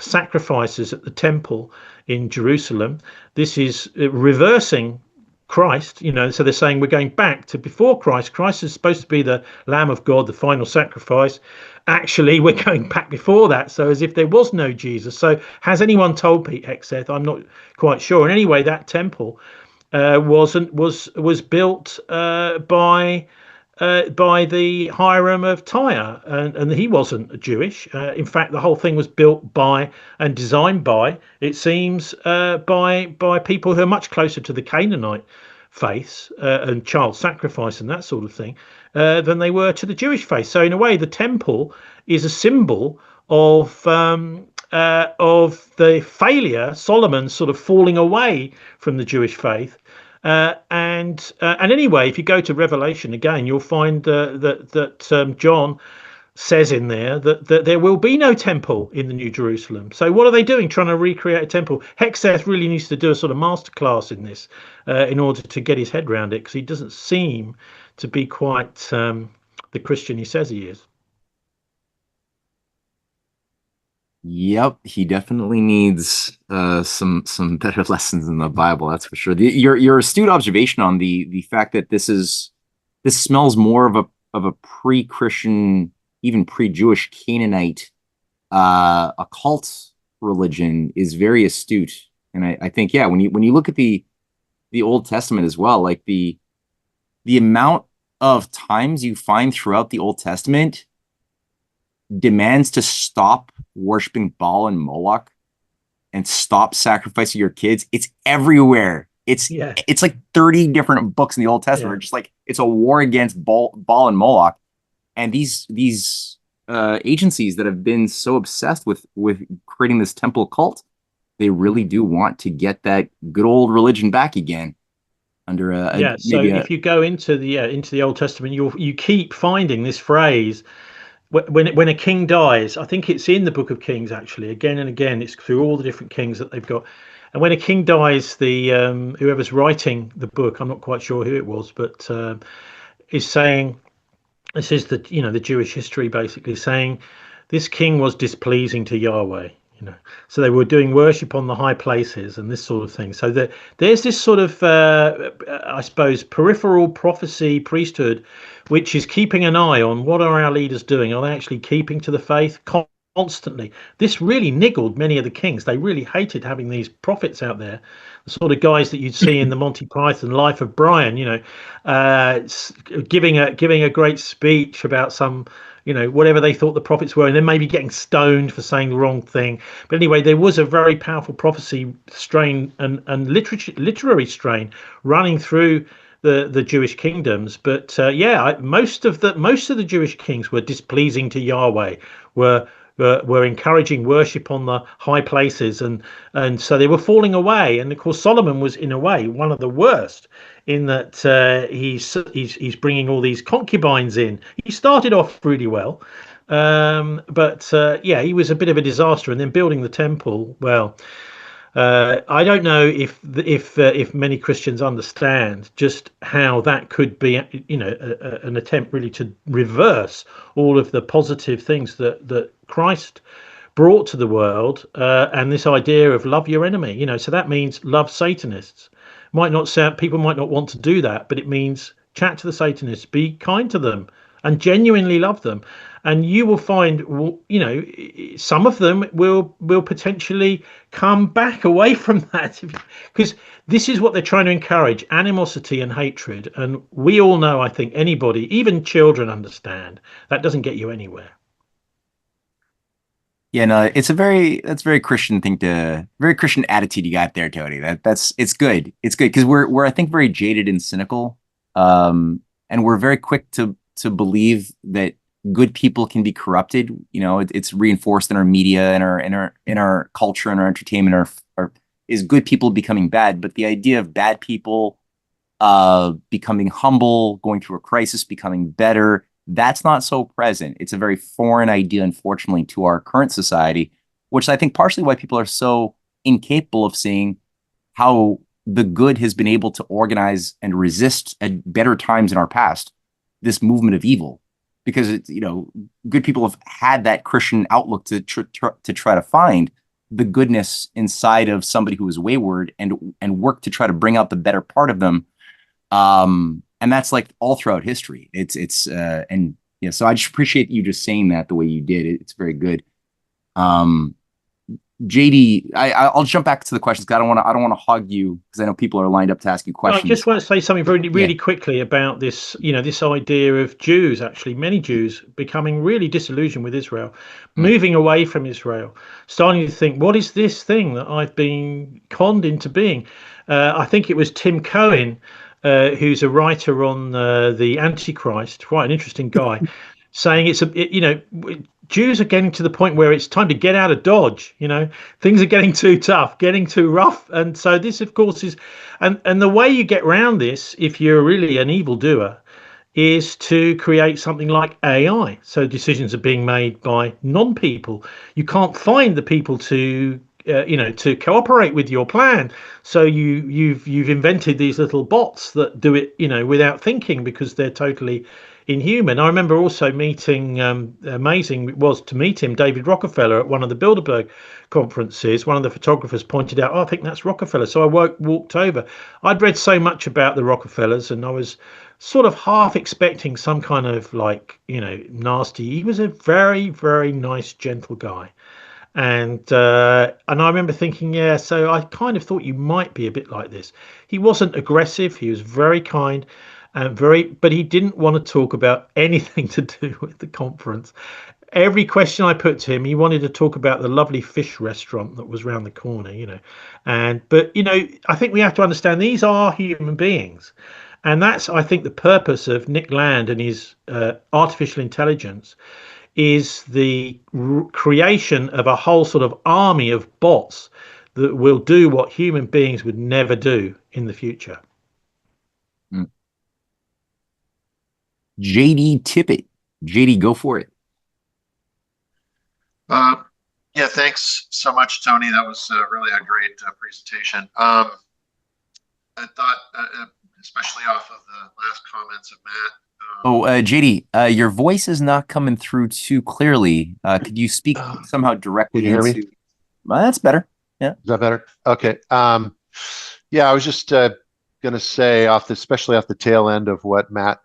sacrifices at the temple in Jerusalem. This is reversing Christ, so they're saying we're going back to before Christ. Christ is supposed to be the Lamb of God, the final sacrifice. Actually, we're going back before that, so as if there was no Jesus. So has anyone told Pete Hegseth? I'm not quite sure. And anyway, that temple was built by the Hiram of Tyre, and he wasn't Jewish. In fact, the whole thing was built by and designed by, it seems, by people who are much closer to the Canaanite faiths and child sacrifice and that sort of thing than they were to the Jewish faith. So in a way, the temple is a symbol of the failure, Solomon sort of falling away from the Jewish faith. And anyway, if you go to Revelation again, you'll find that John says in there that there will be no temple in the New Jerusalem. So what are they doing, trying to recreate a temple? Hegseth really needs to do a sort of masterclass in this in order to get his head around it, because he doesn't seem to be quite the Christian he says he is. Yep, he definitely needs some better lessons in the Bible, that's for sure. Your astute observation on the fact that this smells more of a pre-Christian, even pre-Jewish Canaanite occult religion is very astute. And I think, yeah, when you look at the Old Testament as well, like the amount of times you find throughout the Old Testament demands to stop worshiping Baal and Moloch and stop sacrificing your kids. It's everywhere. It's like 30 different books in the Old Testament. Just like it's a war against Baal and Moloch. And these agencies that have been so obsessed with creating this temple cult, they really do want to get that good old religion back again. Under if you go into the Old Testament, you keep finding this phrase. When a king dies, I think it's in the Book of Kings, actually, again and again. It's through all the different kings that they've got. And when a king dies, the whoever's writing the book, I'm not quite sure who it was, but is saying, this is the Jewish history basically saying, this king was displeasing to Yahweh. So they were doing worship on the high places and this sort of thing. So there's this sort of, I suppose, peripheral prophecy priesthood, which is keeping an eye on what are our leaders doing? Are they actually keeping to the faith constantly? This really niggled many of the kings. They really hated having these prophets out there, the sort of guys that you'd see in the Monty Python Life of Brian, giving a great speech about some, whatever they thought the prophets were, and then maybe getting stoned for saying the wrong thing. But anyway, there was a very powerful prophecy strain and literary strain running through the Jewish kingdoms. But most of the Jewish kings were displeasing to Yahweh, were encouraging worship on the high places, and so they were falling away. And of course, Solomon was in a way one of the worst, in that he's bringing all these concubines in. He started off really well, but he was a bit of a disaster. And then building the temple, well, I don't know if many Christians understand just how that could be, an attempt really to reverse all of the positive things that Christ brought to the world, and this idea of love your enemy. So that means love Satanists. People might not want to do that, but it means chat to the Satanists, be kind to them, and genuinely love them. And you will find, some of them will potentially come back away from that, because this is what they're trying to encourage: animosity and hatred. And we all know, I think, anybody, even children, understand that doesn't get you anywhere. Yeah, no, that's a very Christian very Christian attitude you got there, Tony. It's good. It's good because we're I think very jaded and cynical, and we're very quick to believe that good people can be corrupted. It's reinforced in our media and in our culture and our entertainment is good people becoming bad. But the idea of bad people becoming humble, going through a crisis, becoming better, that's not so present. It's a very foreign idea, unfortunately, to our current society, which I think partially why people are so incapable of seeing how the good has been able to organize and resist at better times in our past this movement of evil, because it's, good people have had that Christian outlook to try to find the goodness inside of somebody who is wayward and work to try to bring out the better part of them. And that's like all throughout history. So I just appreciate you just saying that the way you did. It's very good. JD, I'll jump back to the questions because I don't want to hog you, because I know people are lined up to ask you questions. I just want to say something really quickly about this, this idea of Jews, actually, many Jews becoming really disillusioned with Israel, moving away from Israel, starting to think, what is this thing that I've been conned into being? I think it was Tim Cohen, who's a writer on the Antichrist, quite an interesting guy, saying Jews are getting to the point where it's time to get out of Dodge. Things are getting too tough, getting too rough. And so this, of course, is, and the way you get around this, if you're really an evildoer, is to create something like AI. So decisions are being made by non-people. You can't find the people to cooperate with your plan. So you've invented these little bots that do it, without thinking, because they're totally inhuman. I remember also meeting, amazing it was to meet him, David Rockefeller, at one of the Bilderberg conferences. One of the photographers pointed out, I think that's Rockefeller. So I walked over. I'd read so much about the Rockefellers, and I was sort of half expecting some kind of nasty. He was a very, very nice, gentle guy. And I remember thinking, so I kind of thought you might be a bit like this. He wasn't aggressive. He was very kind. But he didn't want to talk about anything to do with the conference. Every question I put to him, he wanted to talk about the lovely fish restaurant that was around the corner, But I think we have to understand these are human beings, and that's, I think, the purpose of Nick Land and his artificial intelligence is the creation of a whole sort of army of bots that will do what human beings would never do in the future. JD Tippett. JD, go for it. Yeah, thanks so much, Tony. That was really a great presentation. I thought, especially off of the last comments of Matt. JD, your voice is not coming through too clearly. Could you speak somehow directly? Can you hear me? That's better. Yeah. Is that better? Okay. Yeah, I was just going to say, especially off the tail end of what Matt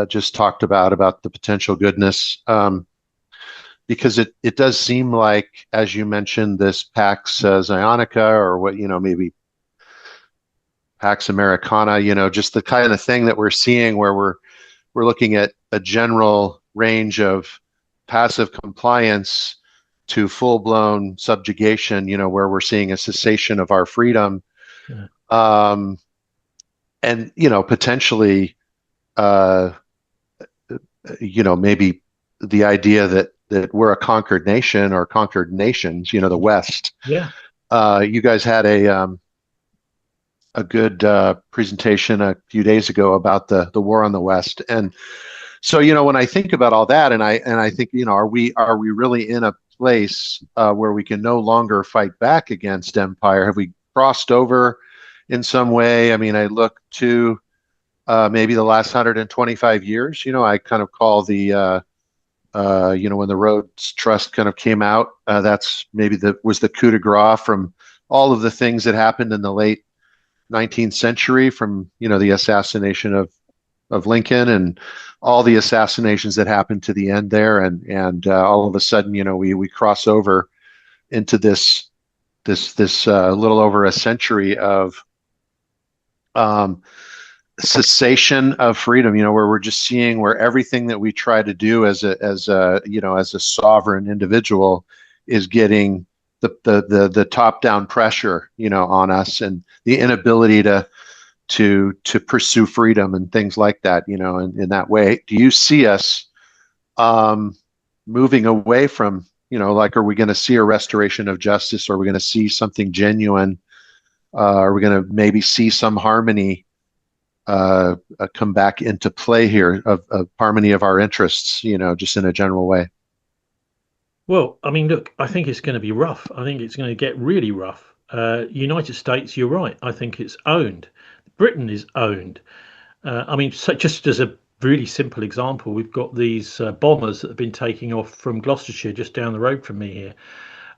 just talked about the potential goodness, because it does seem like, as you mentioned, this Pax Zionica, or what, maybe Pax Americana, just the kind of thing that we're seeing where we're looking at a general range of passive compliance to full-blown subjugation, where we're seeing a cessation of our freedom. Yeah. And, potentially, maybe the idea that we're a conquered nation or conquered nations, the West. Yeah. You guys had a good presentation a few days ago about the war on the West. And so, when I think about all that, and I think, are we really in a place where we can no longer fight back against empire? Have we crossed over in some way? I mean, I look to maybe the last 125 years. I kind of call the when the Rhodes Trust kind of came out, that's maybe was the coup de grace from all of the things that happened in the late 19th century, from the assassination of Lincoln and all the assassinations that happened to the end there, and all of a sudden, we cross over into this little over a century of cessation of freedom, where we're just seeing where everything that we try to do as a sovereign individual is getting the top down pressure, on us, and the inability to pursue freedom and things like that, in that way. Do you see us moving away from, are we going to see a restoration of justice? Are we going to see something genuine? Are we going to maybe see some harmony come back into play here, of harmony of our interests, just in a general way? Well, I mean, look, I think it's going to be rough. I think it's going to get really rough. United States, you're right. I think it's owned. Britain is owned. I mean, so just as a really simple example, we've got these bombers that have been taking off from Gloucestershire, just down the road from me here,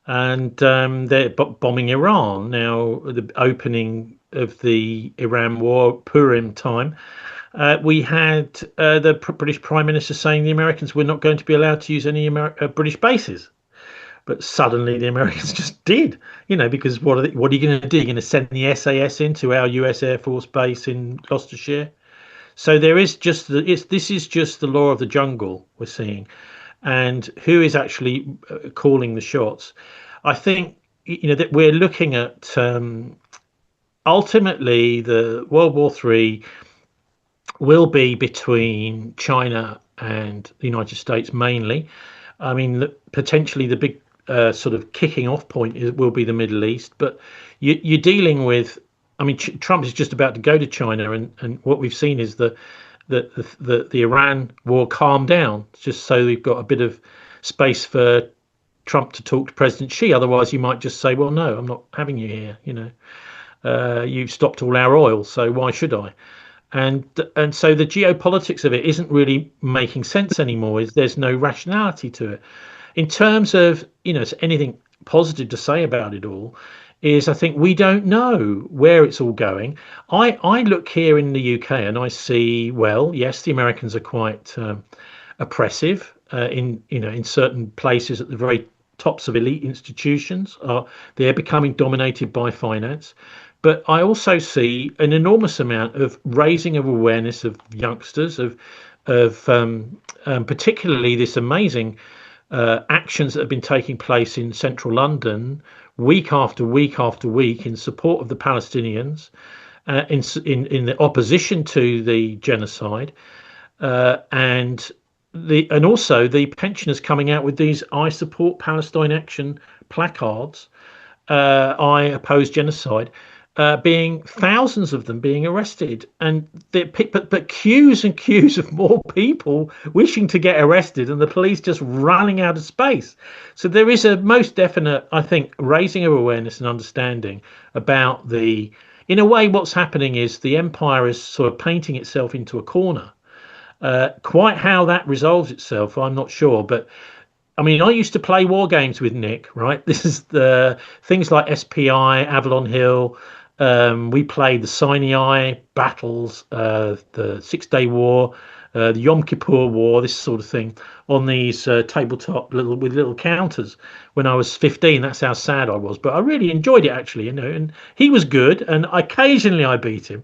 and they're bombing Iran now. The opening of the Iran war, Purim time, we had the British Prime Minister saying the Americans were not going to be allowed to use any British bases. But suddenly the Americans just did, because what are you going to do? You're going to send the SAS into our US Air Force base in Gloucestershire? So there is just this is just the law of the jungle we're seeing, and who is actually calling the shots? I think that we're looking at ultimately the World War III will be between China and the United States mainly. I mean, potentially the big sort of kicking off point will be the Middle East, but you're dealing with. I mean, Trump is just about to go to China, and what we've seen is the Iran war calm down, just so we've got a bit of space for Trump to talk to President Xi. Otherwise, you might just say, "Well, no, I'm not having you here." You've stopped all our oil, so why should I? And so the geopolitics of it isn't really making sense anymore. There's no rationality to it. In terms of anything positive to say about it all, is I think we don't know where it's all going. I look here in the UK and I see, well, yes, the Americans are quite oppressive in certain places at the very tops of elite institutions. They're becoming dominated by finance. But I also see an enormous amount of raising of awareness of youngsters, of particularly this amazing actions that have been taking place in central London week after week after week in support of the Palestinians, in the opposition to the genocide, and also the pensioners coming out with these "I support Palestine action" placards, "I oppose genocide." Being thousands of them being arrested, and but queues and queues of more people wishing to get arrested, and the police just running out of space. So there is a most definite, I think, raising of awareness and understanding about in a way, what's happening is the empire is sort of painting itself into a corner. Quite how that resolves itself, I'm not sure, but. I mean, I used to play war games with Nick, right? This is the things like SPI, Avalon Hill. We played the Sinai battles, the 6-Day War, the Yom Kippur War, this sort of thing, on these tabletop with little counters. When I was 15, that's how sad I was. But I really enjoyed it, actually, and he was good, and occasionally I beat him.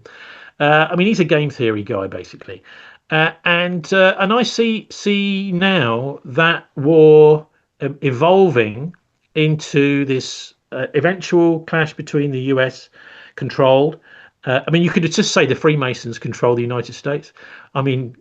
I mean, he's a game theory guy, basically. And I see now that war evolving into this eventual clash between the US controlled. I mean, you could just say the Freemasons control the United States. I mean,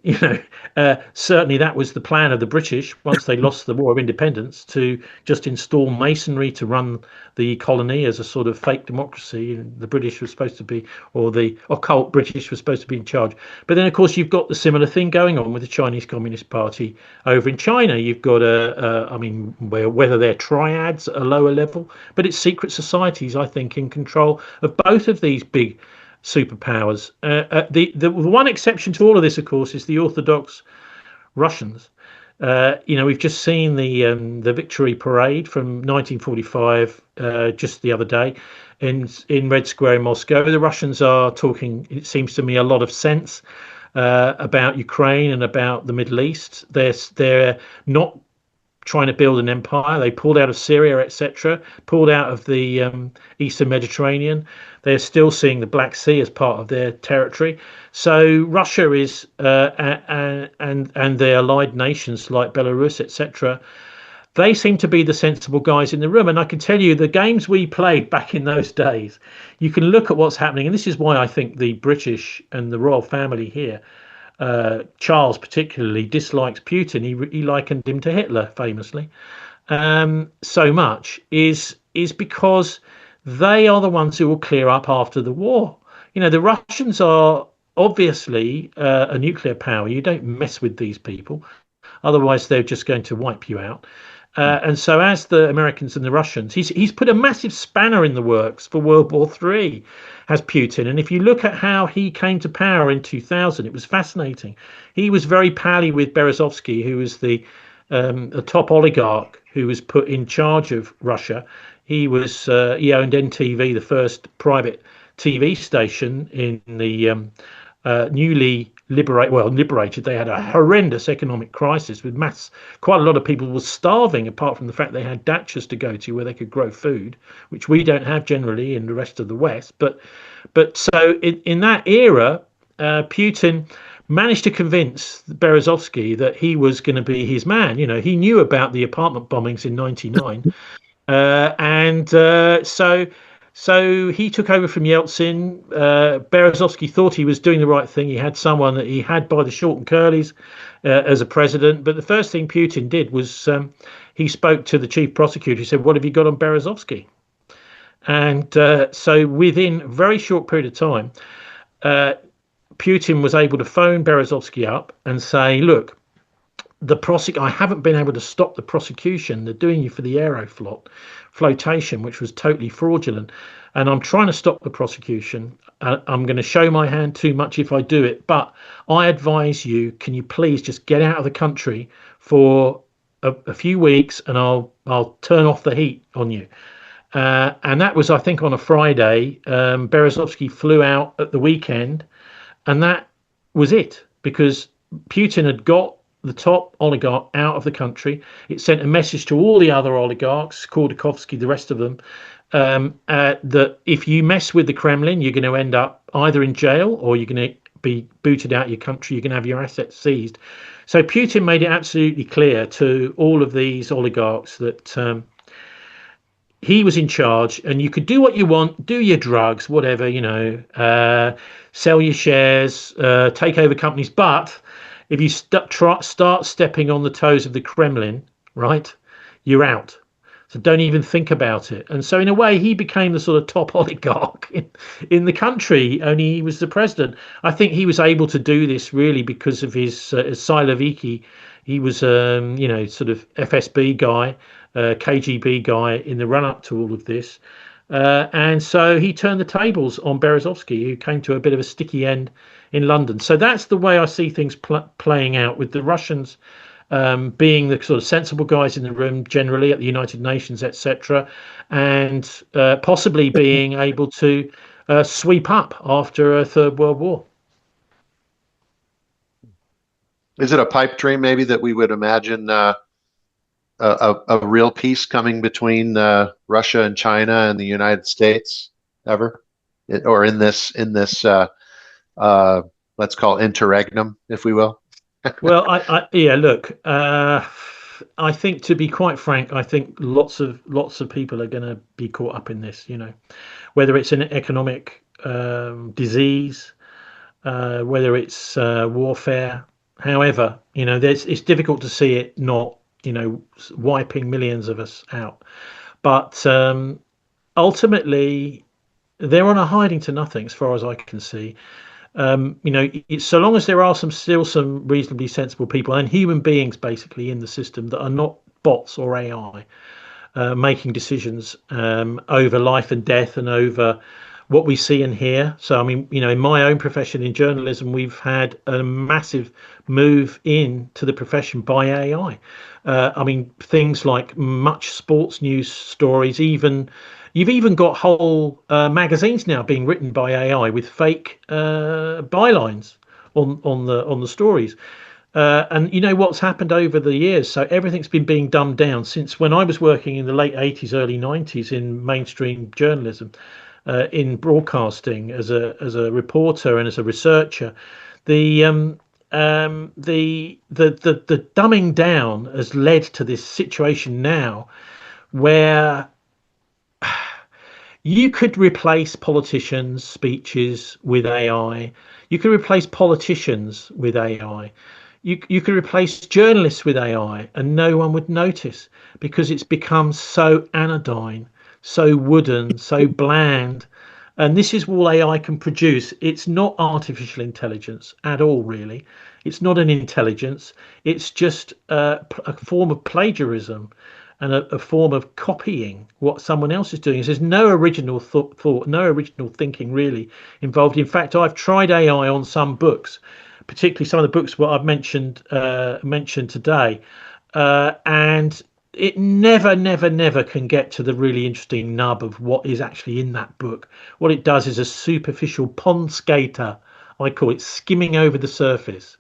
certainly that was the plan of the British once they lost the War of Independence, to just install Masonry to run the colony as a sort of fake democracy. And the British were supposed to be, or the occult British were supposed to be in charge. But then, of course, you've got the similar thing going on with the Chinese Communist Party over in China. You've got I mean, whether they're triads at a lower level, but it's secret societies, I think, in control of both of these big superpowers. The one exception to all of this, of course, is the Orthodox Russians. We've just seen the victory parade from 1945 just the other day in Red Square in Moscow. The Russians are talking, it seems to me, a lot of sense about Ukraine and about the Middle East. They're not trying to build an empire. They pulled out of Syria, etc., pulled out of the Eastern Mediterranean. They're still seeing the Black Sea as part of their territory. So Russia is, and their allied nations like Belarus, etc., they seem to be the sensible guys in the room. And I can tell you, the games we played back in those days, you can look at what's happening. And this is why I think the British and the royal family here, Charles particularly, dislikes Putin. He likened him to Hitler famously. So much is because they are the ones who will clear up after the war. The Russians are obviously a nuclear power. You don't mess with these people, otherwise they're just going to wipe you out. And so, as the Americans and the Russians, he's put a massive spanner in the works for World War III, has Putin. And if you look at how he came to power in 2000, it was fascinating. He was very pally with Berezovsky, who was the top oligarch who was put in charge of Russia. He owned NTV, the first private TV station in the newly liberated. They had a horrendous economic crisis with quite a lot of people were starving, apart from the fact they had dachas to go to where they could grow food, which we don't have generally in the rest of the West. But so in that era, Putin managed to convince Berezovsky that he was going to be his man. You know, he knew about the apartment bombings in '99, so he took over from Yeltsin. Berezovsky thought he was doing the right thing. He had someone that he had by the short and curlies as a president. But the first thing Putin did was he spoke to the chief prosecutor. He said, "What have you got on Berezovsky?" And so within a very short period of time, Putin was able to phone Berezovsky up and say, "Look, I haven't been able to stop the prosecution. They're doing you for the flotation, which was totally fraudulent, and I'm trying to stop the prosecution. I'm going to show my hand too much if I do it, but I advise you, can you please just get out of the country for a few weeks, and I'll turn off the heat on you." And that was, I think, on a Friday. Berezovsky flew out at the weekend, and that was it, because Putin had got the top oligarch out of the country. It sent a message to all the other oligarchs, Khodorkovsky, the rest of them, that if you mess with the Kremlin, you're going to end up either in jail or you're going to be booted out of your country. You're going to have your assets seized. So Putin made it absolutely clear to all of these oligarchs that he was in charge, and you could do what you want, do your drugs, whatever, sell your shares, take over companies, but if you start stepping on the toes of the Kremlin, right, you're out. So don't even think about it. And so in a way, he became the sort of top oligarch in the country, only he was the president. I think he was able to do this really because of his Siloviki. He was, sort of FSB guy, KGB guy in the run-up to all of this. And so he turned the tables on Berezovsky, who came to a bit of a sticky end in London. So that's the way I see things playing out, with the Russians being the sort of sensible guys in the room generally at the United Nations, etc., and possibly being able to sweep up after a Third World War. Is it a pipe dream maybe that we would imagine a real peace coming between Russia and China and the United States ever, or in this let's call interregnum, if we will? Well, look, I think, to be quite frank, I think lots of people are going to be caught up in this, whether it's an economic disease, whether it's warfare. However, it's difficult to see it not, wiping millions of us out. But ultimately, they're on a hiding to nothing, as far as I can see. So long as there are still some reasonably sensible people and human beings basically in the system that are not bots or AI making decisions over life and death and over what we see and hear. So, I mean, in my own profession in journalism, we've had a massive move into the profession by AI. I mean, things like much sports news stories, you've even got whole magazines now being written by AI with fake bylines on the stories. And what's happened over the years? So everything's been being dumbed down since when I was working in the late 80s, early 90s in mainstream journalism, in broadcasting as a reporter and as a researcher. The dumbing down has led to this situation now where you could replace politicians' speeches with AI. You could replace politicians with AI. You could replace journalists with AI, and no one would notice, because it's become so anodyne, so wooden, so bland. And this is all AI can produce. It's not artificial intelligence at all, really. It's not an intelligence. It's just a form of plagiarism. and a form of copying what someone else is doing. There's no original thought, no original thinking really involved. In fact, I've tried AI on some books, particularly some of the books what I've mentioned today, and it never can get to the really interesting nub of what is actually in that book. What it does is a superficial pond skater, I call it, skimming over the surface.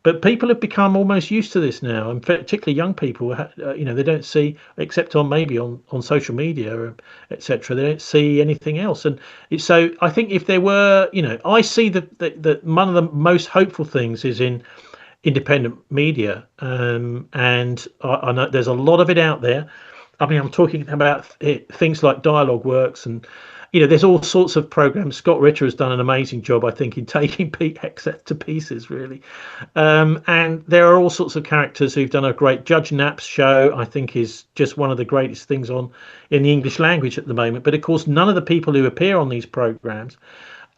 But people have become almost used to this now, and particularly young people. They don't see, except on social media, etc. They don't see anything else. And so I think if there were, I see that one of the most hopeful things is in independent media, and I know there's a lot of it out there. I mean, I'm talking about things like Dialogue Works, and there's all sorts of programs. Scott Ritter has done an amazing job, I think, in taking PX to pieces, really. And there are all sorts of characters who've done a great. Judge Knapp's show, I think, is just one of the greatest things in the English language at the moment. But of course, none of the people who appear on these programs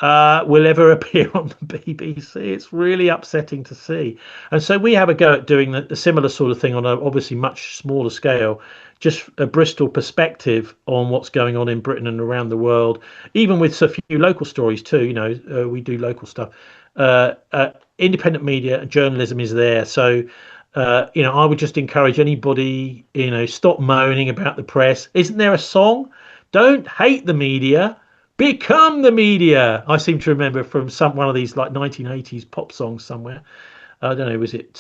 will ever appear on the BBC. It's really upsetting to see. And so we have a go at doing a similar sort of thing on a obviously much smaller scale, just a Bristol perspective on what's going on in Britain and around the world, even with a few local stories too. We do local stuff. Independent media and journalism is there. So, I would just encourage anybody, stop moaning about the press. Isn't there a song? Don't hate the media. Become the media. I seem to remember from one of these like 1980s pop songs somewhere. I don't know, was it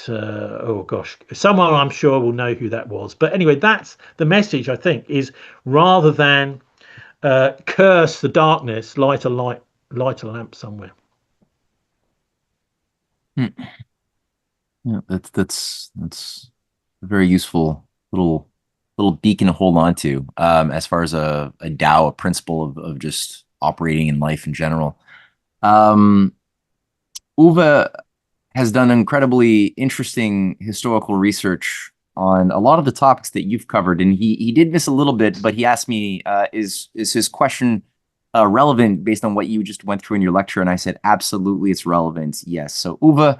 someone I'm sure will know who that was. But anyway, that's the message, I think, is rather than curse the darkness, light a lamp somewhere. Yeah, that's a very useful little beacon to hold on to, as far as a Tao, a principle of just operating in life in general. Uwe has done incredibly interesting historical research on a lot of the topics that you've covered, and he did miss a little bit, but he asked me, is his question relevant based on what you just went through in your lecture? And I said, absolutely, it's relevant. Yes. So Uwe,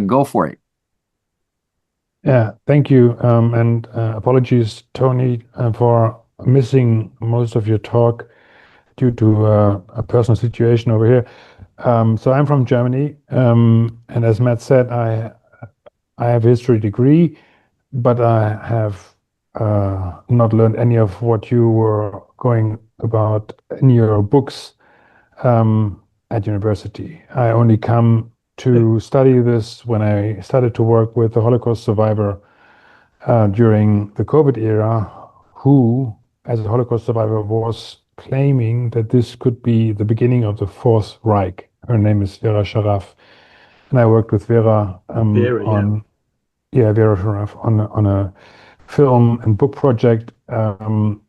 go for it. Yeah, thank you. And apologies, Tony, for missing most of your talk due to a personal situation over here. So I'm from Germany, and as Matt said, I have a history degree, but I have not learned any of what you were going about in your books at university. I only come to study this when I started to work with a Holocaust survivor during the COVID era, who, as a Holocaust survivor, was claiming that this could be the beginning of the Fourth Reich. Her name is Vera Sharaf, and I worked with Vera Vera Sharaf on a film and book project. And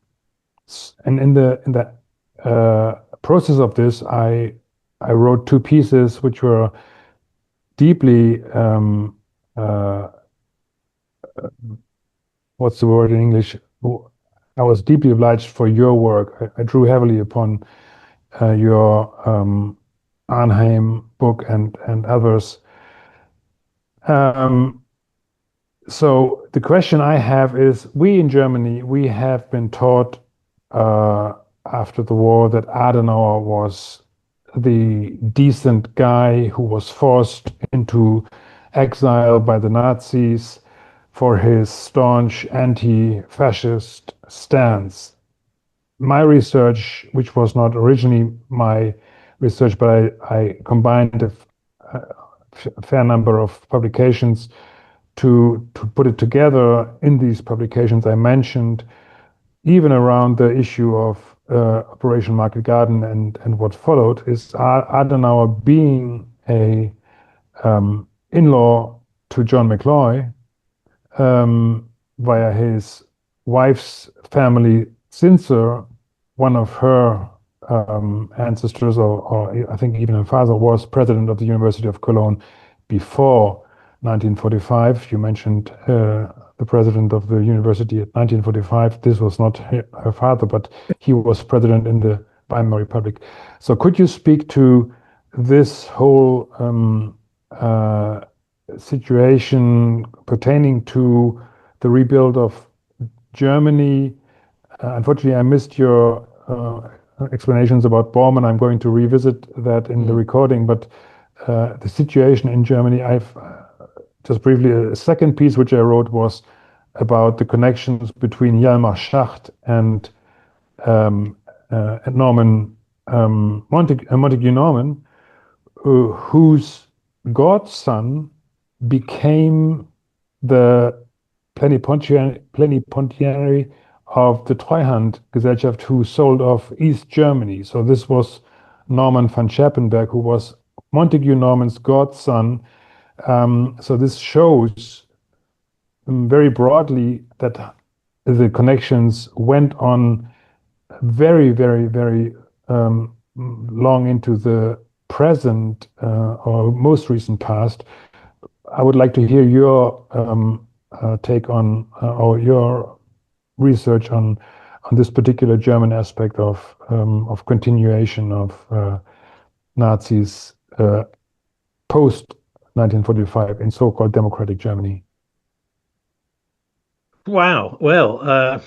in the process of this, I wrote two pieces which were deeply what's the word in English? I was deeply obliged for your work. I drew heavily upon your Arnhem book and others. So the question I have is, we in Germany, we have been taught after the war that Adenauer was the decent guy who was forced into exile by the Nazis for his staunch anti-fascist stance. My research, which was not originally my research, but I combined a fair number of publications to put it together. In these publications I mentioned, even around the issue of Operation Market Garden and what followed, is Adenauer being a in-law to John McCloy via his wife's family, Zinser. One of her ancestors, or I think even her father, was president of the University of Cologne before 1945. You mentioned the president of the university at 1945. This was not her father, but he was president in the Weimar Republic. So could you speak to this whole situation pertaining to the rebuild of Germany. Unfortunately, I missed your explanations about Bormann. I'm going to revisit that in the recording, but the situation in Germany, I've just briefly, a second piece which I wrote was about the connections between Hjalmar Schacht and Norman Montague Norman, whose godson became the plenipotentiary of the Treuhandgesellschaft, who sold off East Germany. So this was Norman von Scheppenberg, who was Montague Norman's godson. So this shows very broadly that the connections went on very, very, very long into the present or most recent past. I would like to hear your take on or your research on this particular German aspect of continuation of Nazis post 1945 in so-called democratic Germany. Wow. Well,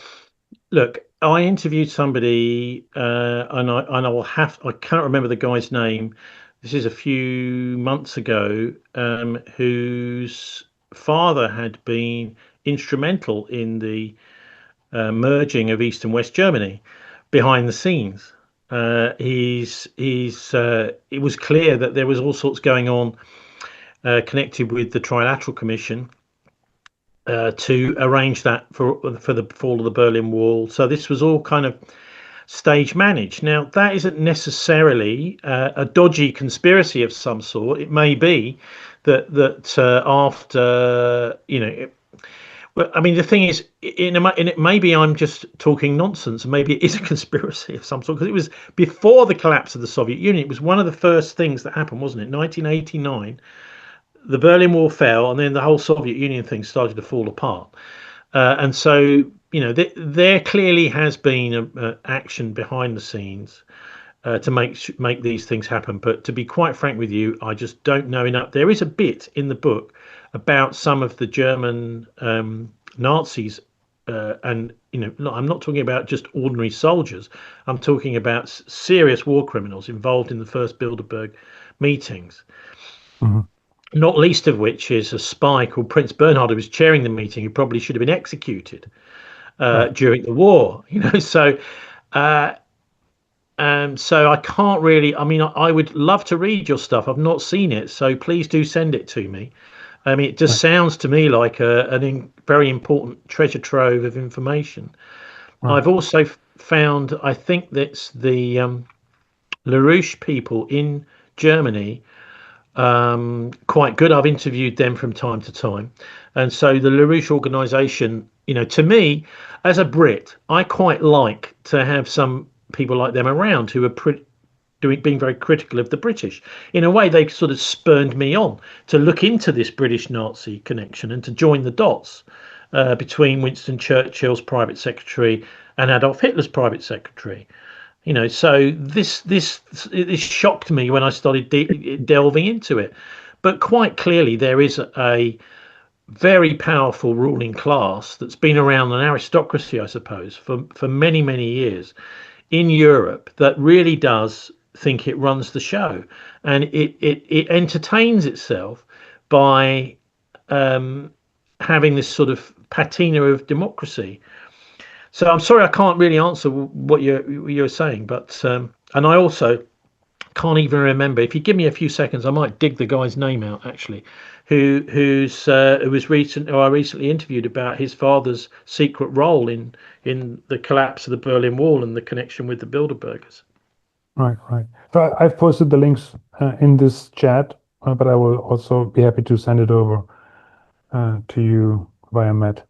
look, I interviewed somebody, and I can't remember the guy's name. This is a few months ago, whose father had been instrumental in the merging of East and West Germany behind the scenes. It was clear that there was all sorts going on connected with the Trilateral Commission to arrange that for the fall of the Berlin Wall. So this was all kind of stage managed. Now, that isn't necessarily a dodgy conspiracy of some sort. It may be that after, well, I mean, the thing is, maybe I'm just talking nonsense, and maybe it is a conspiracy of some sort, because it was before the collapse of the Soviet Union. It was one of the first things that happened, wasn't it? 1989, the Berlin Wall fell, and then the whole Soviet Union thing started to fall apart. And so, there clearly has been action behind the scenes to make these things happen. But to be quite frank with you, I just don't know enough. There is a bit in the book about some of the German Nazis, and I'm not talking about just ordinary soldiers. I'm talking about serious war criminals involved in the first Bilderberg meetings. Mm-hmm. Not least of which is a spy called Prince Bernhard, who was chairing the meeting, who probably should have been executed during the war. So I can't really. I mean, I would love to read your stuff. I've not seen it, so please do send it to me. I mean, it just sounds to me like a very important treasure trove of information. Right. I've also found, I think that's the LaRouche people in Germany quite good. I've interviewed them from time to time. And so the LaRouche organization, to me, as a Brit, I quite like to have some people like them around who are being very critical of the British. In a way, they sort of spurned me on to look into this British Nazi connection and to join the dots between Winston Churchill's private secretary and Adolf Hitler's private secretary. So this shocked me when I started delving into it. But quite clearly, there is a very powerful ruling class that's been around, an aristocracy, I suppose, for many, many years in Europe that really does think it runs the show, and it entertains itself by having this sort of patina of democracy. So I'm sorry I can't really answer what you're saying, but and I also can't even remember. If you give me a few seconds, I might dig the guy's name out actually, who I recently interviewed about his father's secret role in the collapse of the Berlin Wall and the connection with the Bilderbergers. Right. So I've posted the links in this chat, but I will also be happy to send it over to you via Matt.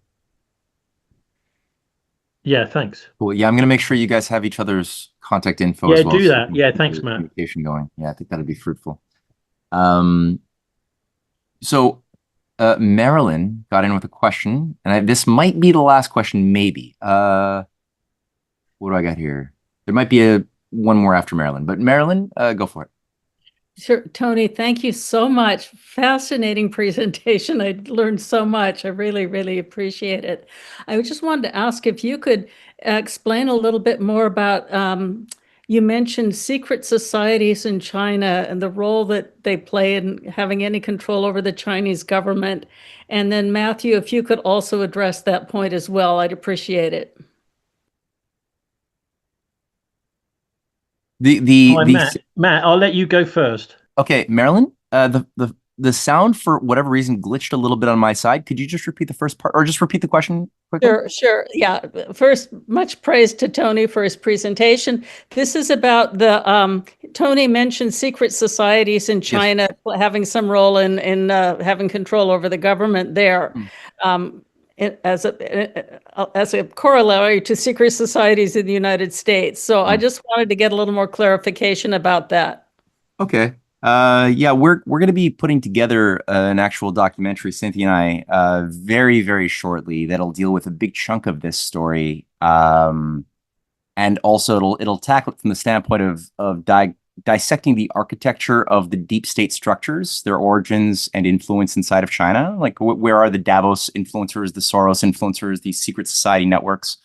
Yeah, thanks. Cool. Yeah, I'm going to make sure you guys have each other's contact info as well. Yeah, do that. Yeah, thanks, Matt. Communication going. Yeah, I think that'd be fruitful. So Marilyn got in with a question, and this might be the last question, maybe. What do I got here? There might be one more after Marilyn, but Marilyn, go for it. Sure, Tony, thank you so much. Fascinating presentation. I learned so much. I really, really appreciate it. I just wanted to ask if you could explain a little bit more about, you mentioned secret societies in China and the role that they play in having any control over the Chinese government. And then Matthew, if you could also address that point as well, I'd appreciate it. Matt, I'll let you go first. Okay, Marilyn, the sound for whatever reason glitched a little bit on my side. Could you just repeat the first part, or just repeat the question quickly? Sure. Yeah. First, much praise to Tony for his presentation. This is about the Tony mentioned secret societies in China having some role in having control over the government there. As a corollary to secret societies in the United States. So I just wanted to get a little more clarification about that. Okay. Yeah, we're going to be putting together an actual documentary, Cynthia and I, very, very shortly that'll deal with a big chunk of this story. And also it'll tackle it from the standpoint of dissecting the architecture of the deep state structures, their origins and influence inside of China. Like where are the Davos influencers, the Soros influencers, these secret society networks,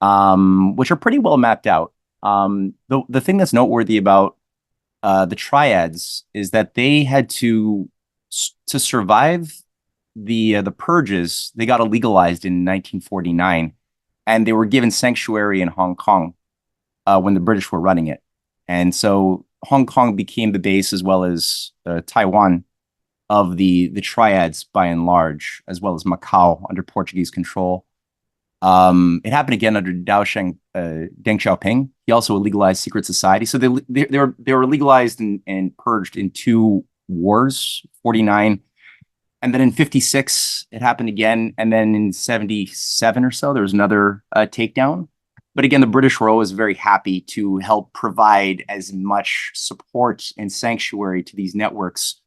which are pretty well mapped out. The thing that's noteworthy about the triads is that they had to survive the purges. They got illegalized in 1949, and they were given sanctuary in Hong Kong when the British were running it. And so Hong Kong became the base, as well as Taiwan, of the triads by and large, as well as Macau under Portuguese control. It happened again under Deng Xiaoping. He also legalized secret society. So they were legalized and purged in two wars, 49. And then in 56, it happened again. And then in 77 or so, there was another takedown. But again, the British were always very happy to help provide as much support and sanctuary to these networks,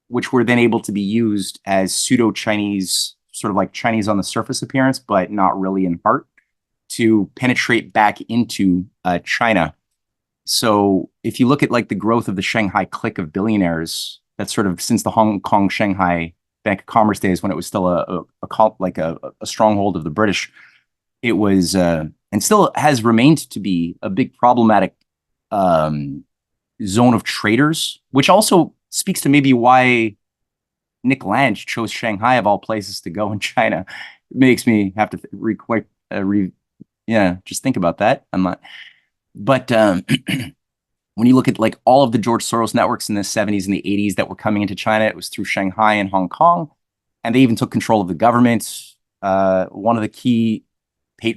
which were then able to be used as pseudo-Chinese, sort of like Chinese on the surface appearance, but not really in heart, to penetrate back into China. So if you look at like the growth of the Shanghai clique of billionaires, that's sort of since the Hong Kong Shanghai Bank of Commerce days, when it was still a stronghold of the British, it was and still has remained to be a big problematic zone of traitors, which also speaks to maybe why Nick Land chose Shanghai of all places to go in China. It makes me have to just think about that. But when you look at like all of the George Soros networks in the 70s and the 80s that were coming into China, it was through Shanghai and Hong Kong, and they even took control of the government. One of the key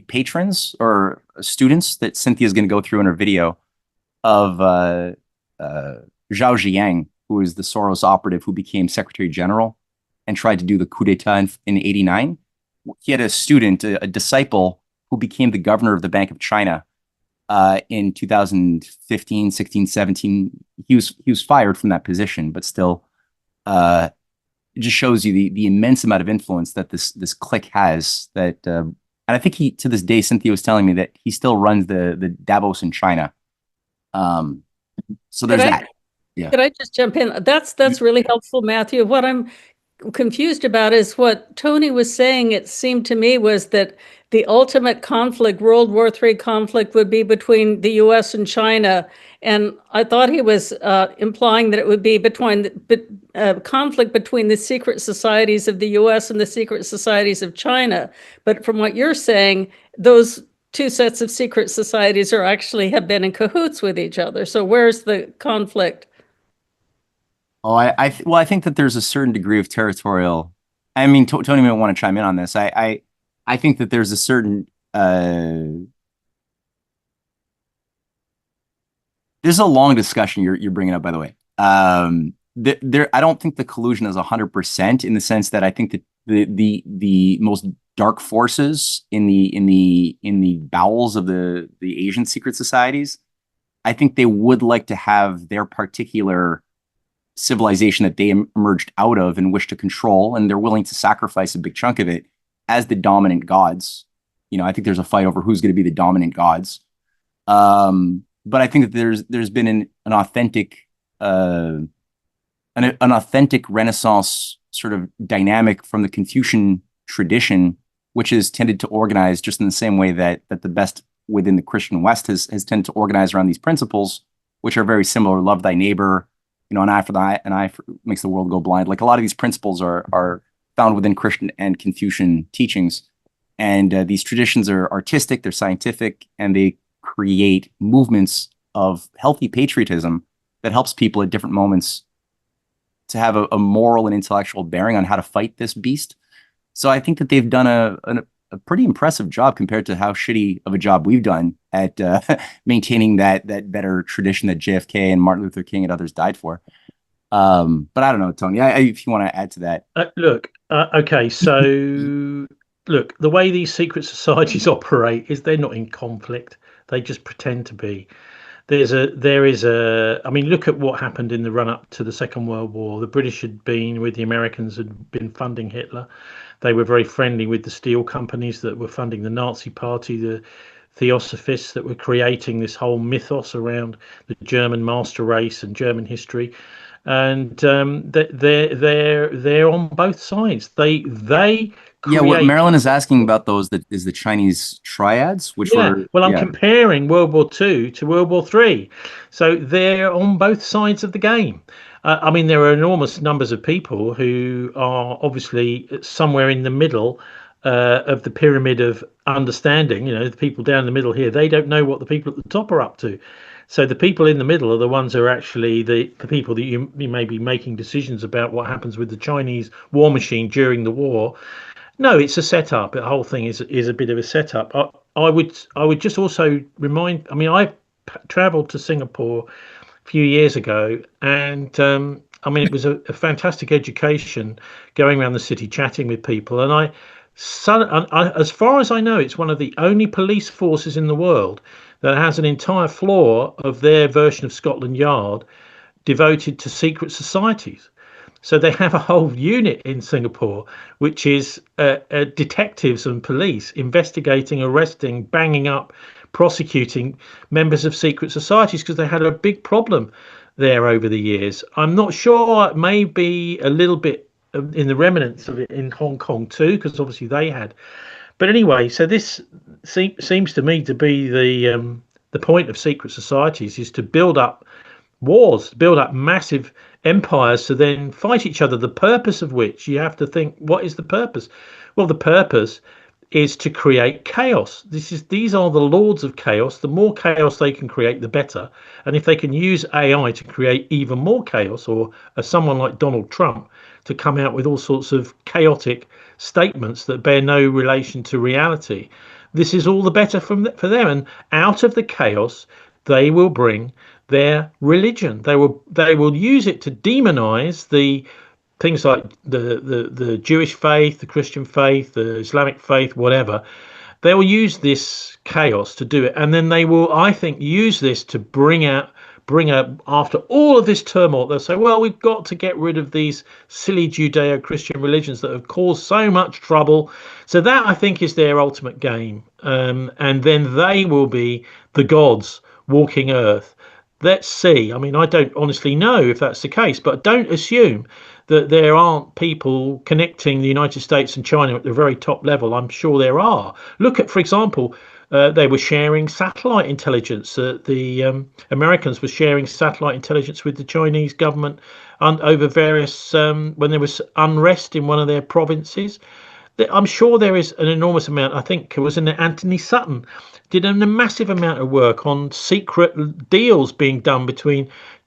patrons or students that Cynthia is going to go through in her video of Zhao Ziyang, who is the Soros operative who became Secretary General and tried to do the coup d'etat in 89. He had a student, a disciple, who became the governor of the Bank of China in 2015, 16, 17. He was fired from that position, but still, it just shows you the immense amount of influence that this clique has. That and I think he, to this day, Cynthia was telling me that he still runs the Davos in China. So there's that. Yeah. Could I just jump in? That's really helpful, Matthew. What I'm confused about is what Tony was saying. It seemed to me was that the ultimate conflict, World War III conflict, would be between the U.S. and China. And I thought he was implying that it would be conflict between the secret societies of the U.S. and the secret societies of China. But from what you're saying, those two sets of secret societies have been in cahoots with each other. So where's the conflict? Oh, I think that there's a certain degree of territorial. I mean, Tony may want to chime in on this. I think that there's a certain there's a long discussion you're bringing up, by the way. I don't think the collusion is 100% in the sense that I think that the most dark forces in the bowels of the Asian secret societies, I think they would like to have their particular civilization that they emerged out of and wish to control, and they're willing to sacrifice a big chunk of it as the dominant gods. You know, I think there's a fight over who's going to be the dominant gods. But I think that there's been an authentic an authentic Renaissance sort of dynamic from the Confucian tradition, which has tended to organize just in the same way that the best within the Christian West has tended to organize around these principles, which are very similar. Love thy neighbor, an eye for the eye, makes the world go blind. Like a lot of these principles are found within Christian and Confucian teachings. And these traditions are artistic, they're scientific, and they create movements of healthy patriotism that helps people at different moments to have a moral and intellectual bearing on how to fight this beast. So I think that they've done a pretty impressive job compared to how shitty of a job we've done at maintaining that better tradition that JFK and Martin Luther King and others died for. But I don't know, Tony, if you want to add to that. Okay, so look, the way these secret societies operate is they're not in conflict. They just pretend to be. I mean, look at what happened in the run-up to the Second World War. The British had been with the Americans, had been funding Hitler. They were very friendly with the steel companies that were funding the Nazi Party, the Theosophists that were creating this whole mythos around the German master race and German history. And they're on both sides. They create... What Marilyn is asking about those is the Chinese triads, I'm comparing World War II to World War III. So they're on both sides of the game. I mean, there are enormous numbers of people who are obviously somewhere in the middle of the pyramid of understanding. The people down the middle here, they don't know what the people at the top are up to. So the people in the middle are the ones who are actually the people that you may be making decisions about what happens with the Chinese war machine during the war. No, it's a setup. The whole thing is a bit of a setup. I would just also remind. I mean, I travelled to Singapore a few years ago, and I mean, it was a fantastic education going around the city, chatting with people. And as far as I know, it's one of the only police forces in the world that has an entire floor of their version of Scotland Yard devoted to secret societies. So they have a whole unit in Singapore, which is detectives and police investigating, arresting, banging up, prosecuting members of secret societies, because they had a big problem there over the years. I'm not sure, it may be a little bit in the remnants of it in Hong Kong too, because obviously they had. But anyway, so this seems to me to be the point of secret societies, is to build up wars, build up massive empires to then fight each other, the purpose of which you have to think, what is the purpose? Well, the purpose is to create chaos. These are the lords of chaos. The more chaos they can create, the better. And if they can use AI to create even more chaos, or someone like Donald Trump to come out with all sorts of chaotic statements that bear no relation to reality, this is all the better for them. And out of the chaos, they will bring their religion. They will use it to demonize the things like the Jewish faith, the Christian faith, the Islamic faith, whatever. They will use this chaos to do it, and then they will, I think, use this to bring out after all of this turmoil. They'll say, well, we've got to get rid of these silly Judeo-Christian religions that have caused so much trouble. So that, I think, is their ultimate game. And then they will be the gods walking earth. Let's see. I mean, I don't honestly know if that's the case, but don't assume that there aren't people connecting the United States and China at the very top level. I'm sure there are. Look at, for example, they were sharing satellite intelligence. The Americans were sharing satellite intelligence with the Chinese government over various, when there was unrest in one of their provinces. I'm sure there is an enormous amount. I think it was Anthony Sutton did a massive amount of work on secret deals being done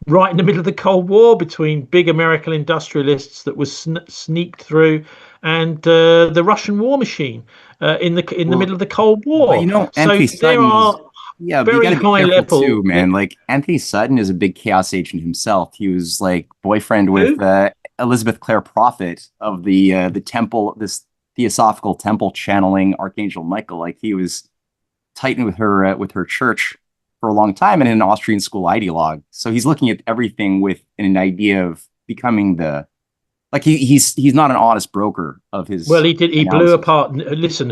right in the middle of the Cold War between big American industrialists that was sneaked through and the Russian war machine in the middle of the Cold War. Anthony Sutton very high level too, man. Like Anthony Sutton is a big chaos agent himself. He was like boyfriend with Elizabeth Clare Prophet of the temple, this Theosophical temple channeling Archangel Michael. Like he was tight with her church for a long time, and an Austrian school ideologue. So he's looking at everything with an idea of becoming he's not an honest broker of his. Well, he blew apart. Listen,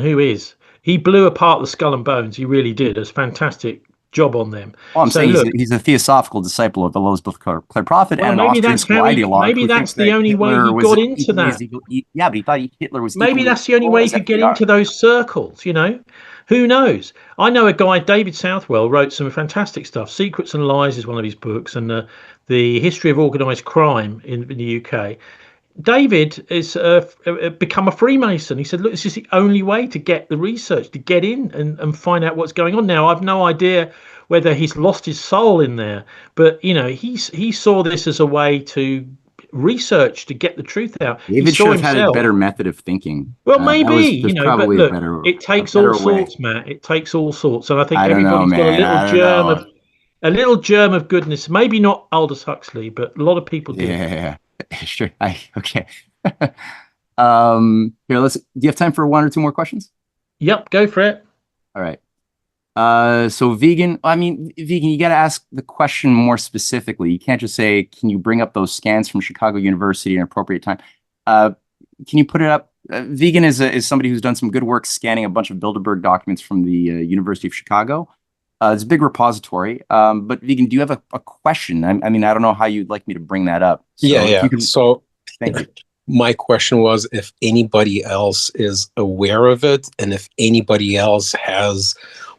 he blew apart the Skull and Bones. He really did. It's fantastic job on them. Well, I'm saying he's a theosophical disciple of Elizabeth Clare Prophet and an Austrian school ideologue. Maybe that's the only way he got into that. Yeah, but he thought Hitler was. Maybe that's the only way he could get into those circles. You know, who knows? I know a guy, David Southwell, wrote some fantastic stuff. Secrets and Lies is one of his books, and the history of organised crime in the UK. David is become a Freemason. He said, look, this is the only way to get the research, to get in and find out what's going on. Now, I've no idea whether he's lost his soul in there, but, you know, he saw this as a way to research, to get the truth out. David should have had a better method of thinking. Well, maybe, you know, but look, it takes all sorts, Matt. It takes all sorts. And I think everybody's got a little germ of goodness. Maybe not Aldous Huxley, but a lot of people do. Yeah. Sure. Okay. Here, do you have time for one or two more questions? Yep, go for it. All right. So Vegan, you got to ask the question more specifically. You can't just say, can you bring up those scans from Chicago University at an appropriate time? Can you put it up? Vegan is somebody who's done some good work scanning a bunch of Bilderberg documents from the University of Chicago. It's a big repository. But Vegan, do you have a question? I don't know how you'd like me to bring that up. So yeah. So thank you. My question was if anybody else is aware of it and if anybody else has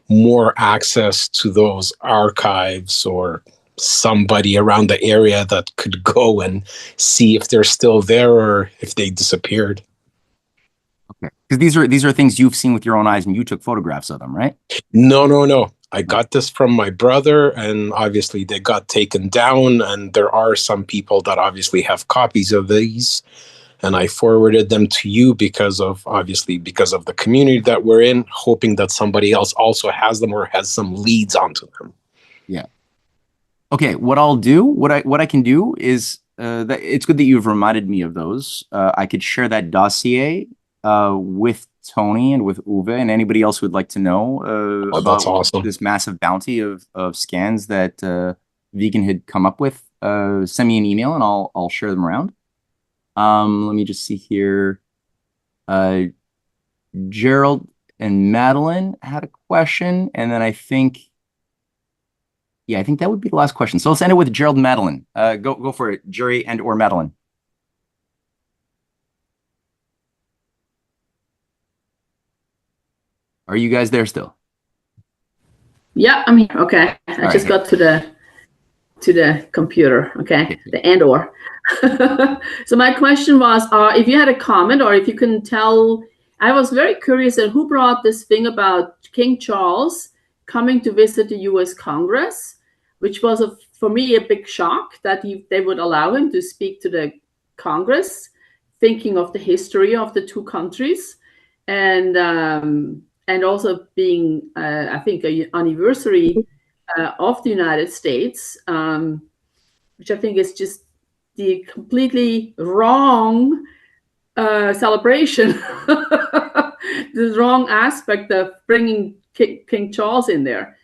more access to those archives or somebody around the area that could go and see if they're still there or if they disappeared. Okay. Because these are things you've seen with your own eyes and you took photographs of them, right? No. I got this from my brother, and obviously they got taken down, and there are some people that obviously have copies of these, and I forwarded them to you because of the community that we're in, hoping that somebody else also has them or has some leads onto them. Yeah. Okay, what I'll do, what I can do is, that it's good that you've reminded me of those. I could share that dossier with Tony and with Uwe and anybody else who would like to know about this massive bounty of scans that Vegan had come up with. Send me an email and I'll share them around. Let me just see here. Gerald and Madeline had a question, and then I think that would be the last question. So let's end it with Gerald and Madeline. Go for it, Jerry and or Madeline. Are you guys there still? Yeah, I'm here. Okay. I just got to the computer. Okay. The and or. So my question was, if you had a comment or if you can tell, I was very curious at who brought this thing about King Charles coming to visit the US Congress, which was for me a big shock that they would allow him to speak to the Congress, thinking of the history of the two countries. And also being, I think, an anniversary of the United States, which I think is just the completely wrong celebration, the wrong aspect of bringing King Charles in there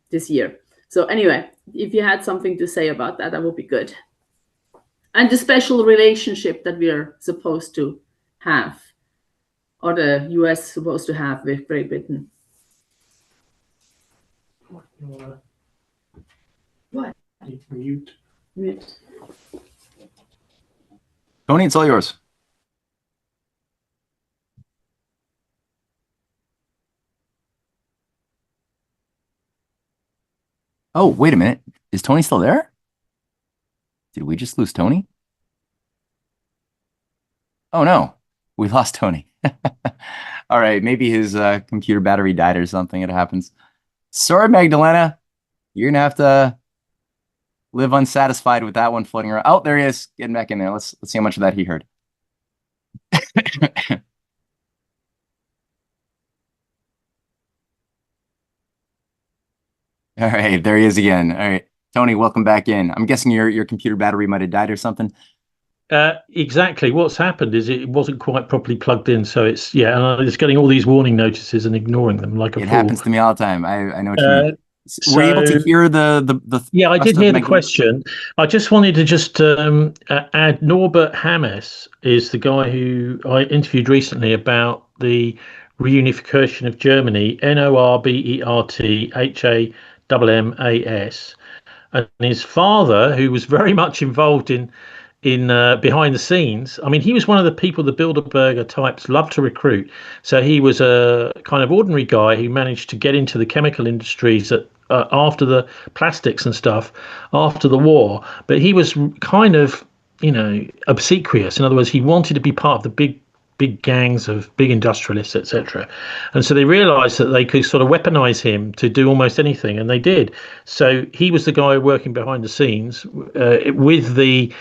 this year. So anyway, if you had something to say about that, that would be good. And the special relationship that we are supposed to have, or the US supposed to have with Great Britain. What? Mute. Tony, it's all yours. Oh, wait a minute. Is Tony still there? Did we just lose Tony? Oh no, we lost Tony. All right, maybe his computer battery died or something. It happens. Sorry, Magdalena. You're gonna have to live unsatisfied with that one floating around. Oh, there he is, getting back in there. Let's see how much of that he heard. All right, there he is again. All right, Tony, welcome back in. I'm guessing your computer battery might have died or something. Exactly. What's happened is it wasn't quite properly plugged in, so it's and it's getting all these warning notices and ignoring them like a fool. It happens to me all the time. I know what you mean. Were you able to hear the Yeah, I did hear the question. I just wanted to add Norbert Hammes is the guy who I interviewed recently about the reunification of Germany. NORBERT MMAS. And his father, who was very much involved in behind the scenes. I mean, he was one of the people the Bilderberger types loved to recruit. So he was a kind of ordinary guy who managed to get into the chemical industries after the plastics and stuff after the war. But he was kind of, obsequious. In other words, he wanted to be part of the big gangs of big industrialists, etc. And so they realized that they could sort of weaponize him to do almost anything, and they did. So he was the guy working behind the scenes with the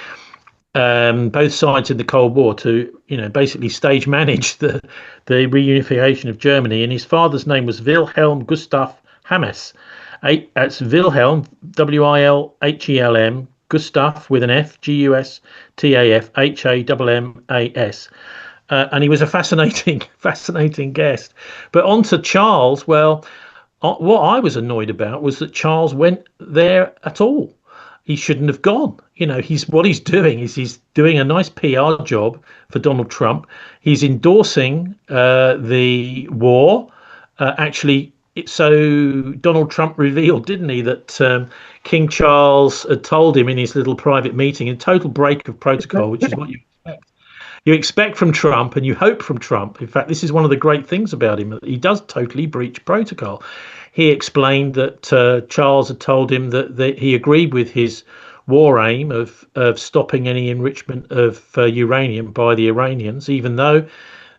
both sides in the Cold War to, basically stage manage the reunification of Germany. And his father's name was Wilhelm Gustav Hammes. That's Wilhelm, Wilhelm, Gustav with an F, Gustaf, Hammas. And he was a fascinating guest. But on to Charles. Well, what I was annoyed about was that Charles went there at all. He shouldn't have gone. He's doing a nice PR job for Donald Trump. He's endorsing the war. So Donald Trump revealed, didn't he, that King Charles had told him in his little private meeting, a total break of protocol, which is what you expect. You expect from Trump and you hope from Trump. In fact, this is one of the great things about him, that he does totally breach protocol. He explained that Charles had told him that he agreed with his war aim of stopping any enrichment of uranium by the Iranians, even though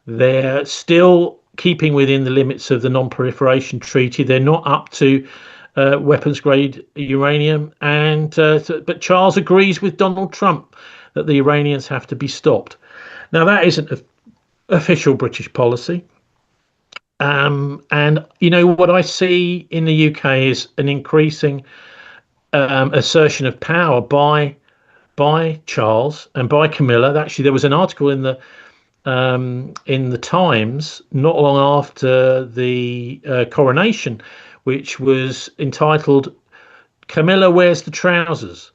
they're still keeping within the limits of the non-proliferation treaty. They're not up to weapons grade uranium, but Charles agrees with Donald Trump that the Iranians have to be stopped. Now, that isn't official British policy. And what I see in the UK is an increasing assertion of power by Charles and by Camilla. Actually, there was an article in the Times not long after the coronation, which was entitled "Camilla Wears the Trousers,"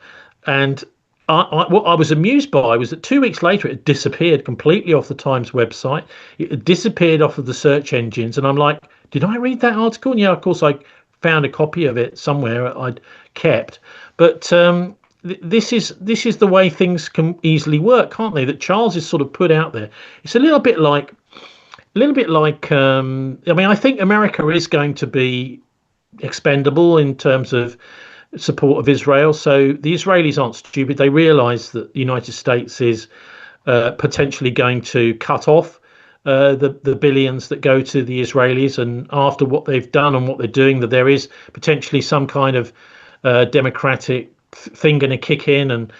and what I was amused by was that 2 weeks later it had disappeared completely off the Times website. It had disappeared off of the search engines, and I'm like, did I read that article? And yeah, of course I found a copy of it somewhere I'd kept. But this is the way things can easily work, can't they? That Charles is sort of put out there. It's a little bit like. I mean, I think America is going to be expendable in terms of support of Israel. So the Israelis aren't stupid. They realize that the United States is potentially going to cut off the billions that go to the Israelis. And after what they've done and what they're doing, that there is potentially some kind of democratic thing going to kick in, and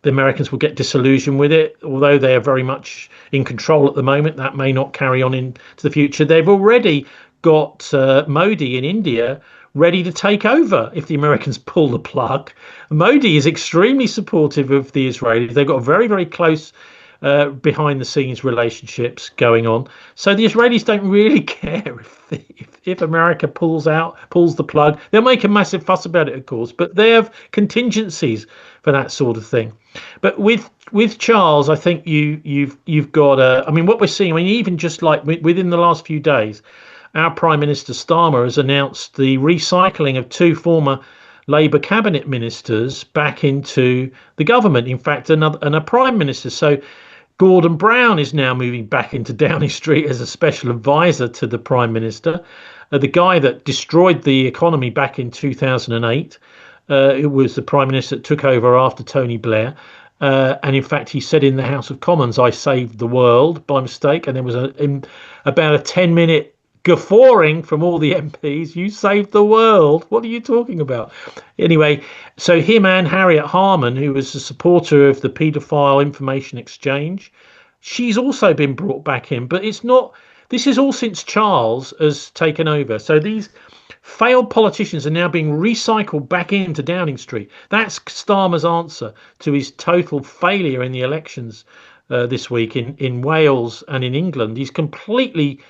the Americans will get disillusioned with it. Although they are very much in control at the moment, that may not carry on into the future. They've already got Modi in India ready to take over if the Americans pull the plug. Modi is extremely supportive of the Israelis. They've got very, very close behind the scenes relationships going on. So the Israelis don't really care if America pulls the plug. They'll make a massive fuss about it, of course, but they have contingencies for that sort of thing. But with Charles, I think you've got I mean, what we're seeing, I mean, even just like within the last few days, our Prime Minister Starmer has announced the recycling of two former Labour cabinet ministers back into the government. In fact, a Prime Minister. So Gordon Brown is now moving back into Downing Street as a special advisor to the Prime Minister. The guy that destroyed the economy back in 2008, it was the Prime Minister that took over after Tony Blair. And in fact, he said in the House of Commons, "I saved the world," by mistake. And there was about a 10-minute guffawing from all the MPs. "You saved the world. What are you talking about?" Anyway, so him and Harriet Harman, who was a supporter of the paedophile information exchange, she's also been brought back in. But it's not. This is all since Charles has taken over. So these failed politicians are now being recycled back into Downing Street. That's Starmer's answer to his total failure in the elections this week in Wales and in England. He's completely.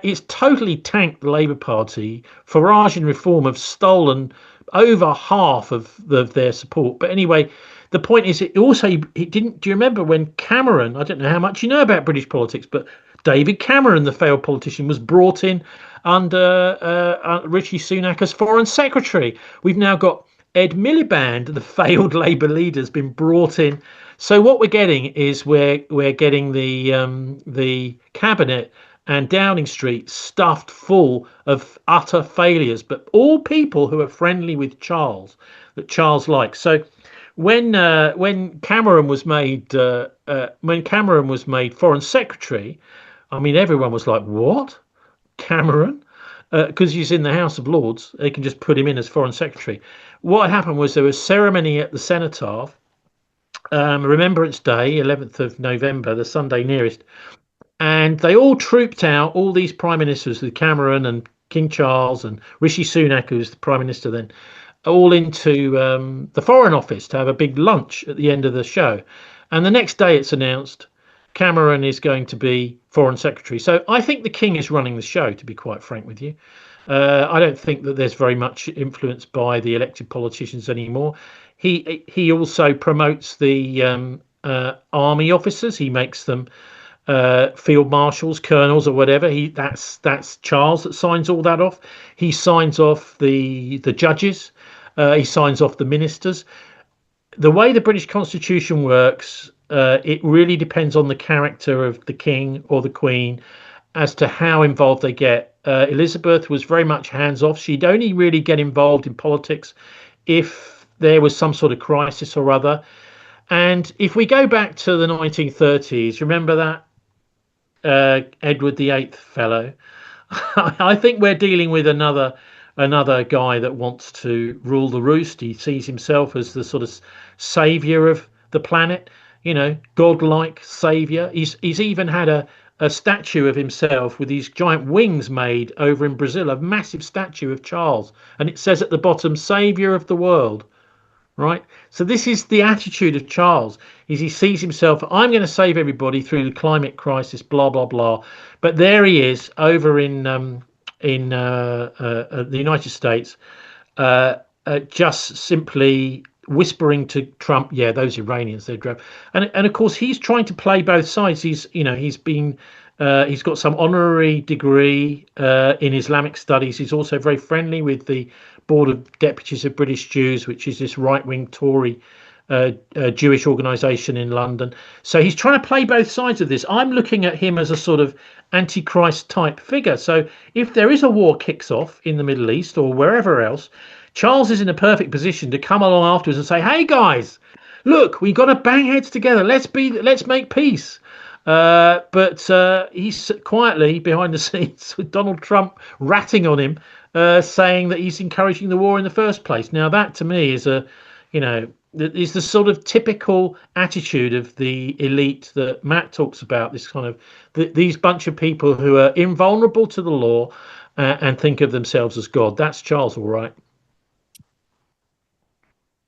It's totally tanked the Labour Party. Farage and Reform have stolen over half of their support. But anyway, the point is, it didn't. Do you remember when Cameron? I don't know how much you know about British politics, but David Cameron, the failed politician, was brought in under Rishi Sunak as Foreign Secretary. We've now got Ed Miliband, the failed Labour leader, has been brought in. So what we're getting is we're getting the cabinet and Downing Street stuffed full of utter failures, but all people who are friendly with Charles, that Charles likes. So when Cameron was made Foreign Secretary, I mean, everyone was like, "What, Cameron?" Because he's in the House of Lords, they can just put him in as Foreign Secretary. What happened was there was a ceremony at the Cenotaph, Remembrance Day, 11th of November, the Sunday nearest, and they all trooped out, all these prime ministers, with Cameron and King Charles and Rishi Sunak, who's the prime minister then, all into the Foreign Office to have a big lunch at the end of the show. And the next day it's announced Cameron is going to be Foreign Secretary. So I think the King is running the show, to be quite frank with you. I don't think that there's very much influence by the elected politicians anymore. He also promotes the army officers. He makes them field marshals, colonels, or whatever. That's Charles that signs all that off. He signs off the judges. He signs off the ministers. The way the British Constitution works, it really depends on the character of the King or the Queen as to how involved they get. Elizabeth was very much hands-off. She'd only really get involved in politics if there was some sort of crisis or other. And if we go back to the 1930s, remember that Edward VIII fellow? I think we're dealing with another guy that wants to rule the roost. He sees himself as the sort of savior of the planet, godlike savior. He's even had a statue of himself with these giant wings made over in Brazil, a massive statue of Charles, and it says at the bottom, "Savior of the world." Right? So this is the attitude of Charles, is he sees himself, I'm going to save everybody through the climate crisis, blah blah blah. But there he is over in the United States, just simply whispering to Trump, "Yeah, those Iranians, they're drab." And of course he's trying to play both sides. He's got some honorary degree in Islamic studies. He's also very friendly with the Board of Deputies of British Jews, which is this right-wing Tory Jewish organisation in London. So he's trying to play both sides of this. I'm looking at him as a sort of Antichrist type figure. So if there is a war kicks off in the Middle East or wherever else, Charles is in a perfect position to come along afterwards and say, "Hey guys, look, we've got to bang heads together. Let's make peace." But he's quietly behind the scenes with Donald Trump ratting on him, saying that he's encouraging the war in the first place. Now that to me is is the sort of typical attitude of the elite that Matt talks about. This kind of these bunch of people who are invulnerable to the law and think of themselves as God. That's Charles, all right.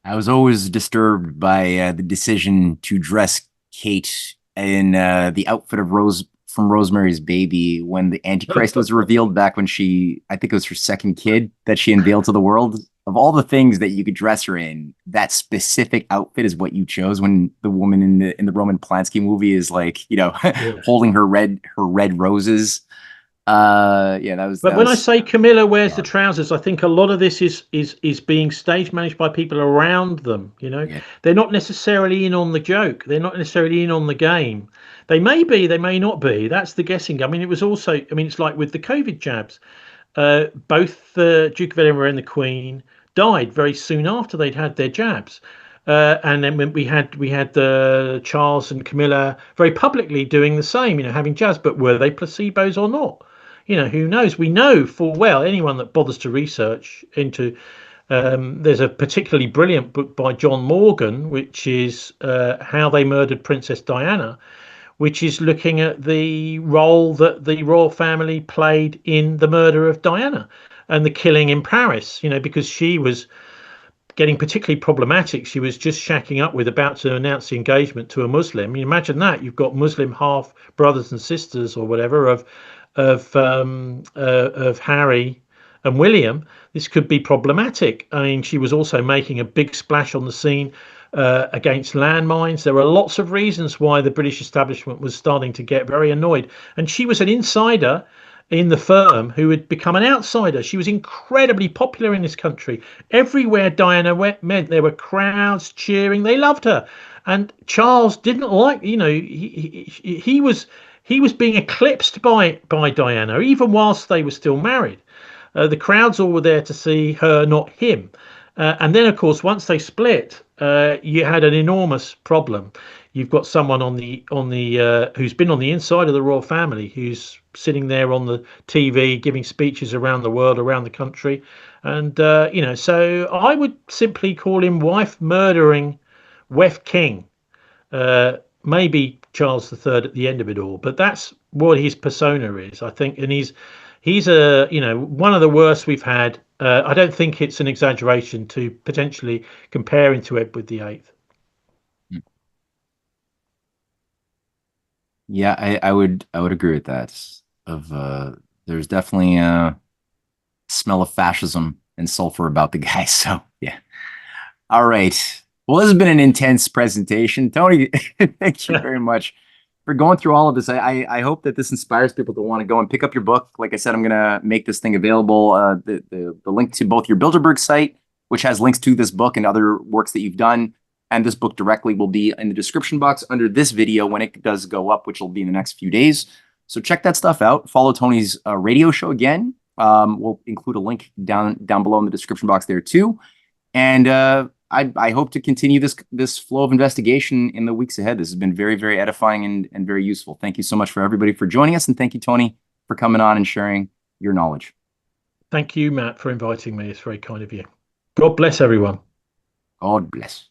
I was always disturbed by the decision to dress Kate in the outfit of Rose from Rosemary's Baby when the Antichrist was revealed back when I think it was her second kid that she unveiled to the world. Of all the things that you could dress her in, that specific outfit is what you chose when the woman in the Roman Polanski movie is like, holding her red roses. That was. But when I say Camilla wears the trousers, I think a lot of this is being stage managed by people around them. They're not necessarily in on the joke. They're not necessarily in on the game. They may be, they may not be. That's the guessing. I mean, it was also. I mean, it's like with the COVID jabs. Both the Duke of Edinburgh and the Queen died very soon after they'd had their jabs. And then when we had Charles and Camilla very publicly doing the same, having jabs. But were they placebos or not? Who knows? We know full well, anyone that bothers to research into, there's a particularly brilliant book by John Morgan, which is How They Murdered Princess Diana, which is looking at the role that the royal family played in the murder of Diana and the killing in Paris, because she was getting particularly problematic. She was just shacking up with, about to announce the engagement to a Muslim. You imagine that. You've got Muslim half brothers and sisters or whatever of Harry and William. This could be problematic. I mean, she was also making a big splash on the scene against landmines. There were lots of reasons why the British establishment was starting to get very annoyed. And she was an insider in the firm who had become an outsider. She was incredibly popular in this country. Everywhere Diana went, there were crowds cheering. They loved her. And Charles didn't like, he was being eclipsed by Diana, even whilst they were still married. The crowds all were there to see her, not him. And then, of course, once they split, you had an enormous problem. You've got someone who's been on the inside of the royal family, who's sitting there on the TV giving speeches around the world, around the country, and so I would simply call him wife murdering Wef King. Maybe Charles III at the end of it all, but that's what his persona is, I think, and he's one of the worst we've had. I don't think it's an exaggeration to potentially compare him to Edward VIII. Yeah, I would agree with that. There's definitely a smell of fascism and sulfur about the guy. So yeah. All right. Well, this has been an intense presentation, Tony. Thank you very much for going through all of this. I hope that this inspires people to want to go and pick up your book. Like I said, I'm gonna make this thing available. The link to both your Bilderberg site, which has links to this book and other works that you've done, and this book directly will be in the description box under this video when it does go up, which will be in the next few days. So check that stuff out. Follow Tony's radio show again. We'll include a link down below in the description box there too. And I hope to continue this flow of investigation in the weeks ahead. This has been very, very edifying and very useful. Thank you so much for everybody for joining us. And thank you, Tony, for coming on and sharing your knowledge. Thank you, Matt, for inviting me. It's very kind of you. God bless everyone. God bless.